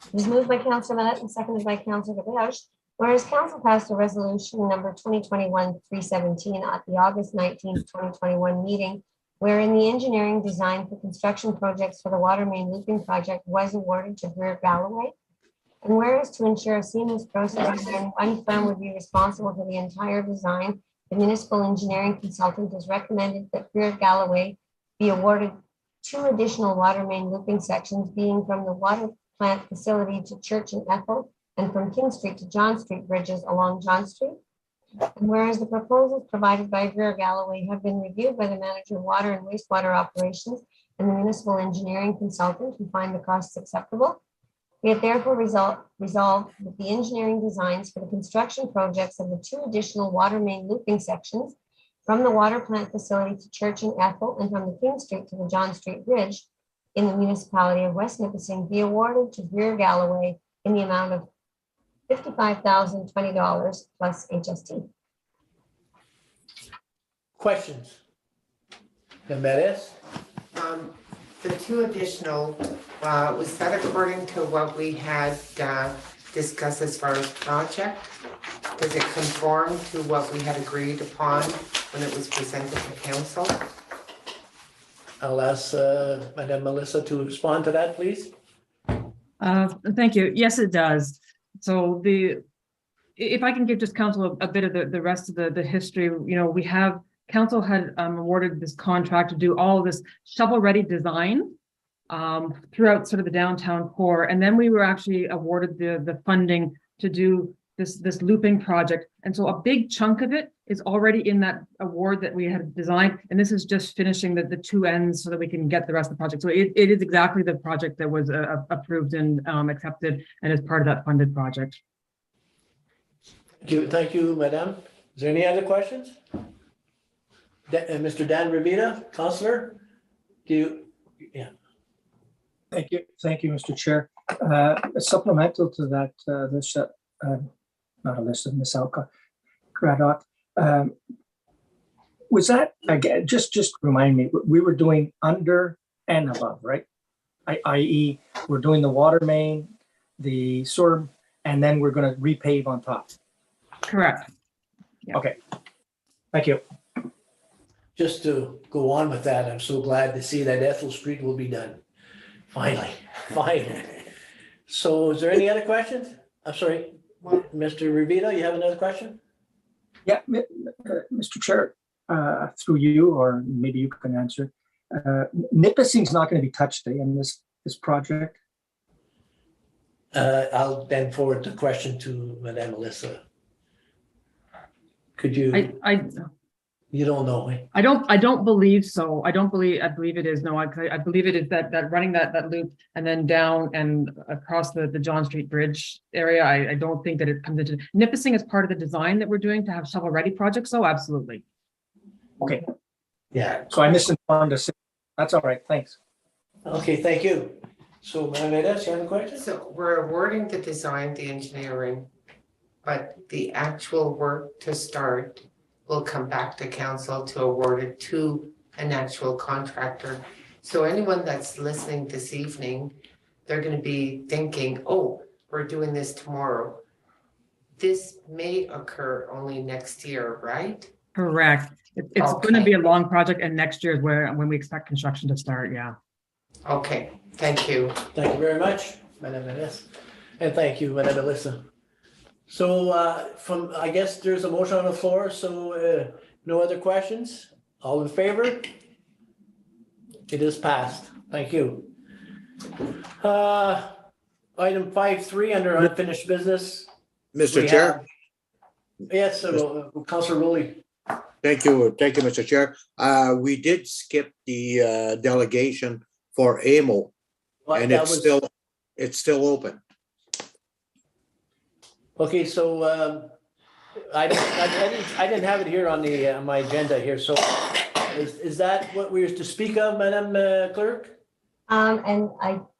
It was moved by Councillor Millet and seconded by Councillor Laberge. Whereas council passed a resolution number 2021-317 at the August 19th, 2021 meeting, wherein the engineering design for construction projects for the water main looping project was awarded to Greer Galloway. And whereas to ensure a seamless process, one firm would be responsible for the entire design, the municipal engineering consultant has recommended that Greer Galloway be awarded 2 additional water main looping sections, being from the water plant facility to Church and Ethel and from King Street to John Street bridges along John Street. And whereas the proposals provided by Greer Galloway have been reviewed by the manager of water and wastewater operations and the municipal engineering consultant who find the costs acceptable, we have therefore resolved that the engineering designs for the construction projects of the 2 additional water main looping sections from the water plant facility to Church and Ethel and from the King Street to the John Street Bridge in the municipality of West Nipissing be awarded to Greer Galloway in the amount of $55,020 plus HST.
Questions? Jimenez?
The 2 additional, was that according to what we had discussed as far as project? Does it conform to what we had agreed upon when it was presented to council?
I'll ask Madame Melissa to respond to that, please.
Thank you. Yes, it does. So if I can give just council a bit of the rest of the history, we have, council had awarded this contract to do all of this shovel-ready design throughout sort of the downtown core. And then we were actually awarded the funding to do this looping project. And so a big chunk of it is already in that award that we had designed. And this is just finishing the 2 ends so that we can get the rest of the project. So it is exactly the project that was approved and accepted and is part of that funded project.
Thank you, Madame. Is there any other questions? Mr. Dan Rivita, Councillor,
Thank you, Mr. Chair. Supplemental to that, not Alyssa, Ms. Alcott, Craddock. Was that, again, just remind me, we were doing under and above, right? I.e., we're doing the water main, the sewer, and then we're going to repave on top.
Correct. Yeah.
Okay. Thank you.
just to go on with that, I'm so glad to see that Ethel Street will be done. Finally, finally. So is there any other questions? I'm sorry, Mr. Rivita, you have another question?
Yeah, Mr. Chair, through you, or maybe you can answer. Nipissing's not going to be touched in this project.
I'll then forward the question to Madame Alyssa. Could you? You don't know, eh?
I don't believe so. I believe it is. No, I believe it is that running that loop and then down and across the John Street Bridge area. I don't think that it comes into Nipissing as part of the design that we're doing to have shovel ready projects. So absolutely.
Okay.
Yeah.
So I misinformed us. That's all right. Thanks.
Okay, thank you. So Madame Alyssa, you have a question?
So we're awarding the design, the engineering, but the actual work to start will come back to council to award it to an actual contractor. So anyone that's listening this evening, they're going to be thinking, oh, we're doing this tomorrow. This may occur only next year, right?
Correct. It's going to be a long project, and next year is when we expect construction to start. Yeah.
Okay, thank you.
Thank you very much, Madame Alyssa. And thank you, Madame Alyssa. So I guess there's a motion on the floor, so no other questions? All in favor? It is passed. Thank you. Item 5.3 under unfinished business.
Mr. Chair?
Yes, Councillor Rowley.
Thank you, Mr. Chair. We did skip the delegation for AMO, and it's still open.
Okay, so I didn't have it here on the my agenda here. So is that what we were to speak of, Madam Clerk?
And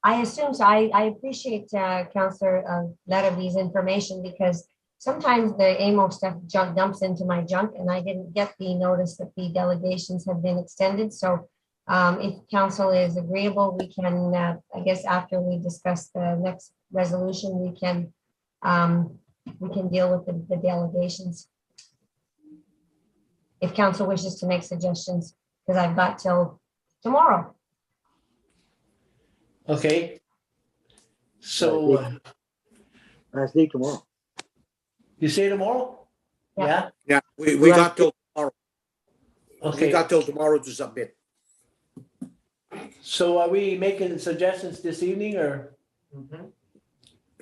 I assume so. I appreciate Councillor Laraby's information, because sometimes the AMO stuff dumps into my junk, and I didn't get the notice that the delegations have been extended. So if council is agreeable, we can, I guess after we discuss the next resolution, we can deal with the delegations. If council wishes to make suggestions, because I've got till tomorrow.
Okay. So
Last day tomorrow.
you say tomorrow?
Yeah.
Yeah, we got till tomorrow.
Okay.
We got till tomorrow to submit.
So are we making suggestions this evening or?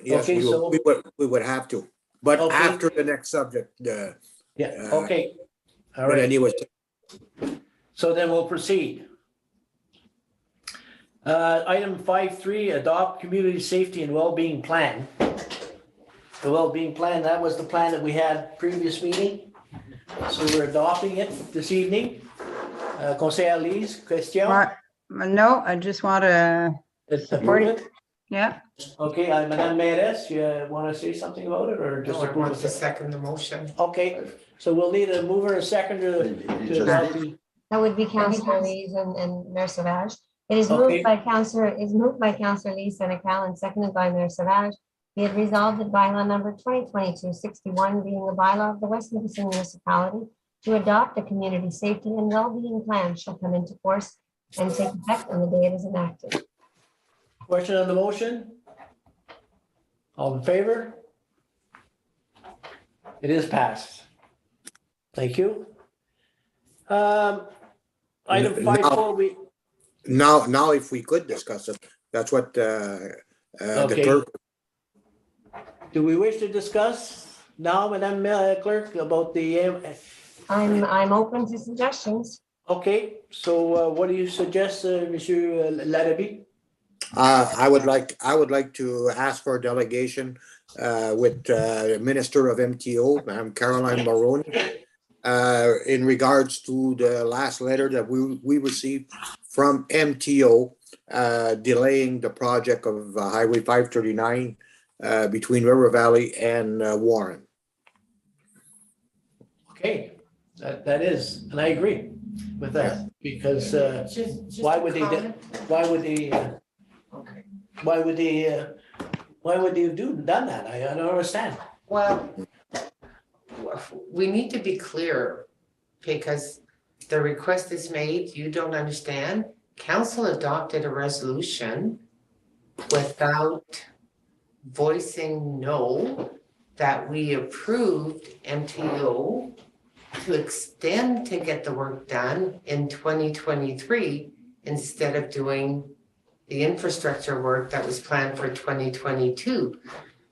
Yes,
Okay, so-
we would have to, but
Okay.
after the next subject,
Yeah,
Uh,
okay. All
but
right,
anyway,
so then we'll proceed. Item 5.3, adopt community safety and well-being plan. The well-being plan, that was the plan that we had previous meeting. So we're adopting it this evening. Conseil Lise, question?
No, I just want to,
Approve it?
yeah,
Okay, Madame Mayoress, you want to say something about it or just
No, I
approve
want to
it?
second the motion.
Okay, so we'll need a mover and a seconder to adopt the.
That would be Councillor Lees and Mayor Savage. It is
Okay.
moved by Councillor Lee Senecal and seconded by Mayor Savage. Be it resolved that bylaw number 2022-61 being a bylaw of the West Nipissing municipality to adopt a community safety and well-being plan shall come into force and take effect on the day it is enacted.
Question on the motion? All in favor? It is passed. Thank you. Item
Now-
5.4,
now if we could discuss it, that's what the
Okay.
clerk,
do we wish to discuss now, Madame Clerk, about the,
I'm open to suggestions.
okay, so what do you suggest, Monsieur Larrabee?
I would like to ask for a delegation with Minister of MTO, Madam Caroline Maroney, in regards to the last letter that we received from MTO delaying the project of Highway 539 between River Valley and Warren.
Okay, that is, and I agree with that, because
Just
why
a
would they,
comment.
why would they,
Okay.
why would they have done that? I don't understand.
Well, we need to be clear because the request is made, you don't understand. Council adopted a resolution without voicing no, that we approved MTO to extend to get the work done in 2023 instead of doing the infrastructure work that was planned for 2022.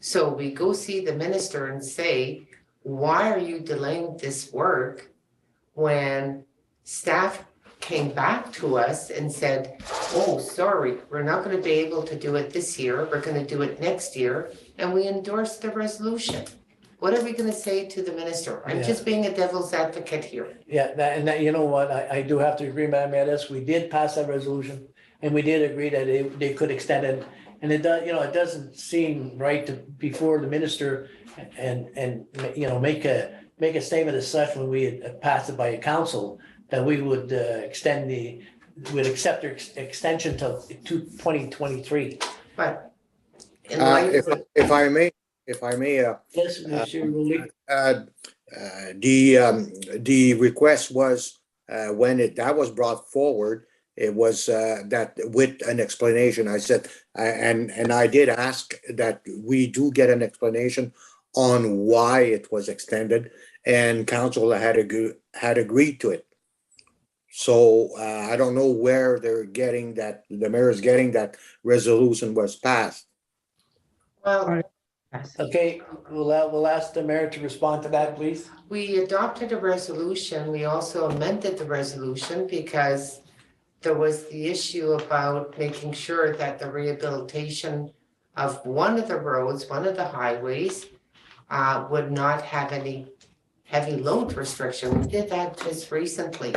So we go see the minister and say, why are you delaying this work when staff came back to us and said, oh, sorry, we're not going to be able to do it this year, we're going to do it next year, and we endorsed the resolution. What are we going to say to the minister? I'm just being a devil's advocate here.
Yeah, that, you know what, I do have to agree, Madam Mayoress, we did pass that resolution, and we did agree that they could extend it. And it does, it doesn't seem right to, before the minister and, make a statement as such when we had passed it by a council, that we would would accept their extension to 2023.
But in light of
If I may,
Yes, Monsieur Rowley.
the request was when that was brought forward, it was that with an explanation. I said, and I did ask that we do get an explanation on why it was extended, and council had agreed to it. So I don't know where they're getting that, the mayor is getting that resolution was passed.
well,
Okay, we'll ask the mayor to respond to that, please.
we adopted a resolution. We also amended the resolution because there was the issue about making sure that the rehabilitation of one of the roads, one of the highways, would not have any heavy load restriction. We did that just recently.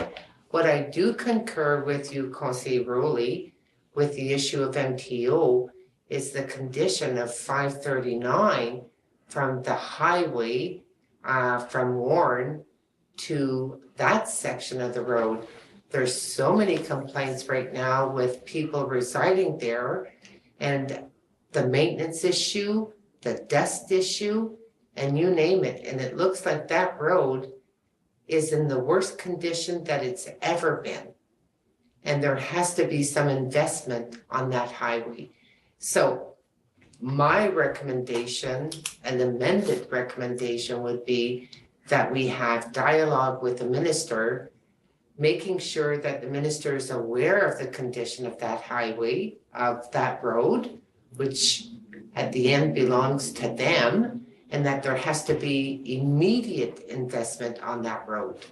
What I do concur with you, Conseil Rowley, with the issue of MTO is the condition of 539 from the highway, from Warren to that section of the road. There's so many complaints right now with people residing there and the maintenance issue, the dust issue, and you name it. And it looks like that road is in the worst condition that it's ever been. And there has to be some investment on that highway. So my recommendation, an amended recommendation would be that we have dialogue with the minister making sure that the minister is aware of the condition of that highway, of that road, which at the end belongs to them, and that there has to be immediate investment on that road.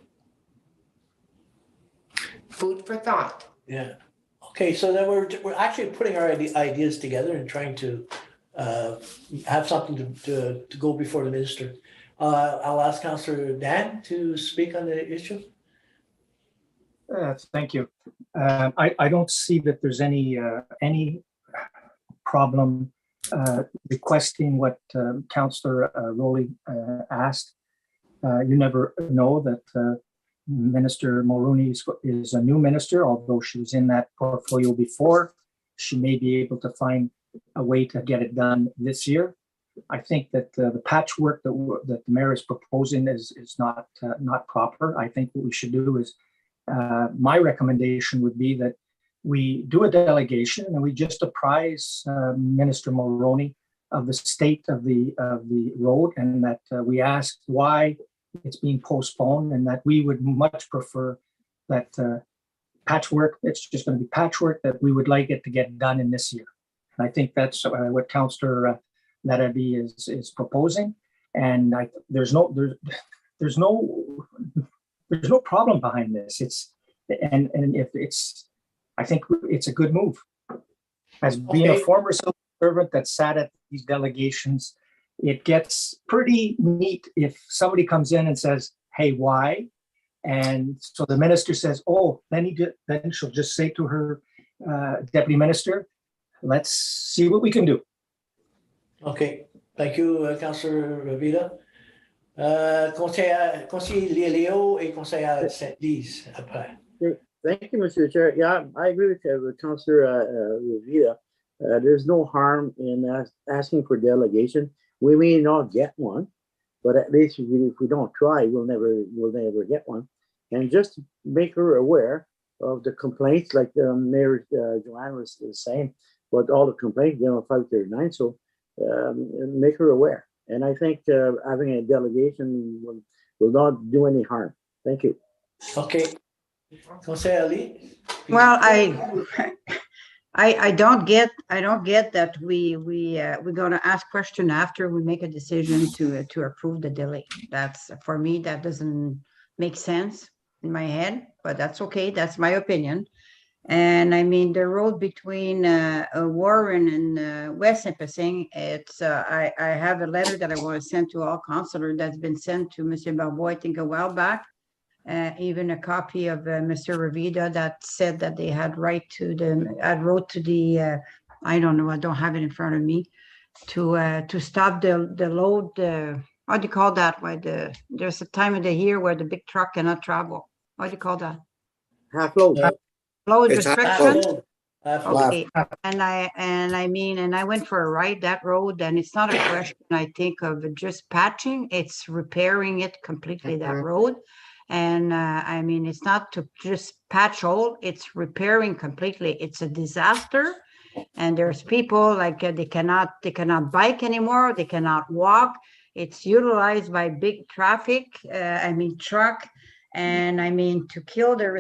Food for thought.
Yeah. Okay, so then we're actually putting our ideas together and trying to have something to go before the minister. I'll ask Councillor Dan to speak on the issue.
Thank you. I don't see that there's any problem requesting what Councillor Rowley asked. You never know that Minister Mulroney is a new minister, although she was in that portfolio before. She may be able to find a way to get it done this year. I think that the patchwork that the mayor is proposing is not proper. I think what we should do is, my recommendation would be that we do a delegation and we just apprise Minister Mulroney of the state of the road, and that we ask why it's being postponed, and that we would much prefer that patchwork, it's just going to be patchwork, that we would like it to get done in this year. And I think that's what Councillor Larrabee is proposing, and there's no problem behind this. I think it's a good move. As being a former civil servant that sat at these delegations, it gets pretty neat if somebody comes in and says, "Hey, why?" And so the minister says, "Oh," then she'll just say to her deputy minister, "Let's see what we can do."
Okay, thank you, Councillor Ravita. Conseiller Léo et conseiller Saint-Lise après.
Thank you, Mr. Chair. Yeah, I agree with Councillor Ravita. There's no harm in asking for delegation. We may not get one, but at least if we don't try, we'll never get one. And just to make her aware of the complaints, like Mayor Joanne was saying, but all the complaints on 539. So make her aware. And I think having a delegation will not do any harm. Thank you.
Okay. Conseiller Ali?
Well, I don't get that we're going to ask question after we make a decision to approve the delay. That's, for me, that doesn't make sense in my head, but that's okay. That's my opinion. And I mean, the road between Warren and West Nipissing, it's I have a letter that I want to send to all councillors that's been sent to Mr. Barbeau, I think a while back. Even a copy of Mr. Ravita that said that they had wrote to the I don't know, I don't have it in front of me, to stop the load. What do you call that? Why there's a time of the year where the big truck cannot travel. What do you call that?
Half load.
Load
It's
restriction.
Okay.
And I went for a ride that road, and it's not a question, I think, of just patching, it's repairing it completely, that road. And I mean, it's not to just patch all, it's repairing completely. It's a disaster. And there's people like they cannot bike anymore, they cannot walk. It's utilized by big traffic, truck. And I mean, to kill the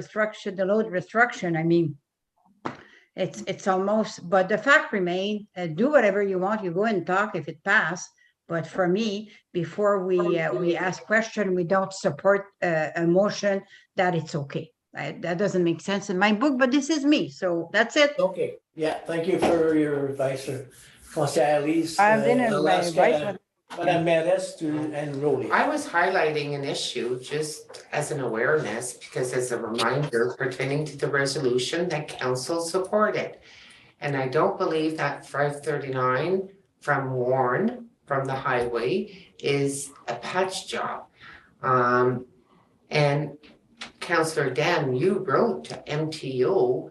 load restriction, I mean, it's almost, but the fact remains, do whatever you want, you go and talk if it passed. But for me, before we ask question, we don't support a motion that it's okay. That doesn't make sense in my book, but this is me, so that's it.
Okay, yeah, thank you for your advice, Conseiller Elise.
I've been in my advice.
Madame Mairesse and Rowley.
I was highlighting an issue just as an awareness, because as a reminder pertaining to the resolution that council supported. And I don't believe that 539 from Warren, from the highway, is a patch job. And Councillor Dan, you wrote to MTO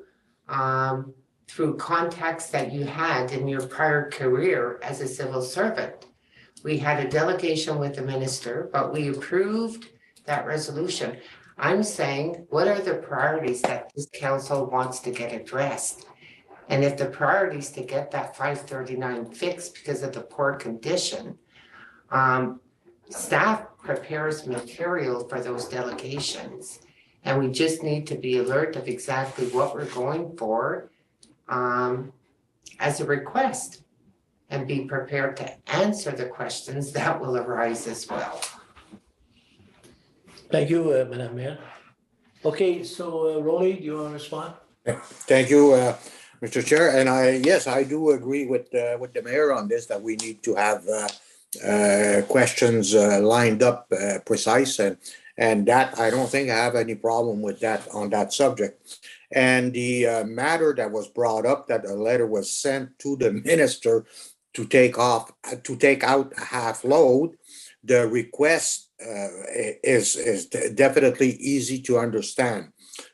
through contacts that you had in your prior career as a civil servant. We had a delegation with the minister, but we approved that resolution. I'm saying, what are the priorities that this council wants to get addressed? And if the priority is to get that 539 fixed because of the poor condition, staff prepares material for those delegations. And we just need to be alert of exactly what we're going for as a request and be prepared to answer the questions that will arise as well.
Thank you, Madam Mayor. Okay, so Rolly, do you want to respond?
Thank you, Mr. Chair. And yes, I do agree with the mayor on this, that we need to have questions lined up precise, and that I don't think I have any problem with that on that subject. And the matter that was brought up, that a letter was sent to the minister to take out a half load, the request is definitely easy to understand.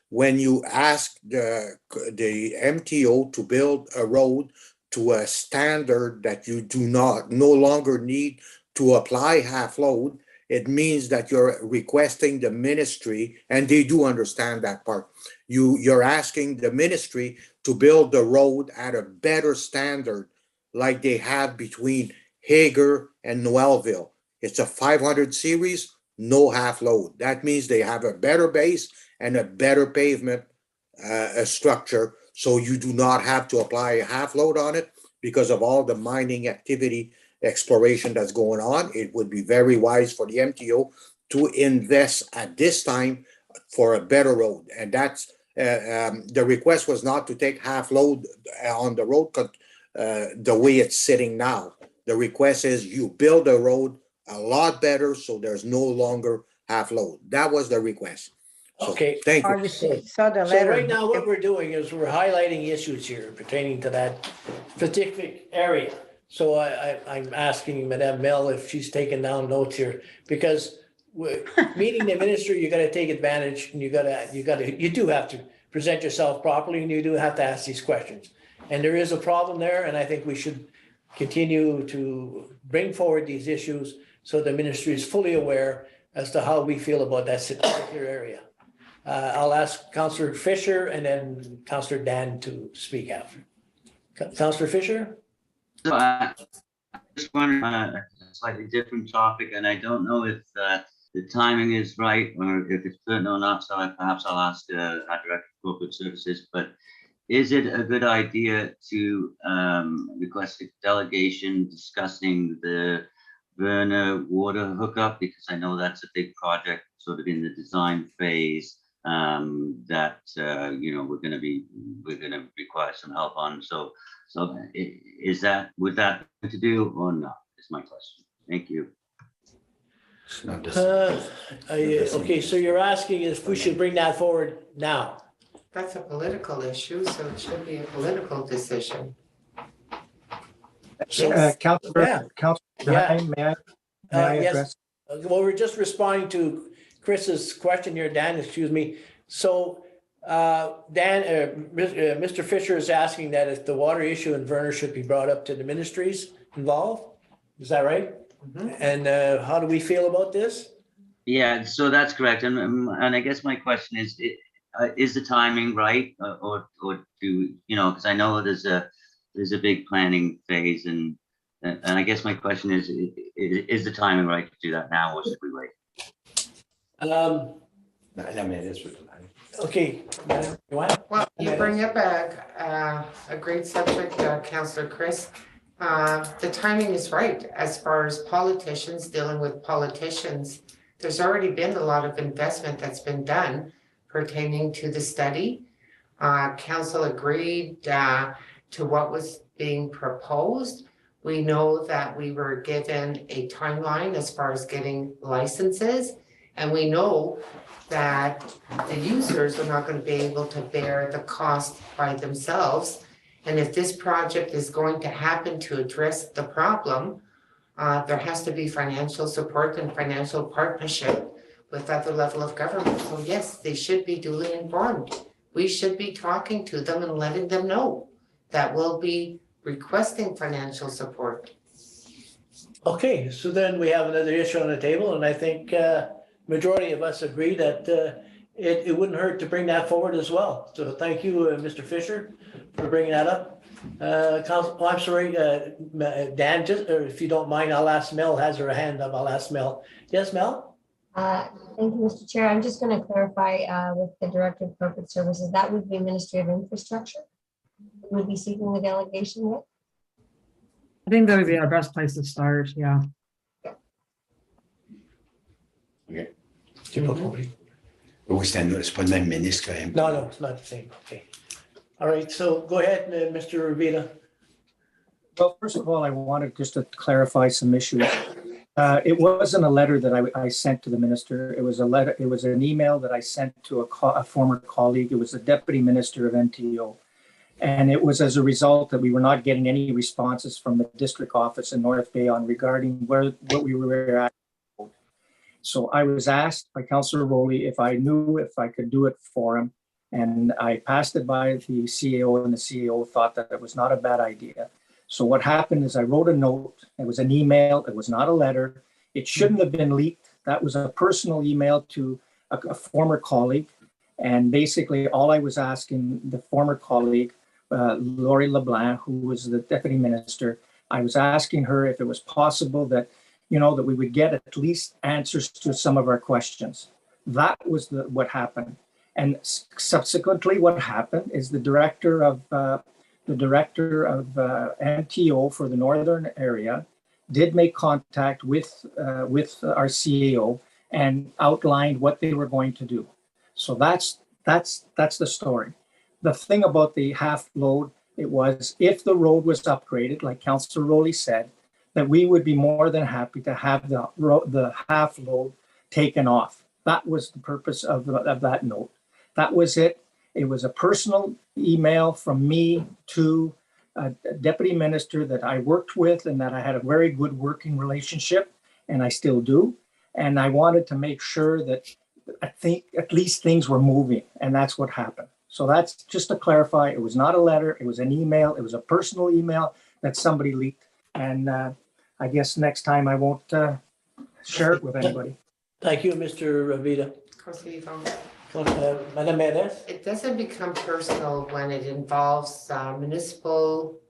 When you ask the MTO to build a road to a standard that you do no longer need to apply half load, it means that you're requesting the ministry, and they do understand that part. You're asking the ministry to build the road at a better standard, like they have between Hager and Noelville. It's a 500 series, no half load. That means they have a better base and a better pavement structure, so you do not have to apply a half load on it because of all the mining activity exploration that's going on. It would be very wise for the MTO to invest at this time for a better road. And that's the request was not to take half load on the road the way it's sitting now. The request is you build a road a lot better so there's no longer half load. That was the request. So,
Okay.
thank you.
Obviously, saw the
So
letter.
right now, what we're doing is we're highlighting issues here pertaining to that specific area. So I'm asking Madame Mel if she's taking down notes here, because meeting the minister, you gotta take advantage, and you do have to present yourself properly, and you do have to ask these questions. And there is a problem there, and I think we should continue to bring forward these issues so the ministry is fully aware as to how we feel about that particular area. I'll ask Councillor Fisher and then Councillor Dan to speak after. Councillor Fisher?
So I just wondering a slightly different topic, and I don't know if the timing is right or if it's pertinent or not. So perhaps I'll ask our Director of Corporate Services. But is it a good idea to request a delegation discussing the Verna water hookup? Because I know that's a big project, sort of in the design phase. That we're going to require some help on. So would that to do or not? Is my question. Thank you.
Okay, so you're asking if we should bring that forward now?
That's a political issue, so it should be a political decision.
Councillor, may I address?
Yes. Well, we're just responding to Chris's question here, Dan, excuse me. So Dan, Mr. Fisher is asking that if the water issue in Verner should be brought up to the ministries involved. Is that right? Mm-hmm. And how do we feel about this?
Yeah, so that's correct. And I guess my question is the timing right? Or do, because I know there's a big planning phase, and I guess my question is the timing right to do that now, or should we wait?
Okay.
Well, you bring up a great subject, Councillor Chris. The timing is right as far as politicians dealing with politicians. There's already been a lot of investment that's been done pertaining to the study. Council agreed to what was being proposed. We know that we were given a timeline as far as getting licenses, and we know that the users are not going to be able to bear the cost by themselves. And if this project is going to happen to address the problem, there has to be financial support and financial partnership with other level of government. So yes, they should be duly informed. We should be talking to them and letting them know that we'll be requesting financial support.
Okay, so then we have another issue on the table, and I think majority of us agree that it wouldn't hurt to bring that forward as well. So thank you, Mr. Fisher, for bringing that up. I'm sorry, Dan, just if you don't mind, I'll ask Mel has her hand up. I'll ask Mel. Yes, Mel?
Thank you, Mr. Chair. I'm just going to clarify with the Director of Corporate Services, that would be Ministry of Infrastructure. We would be seeking the delegation with.
I think that would be our best place to start, yeah.
Tu veux pas compris?
Oh, c'est pas le même ministre quand même.
No, no, it's not the same. Okay. All right, so go ahead, Mr. Rivera.
Well, first of all, I wanted just to clarify some issues. It wasn't a letter that I sent to the minister. It was a letter. It was an email that I sent to a former colleague. It was the deputy minister of NTO. And it was as a result that we were not getting any responses from the district office in North Bay on regarding what we were at. So I was asked by Councillor Rowley if I knew if I could do it for him. And I passed it by the CAO, and the CAO thought that it was not a bad idea. So what happened is I wrote a note. It was an email. It was not a letter. It shouldn't have been leaked. That was a personal email to a former colleague. And basically all I was asking the former colleague, Laurie LeBlanc, who was the deputy minister, I was asking her if it was possible that, that we would get at least answers to some of our questions. That was what happened. And subsequently, what happened is the director of MTO for the northern area did make contact with our CAO and outlined what they were going to do. So that's the story. The thing about the half load, it was if the road was upgraded, like Councillor Rowley said, that we would be more than happy to have the half load taken off. That was the purpose of that note. That was it. It was a personal email from me to a deputy minister that I worked with and that I had a very good working relationship, and I still do. And I wanted to make sure that I think at least things were moving, and that's what happened. So that's just to clarify, it was not a letter, it was an email, it was a personal email that somebody leaked. And I guess next time I won't share it with anybody.
Thank you, Mr. Rivera. Madame Medes?
It doesn't become personal when it involves municipal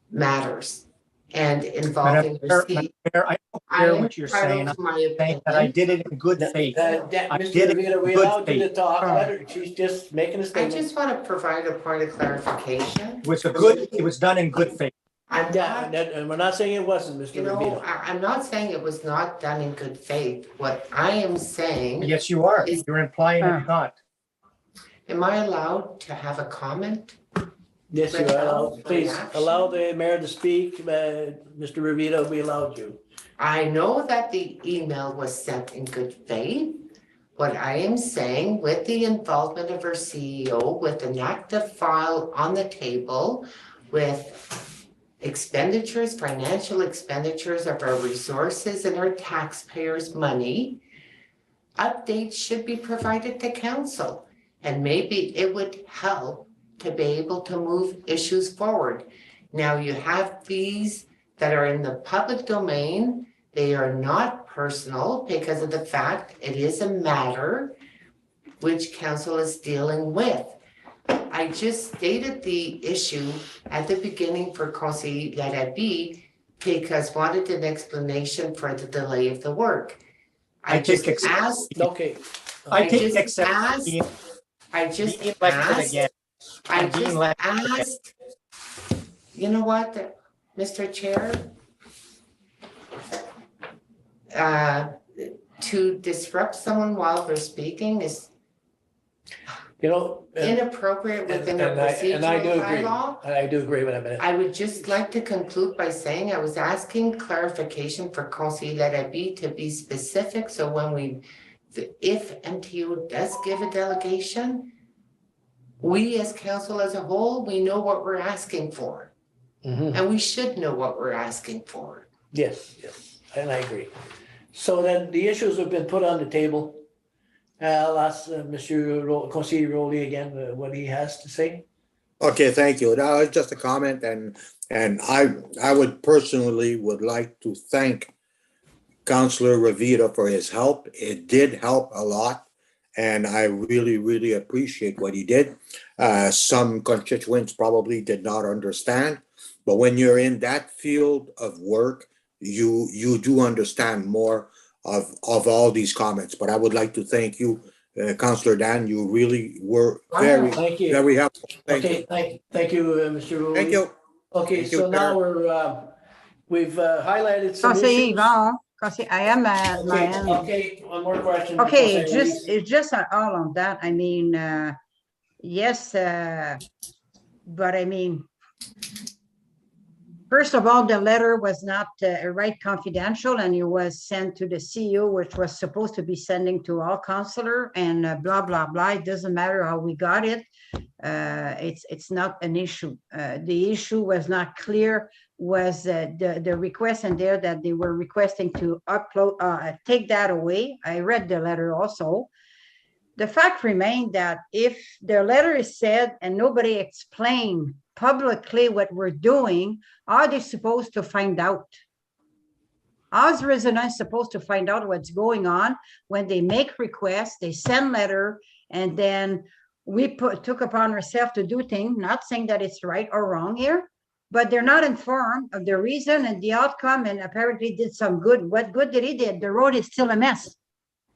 matters and involving your seat.
I don't care what you're saying. I'm saying that I did it in good faith.
Mr. Rivera, we allowed you to talk. Let her- She's just making a
I
statement.
just want to provide a point of clarification.
It was done in good faith.
I'm
Yeah,
not,
and we're not saying it wasn't, Mr. Rivera.
I'm not saying it was not done in good faith. What I am saying,
Yes, you are. You're implying it's not.
am I allowed to have a comment?
Yes, you are. Please allow the mayor to speak. Mr. Rivera, we allowed you.
I know that the email was sent in good faith. What I am saying, with the involvement of our CEO, with an active file on the table, with expenditures, financial expenditures of our resources and our taxpayers' money, updates should be provided to council. And maybe it would help to be able to move issues forward. Now you have these that are in the public domain. They are not personal because of the fact it is a matter which council is dealing with. I just stated the issue at the beginning for Conseil Larabie because wanted an explanation for the delay of the work. I just asked,
Okay.
I
just
take exception.
asked, I just asked, you know what, Mr. Chair? To disrupt someone while they're speaking is inappropriate within a procedural bylaw.
And I do agree with that.
I would just like to conclude by saying I was asking clarification for Conseil Larabie to be specific. So when if MTO does give a delegation, we as council as a whole, we know what we're asking for. And we should know what we're asking for.
Yes, and I agree. So then the issues have been put on the table. I'll ask Monsieur Conseil Rowley again what he has to say.
Okay, thank you. That was just a comment, and I would personally like to thank Councillor Rivera for his help. It did help a lot, and I really, really appreciate what he did. Some constituents probably did not understand, but when you're in that field of work, you do understand more of all these comments. But I would like to thank you, Councillor Dan. You really were very,
Thank you.
very helpful. Thank
Okay,
you.
thank you, Mr. Rowley.
Thank you.
Okay,
Thank you,
so now
Chair.
we've highlighted some
Conseiller
issues.
Yvon, I am at my end.
Okay, one more question.
Okay,
Conseiller
it's just all on that. I mean, yes, but I mean, first of all, the letter was not right confidential, and it was sent to the CEO, which was supposed to be sending to all councillor, and blah, blah, blah. It doesn't matter how we got it. It's not an issue. The issue was not clear, was the request in there that they were requesting to upload, take that away. I read the letter also. The fact remained that if their letter is said and nobody explained publicly what we're doing, are they supposed to find out? How's residents supposed to find out what's going on when they make requests, they send letter, and then we took upon ourselves to do things, not saying that it's right or wrong here, but they're not informed of the reason and the outcome, and apparently did some good. What good did he did? The road is still a mess.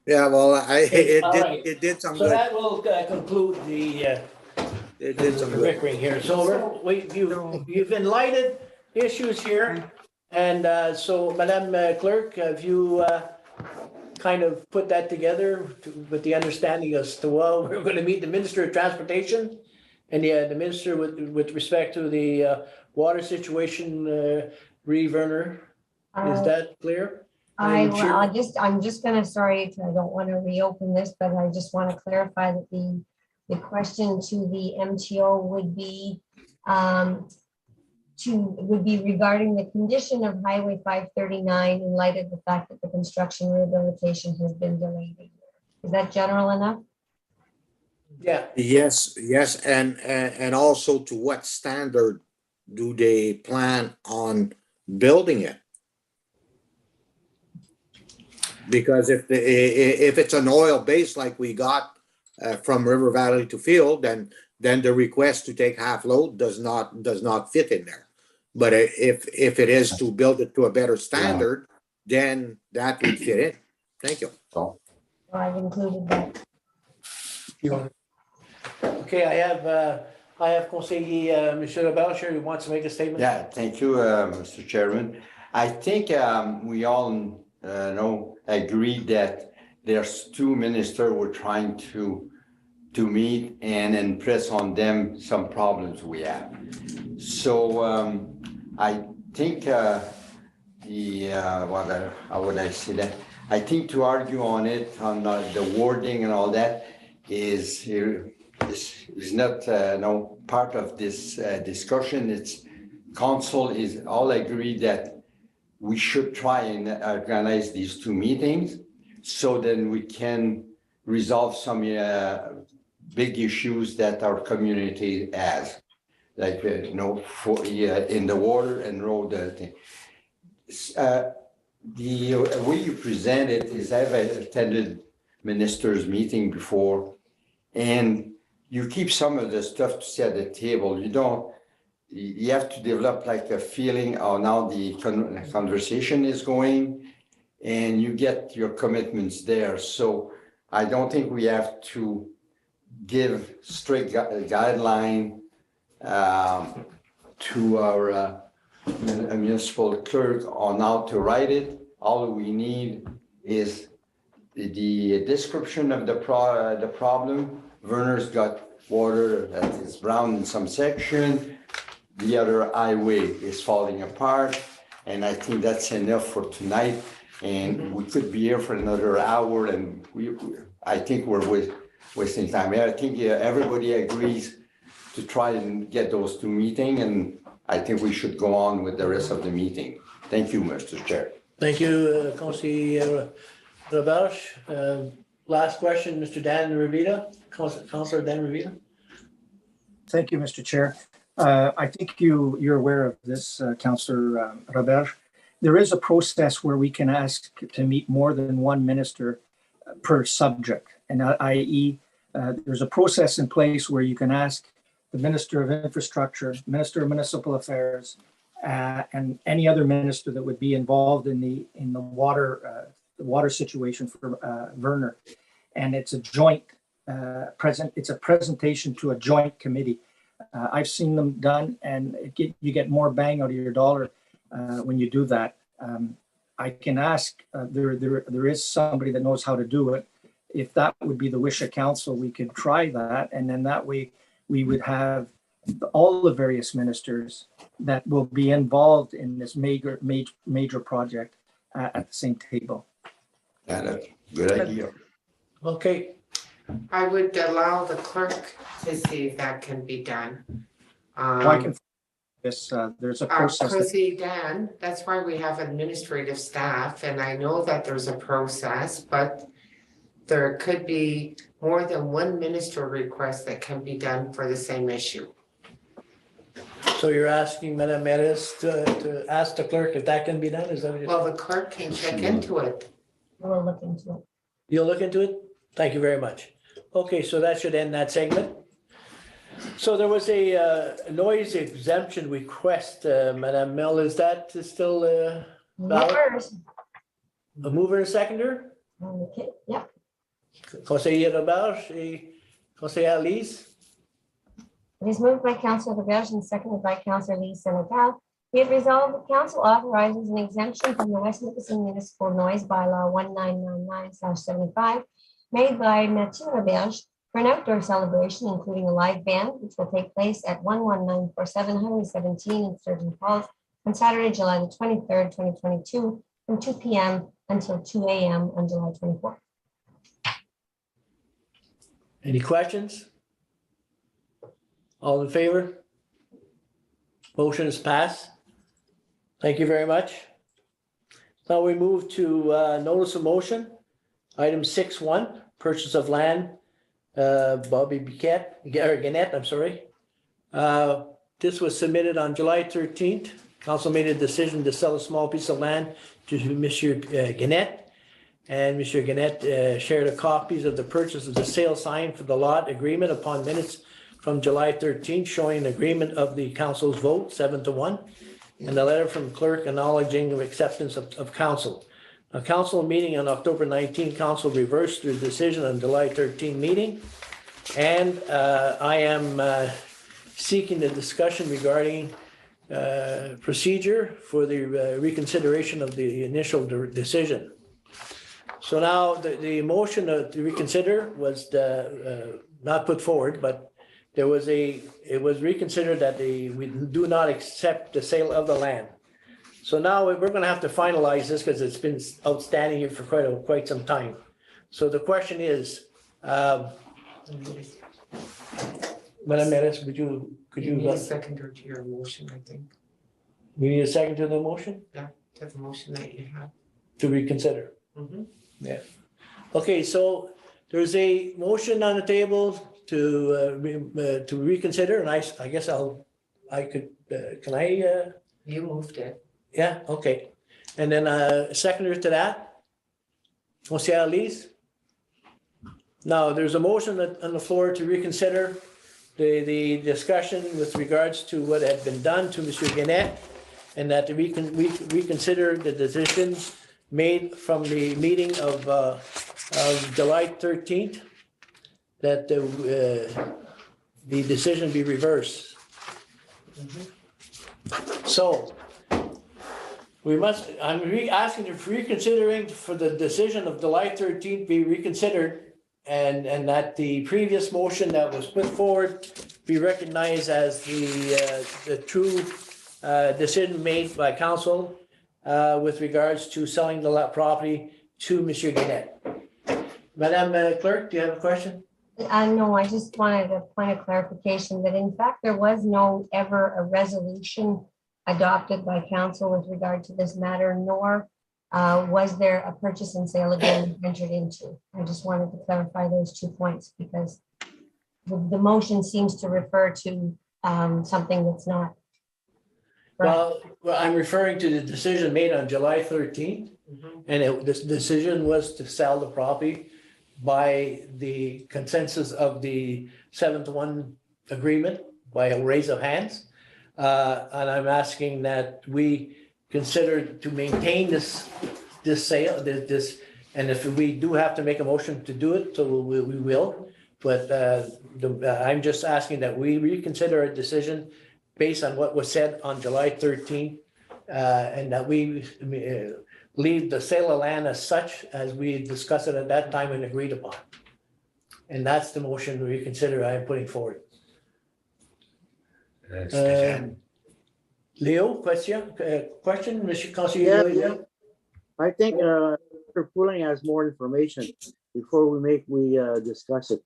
Yeah, well,
right.
it did some
So
good.
that will conclude the
It did some good.
bickering here. So you've enlightened issues here. And so, Madam Clerk, have you kind of put that together with the understanding as to, well, we're going to meet the Minister of Transportation and the Minister with respect to the water situation, Reeve Werner. Is that clear?
I'm just gonna, sorry, I don't want to reopen this, but I just want to clarify that the question to the MTO would be regarding the condition of Highway 539 in light of the fact that the construction rehabilitation has been delayed. Is that general enough?
Yeah.
Yes, and also to what standard do they plan on building it? Because if it's an oil base like we got from River Valley to Field, then the request to take half load does not fit in there. But if it is to build it to a better standard, then that would fit in. Thank you.
Well, I've included that.
Okay, I have Conseiller Monsieur Laberge who wants to make a statement.
Yeah, thank you, Mr. Chairman. I think we all agree that there's two ministers we're trying to meet and impress on them some problems we have. So I think how would I say that? I think to argue on it, on the wording and all that is not part of this discussion. It's council is all agreed that we should try and organize these two meetings so then we can resolve some big issues that our community has, like in the water and road thing. The way you present it is I've attended ministers' meeting before, and you keep some of the stuff to say at the table. You have to develop like a feeling of how the conversation is going, and you get your commitments there. So I don't think we have to give strict guideline to our municipal clerk on how to write it. All we need is the description of the problem. Werner's got water that is brown in some section. The other highway is falling apart. And I think that's enough for tonight. And we could be here for another hour, and I think we're wasting time. I think everybody agrees to try and get those two meetings, and I think we should go on with the rest of the meeting. Thank you, Mr. Chair.
Thank you, Conseiller Laberge. Last question, Mr. Dan Revita, Councillor Dan Revita.
Thank you, Mr. Chair. I think you're aware of this, Councillor Roberge. There is a process where we can ask to meet more than one minister per subject, and i.e., there's a process in place where you can ask the Minister of Infrastructure, Minister of Municipal Affairs, and any other minister that would be involved in the water situation for Verner. And it's a joint it's a presentation to a joint committee. I've seen them done, and you get more bang out of your dollar when you do that. I can ask, there is somebody that knows how to do it. If that would be the wish of council, we could try that. And then that way we would have all the various ministers that will be involved in this major project at the same table.
Good idea.
Okay,
I would allow the clerk to see if that can be done.
Why can this, there's a process.
Proceed, Dan, that's why we have administrative staff, and I know that there's a process, but there could be more than one minister request that can be done for the same issue.
so you're asking Madame Meredith to ask the clerk if that can be done? Is that what you're?
Well, the clerk can check into it.
We'll look into it.
You'll look into it? Thank you very much. Okay, so that should end that segment. So there was a noise exemption request, Madame Mel, is that still valid?
Members.
A mover and a seconder?
Okay, yeah.
Conseiller Roberge et Conseiller Lise?
It is moved by Councillor Roberge and seconded by Councillor Lee Senecal. Be it resolved, the council authorizes an exemption from the West Nipissing Municipal Noise Bylaw 1999/75 made by Mathieu Roberge for an outdoor celebration, including a live band, which will take place at 11947 Highway 17 in Sturgeon Falls on Saturday, July the 23rd, 2022, from 2 p.m. until 2 a.m. on July 24th.
Any questions? All in favor? Motion is passed. Thank you very much. Now we move to notice of motion. Item 6.1, purchase of land. Bobby Gannett, I'm sorry. This was submitted on July 13th. Council made a decision to sell a small piece of land to Monsieur Gannett. And Monsieur Gannett shared a copies of the purchase of the sale sign for the lot agreement upon minutes from July 13th, showing an agreement of the council's vote 7-1, and a letter from clerk acknowledging the acceptance of council. A council meeting on October 19, council reversed their decision on July 13 meeting. And I am seeking the discussion regarding procedure for the reconsideration of the initial decision. So now the motion to reconsider was not put forward, but it was reconsidered that we do not accept the sale of the land. So now we're going to have to finalize this because it's been outstanding here for quite some time. So the question is, Madame Meredith, could you?
need a seconder to your motion, I think.
We need a second to the motion
Yeah, to the motion that you have.
to reconsider. Yeah. Okay, so there's a motion on the table to reconsider, and I guess can I?
You moved it.
Yeah, okay. And then a seconder to that? Conseiller Lise? Now, there's a motion on the floor to reconsider the discussion with regards to what had been done to Monsieur Gannett, and that we reconsider the decisions made from the meeting of July 13th, that the decision be reversed. So I'm asking if reconsidering for the decision of July 13th be reconsidered, and that the previous motion that was put forward be recognized as the true decision made by council with regards to selling the property to Monsieur Gannett. Madame Clerk, do you have a question?
No, I just wanted a point of clarification that in fact, there was no ever a resolution adopted by council with regard to this matter, nor was there a purchase and sale agreement entered into. I just wanted to clarify those 2 points because the motion seems to refer to something that's not.
Well, I'm referring to the decision made on July 13th, and this decision was to sell the property by the consensus of the 7-1 agreement by a raise of hands. And I'm asking that we consider to maintain this sale, this, and if we do have to make a motion to do it, so we will. But I'm just asking that we reconsider our decision based on what was said on July 13th, and that we leave the sale of land as such as we discussed it at that time and agreed upon. And that's the motion to reconsider I am putting forward. Leo, question, Mr. Councilor?
Yeah. I think Mr. Pulling has more information before we discuss it.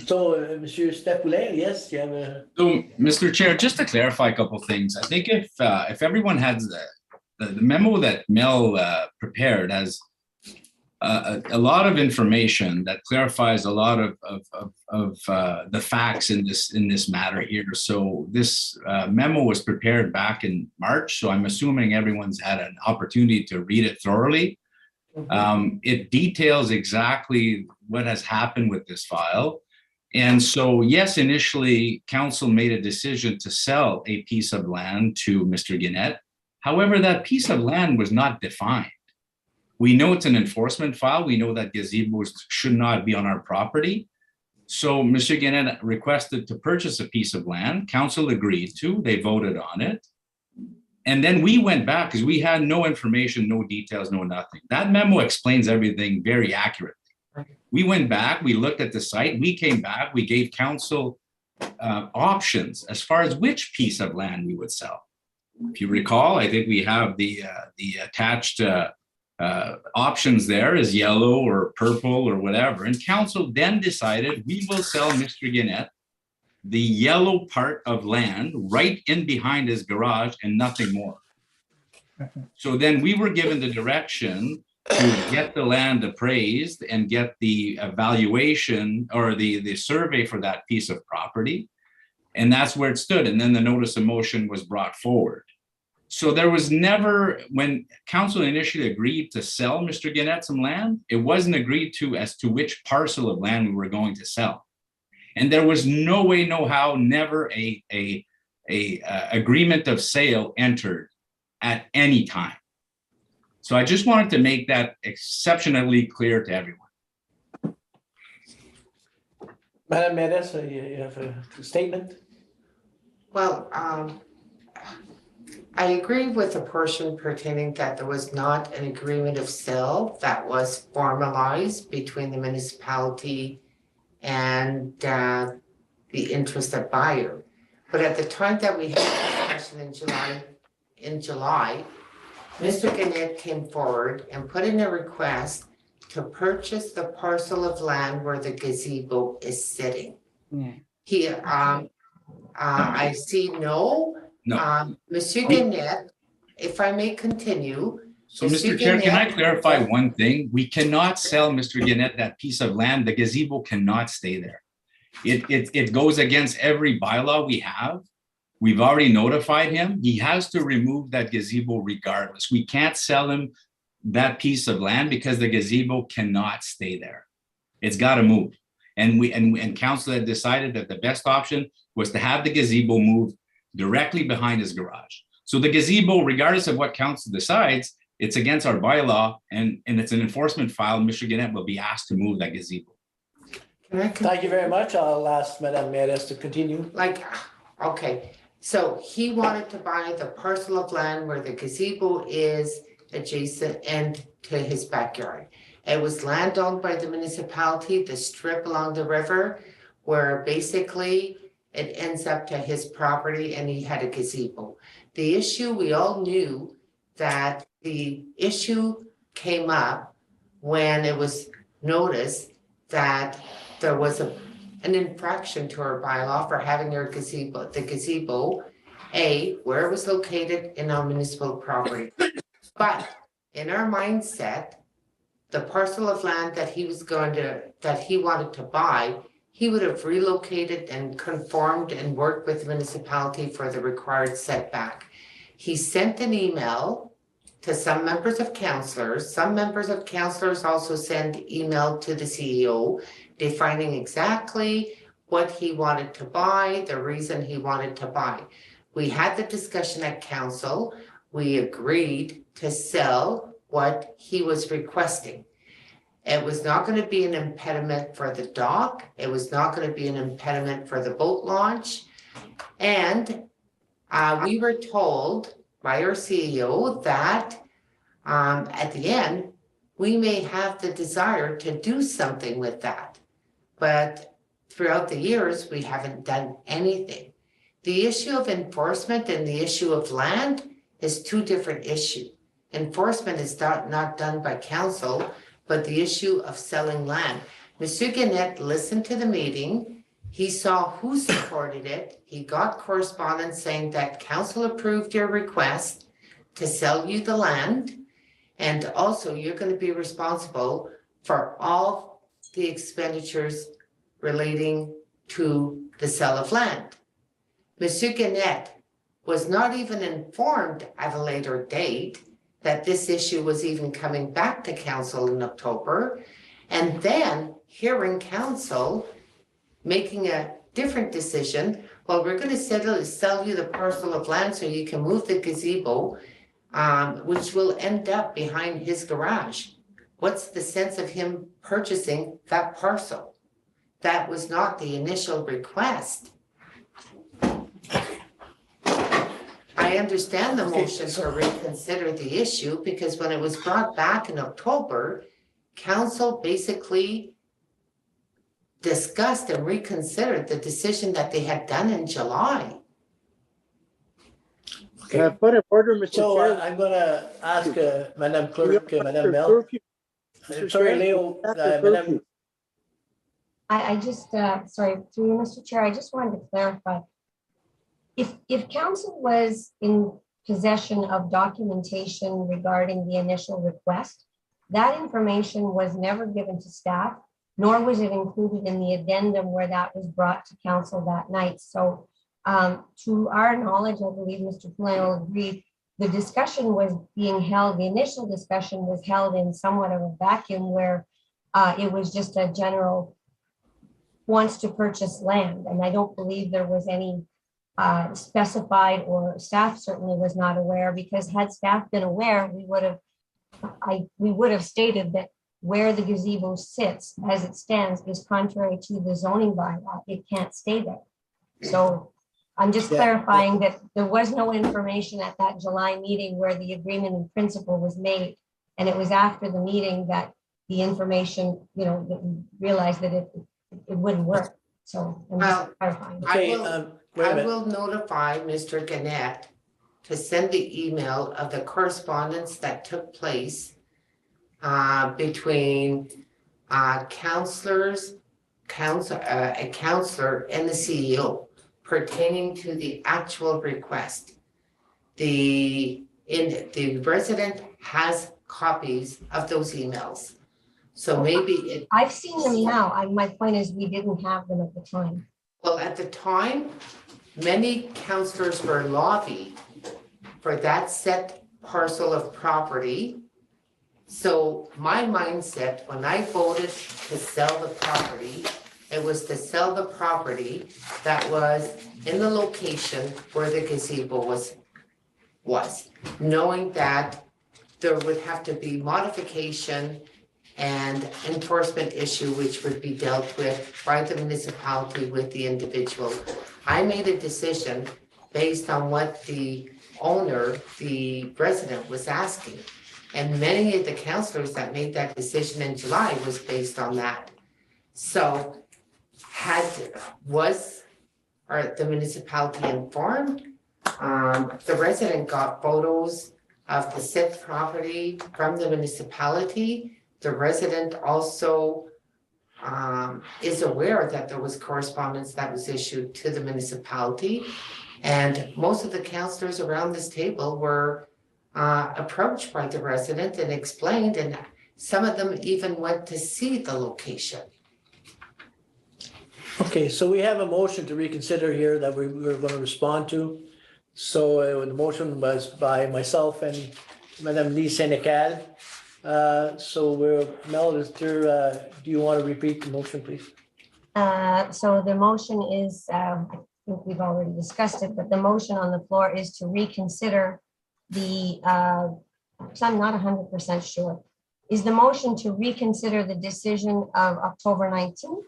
So, Monsieur Stepoulet, yes, you have a.
So, Mr. Chair, just to clarify a couple of things, I think if everyone has the memo that Mel prepared has a lot of information that clarifies a lot of the facts in this matter here. So this memo was prepared back in March, so I'm assuming everyone's had an opportunity to read it thoroughly. It details exactly what has happened with this file. And so, yes, initially, council made a decision to sell a piece of land to Mr. Guinette. However, that piece of land was not defined. We know it's an enforcement file. We know that gazebos should not be on our property. So Mr. Guinette requested to purchase a piece of land. Council agreed to, they voted on it. And then we went back because we had no information, no details, no nothing. That memo explains everything very accurately. We went back, we looked at the site, we came back, we gave council options as far as which piece of land we would sell. If you recall, I think we have the attached options there is yellow or purple or whatever. And council then decided we will sell Mr. Guinette the yellow part of land right in behind his garage and nothing more. So then we were given the direction to get the land appraised and get the evaluation or the survey for that piece of property. And that's where it stood. And then the notice of motion was brought forward. So there was never, when council initially agreed to sell Mr. Guinette some land, it wasn't agreed to as to which parcel of land we were going to sell. And there was no way, no how, never a agreement of sale entered at any time. So I just wanted to make that exceptionally clear to everyone.
Madam Medes, you have a statement?
Well, I agree with the portion pertaining that there was not an agreement of sale that was formalized between the municipality and the interested buyer. But at the time that we had the discussion in July, Mr. Guinette came forward and put in a request to purchase the parcel of land where the gazebo is sitting.
Yeah.
He, I see Monsieur Guinette, if I may continue.
So Mr. Chair, can I clarify one thing? We cannot sell Mr. Guinette that piece of land. The gazebo cannot stay there. It goes against every bylaw we have. We've already notified him. He has to remove that gazebo regardless. We can't sell him that piece of land because the gazebo cannot stay there. It's got to move. And council had decided that the best option was to have the gazebo move directly behind his garage. So the gazebo, regardless of what council decides, it's against our bylaw and it's an enforcement file. Mr. Guinette will be asked to move that gazebo.
Thank you very much. I'll ask Madame Medes to continue.
Okay. So he wanted to buy the parcel of land where the gazebo is adjacent and to his backyard. It was land owned by the municipality, the strip along the river, where basically it ends up to his property and he had a gazebo. The issue, we all knew that the issue came up when it was noticed that there was an infraction to our bylaw for having our gazebo, the gazebo, where it was located in our municipal property. But in our mindset, the parcel of land that he wanted to buy, he would have relocated and conformed and worked with the municipality for the required setback. He sent an email to some members of councillors. Some members of councillors also send email to the CEO defining exactly what he wanted to buy, the reason he wanted to buy. We had the discussion at council. We agreed to sell what he was requesting. It was not going to be an impediment for the dock. It was not going to be an impediment for the boat launch. And we were told by our CEO that at the end, we may have the desire to do something with that. But throughout the years, we haven't done anything. The issue of enforcement and the issue of land is two different issues. Enforcement is not done by council, but the issue of selling land. Monsieur Gannett listened to the meeting. He saw who supported it. He got correspondence saying that council approved your request to sell you the land. And also you're going to be responsible for all the expenditures relating to the sale of land. Monsieur Gannett was not even informed at a later date that this issue was even coming back to council in October. And then hearing council making a different decision, well, we're going to sell you the parcel of land so you can move the gazebo, which will end up behind his garage. What's the sense of him purchasing that parcel? That was not the initial request. I understand the motion to reconsider the issue because when it was brought back in October, council basically discussed and reconsidered the decision that they had done in July.
Okay.
Point of order, Mr.
So
Chair.
I'm gonna ask Madam Clerk, Madam Bell.
Curfew.
Sorry, Leo, Madam.
I just, sorry, through you, Mr. Chair, I just wanted to clarify. If council was in possession of documentation regarding the initial request, that information was never given to staff, nor was it included in the addendum where that was brought to council that night. So to our knowledge, I believe Mr. Poulin will agree, the discussion was being held, the initial discussion was held in somewhat of a vacuum where it was just a general wants to purchase land. And I don't believe there was any specified, or staff certainly was not aware, because had staff been aware, we would have stated that where the gazebo sits as it stands is contrary to the zoning bylaw. It can't stay there. So I'm just clarifying that there was no information at that July meeting where the agreement in principle was made. And it was after the meeting that the information, that we realized that it wouldn't work. So I'm just clarifying.
Okay,
I will notify Mr. Gannett to send the email of the correspondence that took place between a counselor and the CEO pertaining to the actual request. The resident has copies of those emails. So maybe
I've seen them now. My point is we didn't have them at the time.
Well, at the time, many councillors were lobbied for that set parcel of property. So my mindset, when I voted to sell the property, it was to sell the property that was in the location where the gazebo was, knowing that there would have to be modification and enforcement issue which would be dealt with by the municipality with the individual. I made a decision based on what the owner, the resident, was asking. And many of the councillors that made that decision in July was based on that. So was the municipality informed? The resident got photos of the said property from the municipality. The resident also is aware that there was correspondence that was issued to the municipality. And most of the councillors around this table were approached by the resident and explained, and some of them even went to see the location.
Okay, so we have a motion to reconsider here that we're going to respond to. So the motion was by myself and Madame Lise Sénécal. So Mel, do you want to repeat the motion, please?
So the motion is, I think we've already discussed it, but the motion on the floor is to reconsider the, so I'm not 100% sure. Is the motion to reconsider the decision of October 19th?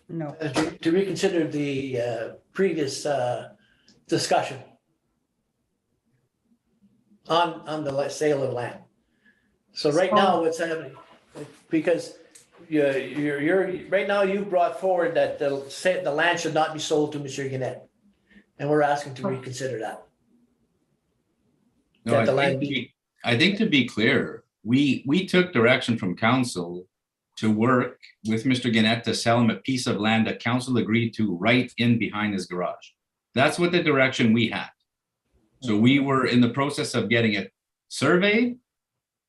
No.
To reconsider the previous discussion on the sale of land. So right now, what's happening, because you're right now, you brought forward that the land should not be sold to Monsieur Gannett. And we're asking to reconsider that.
No,
That the land be,
I think to be clear, we took direction from council to work with Mr. Gannett to sell him a piece of land that council agreed to right in behind his garage. That's what the direction we had. So we were in the process of getting it surveyed,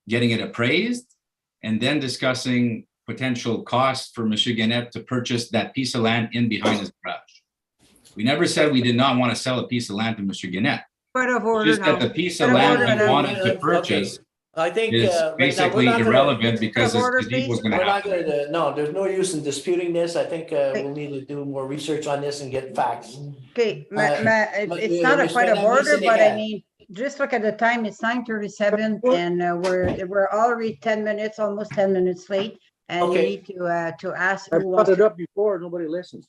getting it appraised, and then discussing potential costs for Monsieur Gannett to purchase that piece of land in behind his garage. We never said we did not want to sell a piece of land to Monsieur Gannett.
Point of order
Just that
now.
the piece of
Point of
land
order
we
now.
wanted to purchase
I think.
is
right now, we're
basically
not gonna-
irrelevant because
Point of order,
Steve was
please.
gonna
We're
have.
not gonna, no, there's no use in disputing this. I think we'll need to do more research on this and get facts.
Okay,
but,
it's not a
Ms.
point of
Madam
order,
Lisa
but I
Nagat.
mean, just look at the time, it's 9:37 and we're already 10 minutes, almost 10 minutes late. And you
Okay.
need to ask
I
who
brought
wants
it
to.
up before, nobody listened.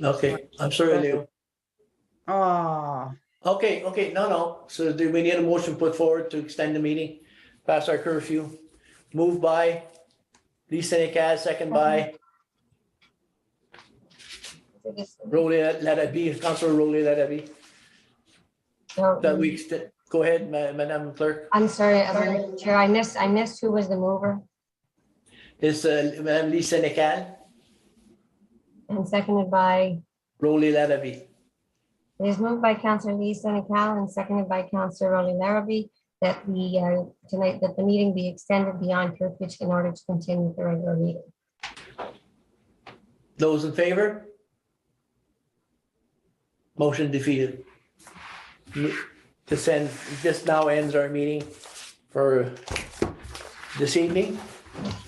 Okay, I'm sorry, Leo.
Oh,
Okay, no. So do we need a motion put forward to extend the meeting past our curfew? Moved by Lisa Nikas, second by Rolly Ladabi, Councilor Rolly Ladabi. That we extend, go ahead, Madam Clerk.
I'm sorry, Madam Chair, I missed who was the mover
Is Madam Lisa Nikas,
and seconded by,
Rolly Ladabi.
it is moved by Councillor Lee Senecal and seconded by Councillor Rolly Larrabee that the meeting be extended beyond curfew in order to continue the regular meeting.
Those in favor? Motion defeated. This now ends our meeting for this evening.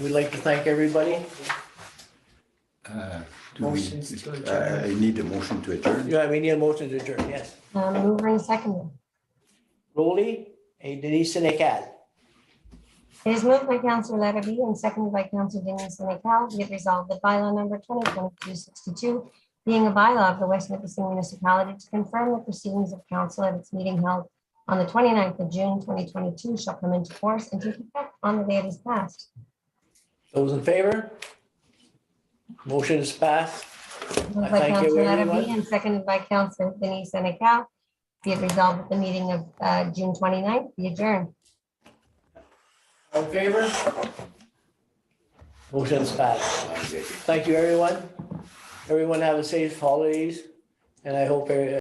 We'd like to thank everybody.
I need a motion to adjourn.
Yeah, we need a motion to adjourn, yes.
Mover and seconder.
Rolly, Denise Senecal.
It is moved by Councillor Larrabee and seconded by Councillor Denise Senecal. Be it resolved that bylaw number 2022-62, being a bylaw of the West Nipissing Municipality to confirm the proceedings of council at its meeting held on the 29th of June, 2022 shall come into force and take effect on the day it is passed.
Those in favor? Motion is passed.
Moved
I
by
thank you,
Councillor
everyone.
Larrabee and seconded by Councillor Denise Senecal. Be it resolved that the meeting of June 29th be adjourned.
All in favor? Motion is passed. Thank you, everyone. Everyone have a safe holidays, and I hope